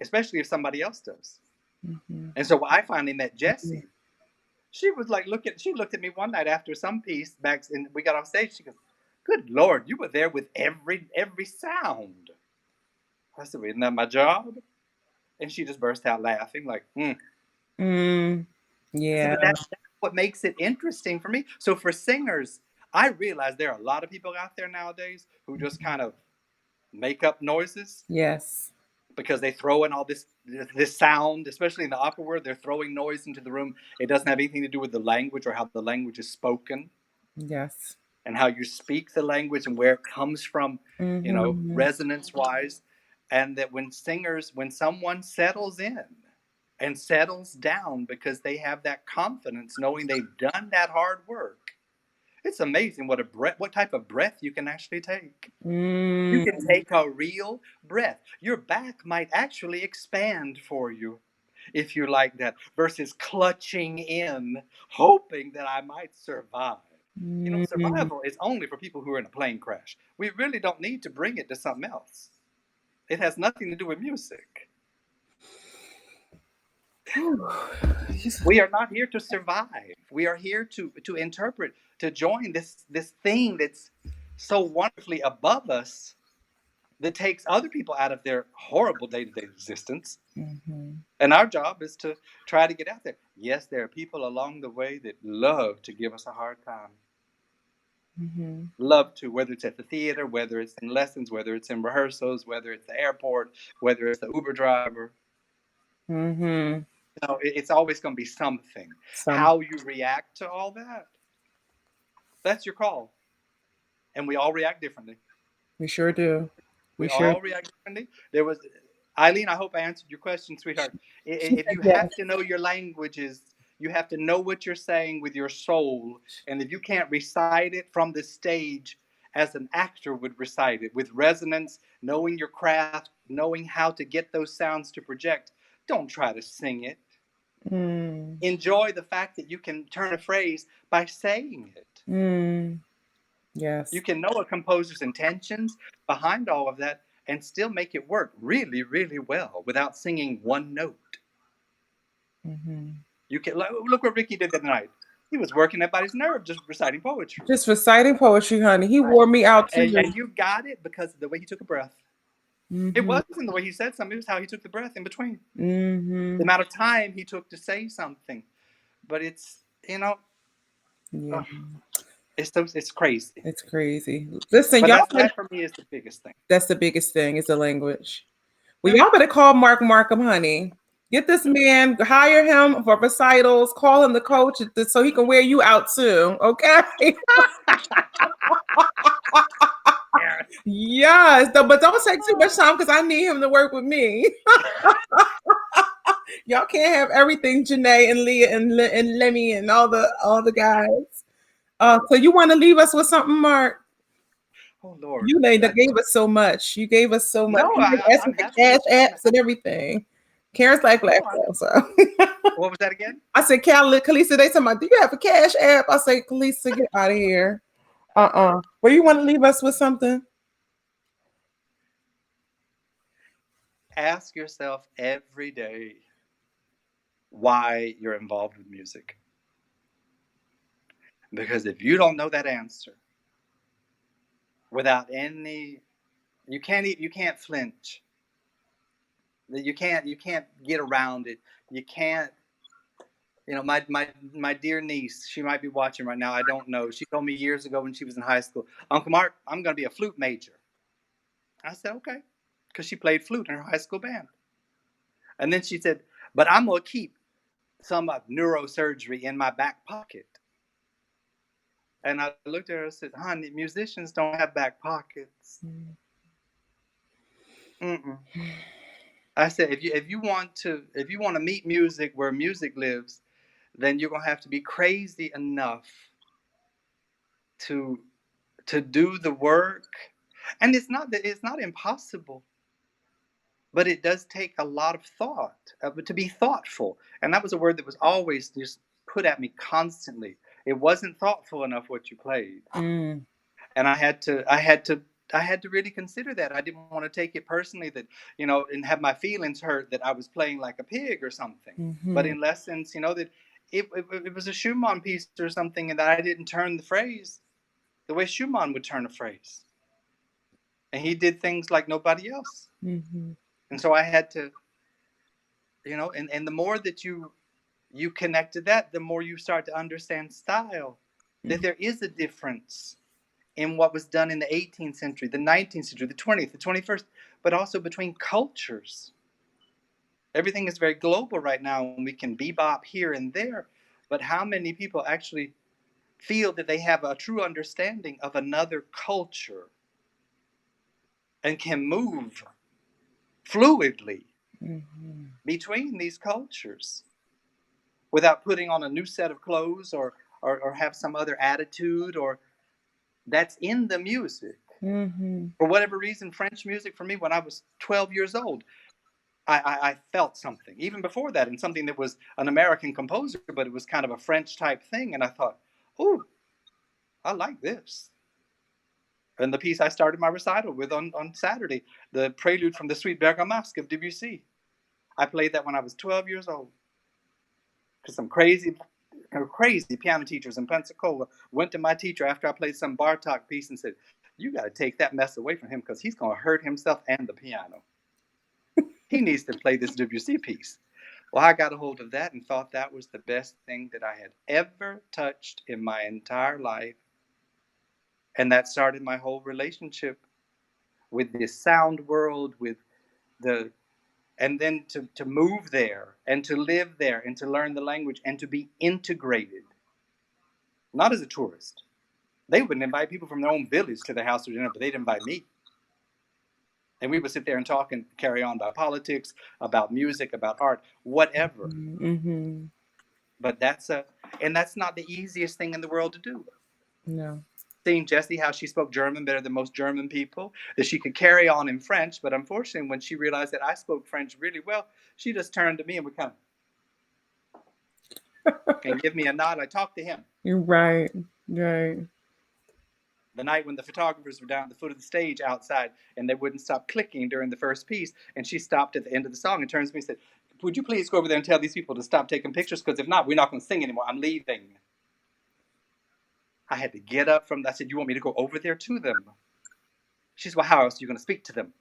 especially if somebody else does. mm-hmm. And so I finally met Jessie. She was like, she looked at me one night after some piece back, and we got off stage. She goes, "Good Lord, you were there with every sound." I said, well, "Isn't that my job?" And she just burst out laughing, like, "Hmm." Mm, I said, yeah, "But that's what makes it interesting for me." So for singers, I realize there are a lot of people out there nowadays who just kind of make up noises yes, because they throw in all this sound, especially in the opera world. They're throwing noise into the room. It doesn't have anything to do with the language or how the language is spoken, yes. and how you speak the language and where it comes from, Mm-hmm, resonance wise. And that when someone settles in and settles down because they have that confidence, knowing they've done that hard work, it's amazing what type of breath you can actually take. You mm, can take a real breath. Your back might actually expand for you if you like that, versus clutching in, hoping that I might survive. mm. Survival is only for people who are in a plane crash. We really don't need to bring it to something else. It has nothing to do with music. Whew. We are not here to survive. We are here to interpret, to join this thing that's so wonderfully above us, that takes other people out of their horrible day-to-day existence. Mhm, And our job is to try to get out there. Yes, there are people along the way that love to give us a hard time. mhm, Love to, whether it's at the theater, whether it's in lessons, whether it's in rehearsals, whether it's the airport, whether it's the Uber driver. mhm. It's always going to be something. Some How you react to all that, that's your call. And we all react differently. we sure do. We We sure. all react differently. There was, Eileen, I hope I answered your question, sweetheart. She If said you yes. have to know your languages, you have to know what you're saying with your soul. And if you can't recite it from the stage as an actor would recite it, with resonance, knowing your craft, knowing how to get those sounds to project, don't try to sing it. Mm, Enjoy the fact that you can turn a phrase by saying it. mm, You yes. can know a composer's intentions behind all of that and still make it work really, really well without singing one note. Mhm. You can look what Ricky did that night. He was working everybody's nerve just reciting poetry. Just reciting poetry, honey. He Right. wore me out too. And you got it because of the way he took a breath. It Mhm, wasn't the way he said something, it was how he took the breath in between. The mhm. amount of time he took to say something. But it's, Yeah, oh, it's crazy. it's crazy. Listen, But y'all. that for me is the biggest thing. That's the biggest thing is the language. Well, y'all better call Markham, honey. Get this man, hire him for recitals, call him the coach so he can wear you out too. Okay. Yes, but don't take too much time because I need him to work with me. Y'all can't have everything, Janae and Leah and Lemmy and all the guys. So you want to leave us with something, Mark? Oh Lord. You gave us so much. You gave us so much. No, You I'm, asked I'm for the happy. cash I'm apps and happy. everything. Karen's like No, black also. what was that again? I said, Kalisa, they talking about, do you have a cash app? I say, Kalisa, get out of here. Where you want to leave us with something? Ask yourself every day why you're involved with music. Because if you don't know that answer, without any, you can't flinch. You can't get around it. You can't. My dear niece, she might be watching right now. I don't know. She told me years ago when she was in high school, Uncle Mark, I'm going to be a flute major. I said, okay, because she played flute in her high school band. And then she said, but I'm going to keep some of neurosurgery in my back pocket. And I looked at her and said, honey, musicians don't have back pockets. Mm-mm. I said, if you want to meet music where music lives, then you're gonna have to be crazy enough to do the work. And it's not impossible, but it does take a lot of thought, to be thoughtful. And that was a word that was always just put at me constantly. It wasn't thoughtful enough what you played. And I had to really consider that. I didn't want to take it personally that, and have my feelings hurt that I was playing like a pig or something. But in lessons, that it was a Schumann piece or something, and that I didn't turn the phrase the way Schumann would turn a phrase. And he did things like nobody else. And so I had to, and the more that you connect to that, the more you start to understand style, that there is a difference in what was done in the 18th century, the 19th century, the 20th, the 21st, but also between cultures. Everything is very global right now, and we can bebop here and there, but how many people actually feel that they have a true understanding of another culture and can move fluidly between these cultures without putting on a new set of clothes or have some other attitude or that's in the music. For whatever reason, French music for me, when I was 12 years old, I felt something. Even before that, in something that was an American composer, but it was kind of a French type thing. And I thought, oh, I like this. And the piece I started my recital with on Saturday, the prelude from the Suite Bergamasque of Debussy, I played that when I was 12 years old. Because some crazy piano teachers in Pensacola went to my teacher after I played some Bartok piece and said, you got to take that mess away from him because he's going to hurt himself and the piano. He needs to play this Debussy piece. Well, I got a hold of that and thought that was the best thing that I had ever touched in my entire life. And that started my whole relationship with this sound world, and then to move there and to live there and to learn the language and to be integrated, not as a tourist. They wouldn't invite people from their own village to their house for dinner, but they'd invite me. And we would sit there and talk and carry on about politics, about music, about art, whatever. But that's not the easiest thing in the world to do. No. Seeing Jessie, how she spoke German better than most German people, that she could carry on in French, but unfortunately, when she realized that I spoke French really well, she just turned to me and would come and give me a nod. I talked to him. You're right. Right. The night when the photographers were down at the foot of the stage outside and they wouldn't stop clicking during the first piece, and she stopped at the end of the song and turns to me and said, would you please go over there and tell these people to stop taking pictures, because if not, we're not going to sing anymore. I'm leaving. I had to get up from that. I said, you want me to go over there to them? She said, well, how else are you going to speak to them?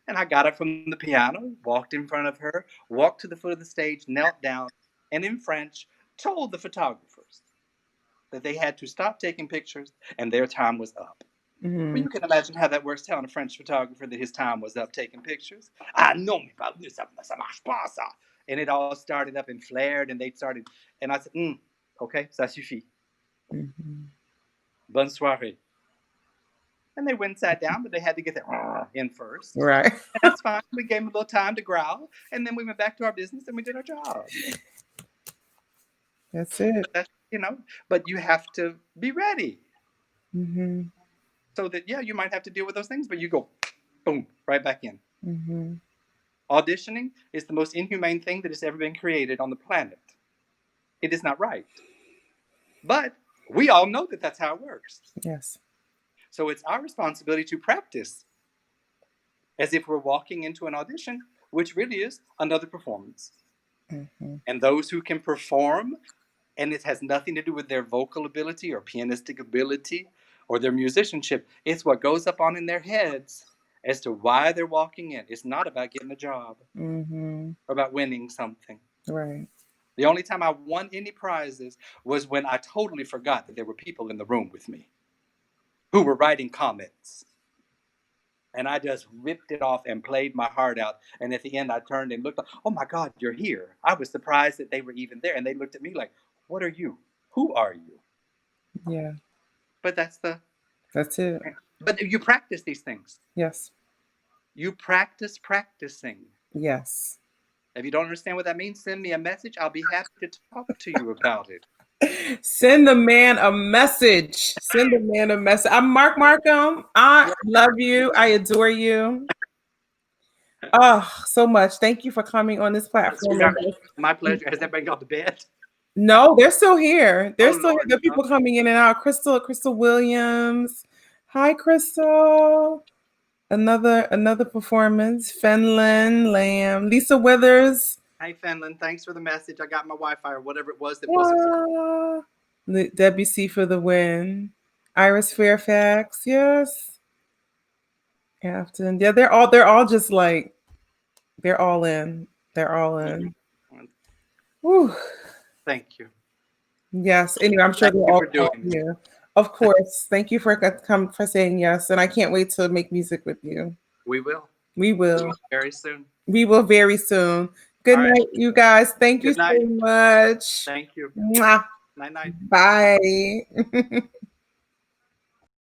And I got up from the piano, walked in front of her, walked to the foot of the stage, knelt down, and in French told the photographers that they had to stop taking pictures and their time was up. Well, you can imagine how that works, telling a French photographer that his time was up taking pictures. Ah non, mais ça marche pas, ça. and it all started up and flared, and they started, and I said, okay, ça suffit. Bonne soirée. And they went and sat down, but they had to get their in first. Right. And that's fine. We gave them a little time to growl, and then we went back to our business and we did our job. That's it. But that's, but you have to be ready. Mm-hmm. So that, yeah, you might have to deal with those things, but you go, boom, right back in. Mm-hmm. Auditioning is the most inhumane thing that has ever been created on the planet. It is not right. But we all know that that's how it works. Yes. So it's our responsibility to practice as if we're walking into an audition, which really is another performance. Mm-hmm. And those who can perform, and it has nothing to do with their vocal ability or pianistic ability or their musicianship, it's what goes up on in their heads as to why they're walking in. It's not about getting a job or about winning something. Right. The only time I won any prizes was when I totally forgot that there were people in the room with me who were writing comments. And I just ripped it off and played my heart out. And at the end, I turned and looked, oh my God, you're here. I was surprised that they were even there. And they looked at me like, what are you? Who are you? Yeah. But that's it. But you practice these things. Yes. You practice practicing. Yes. If you don't understand what that means, send me a message. I'll be happy to talk to you about it. Send the man a message. Send the man a message. I'm Markham. I love you. I adore you. Oh, so much. Thank you for coming on this platform. My pleasure. Has everybody gone to bed? No, they're still here. They're still Lord, here. There are people coming in and out. Crystal Williams. Hi, Crystal. Another performance. Fenlon Lamb. Lisa Withers. Hi, Fenlon. Thanks for the message. I got my Wi-Fi or whatever it was that wasn't. Debbie C for the win. Iris Fairfax. Yes. Afton. Yeah, they're all just like, they're all in. They're all in. Whew. Thank you. Yes. Anyway, I'm sure they're all here. Of course. Thank you for saying yes. And I can't wait to make music with you. We will. We will. Very soon. We will very soon. Good night, you guys. Thank you so much. Thank you. Mwah. Night. Bye.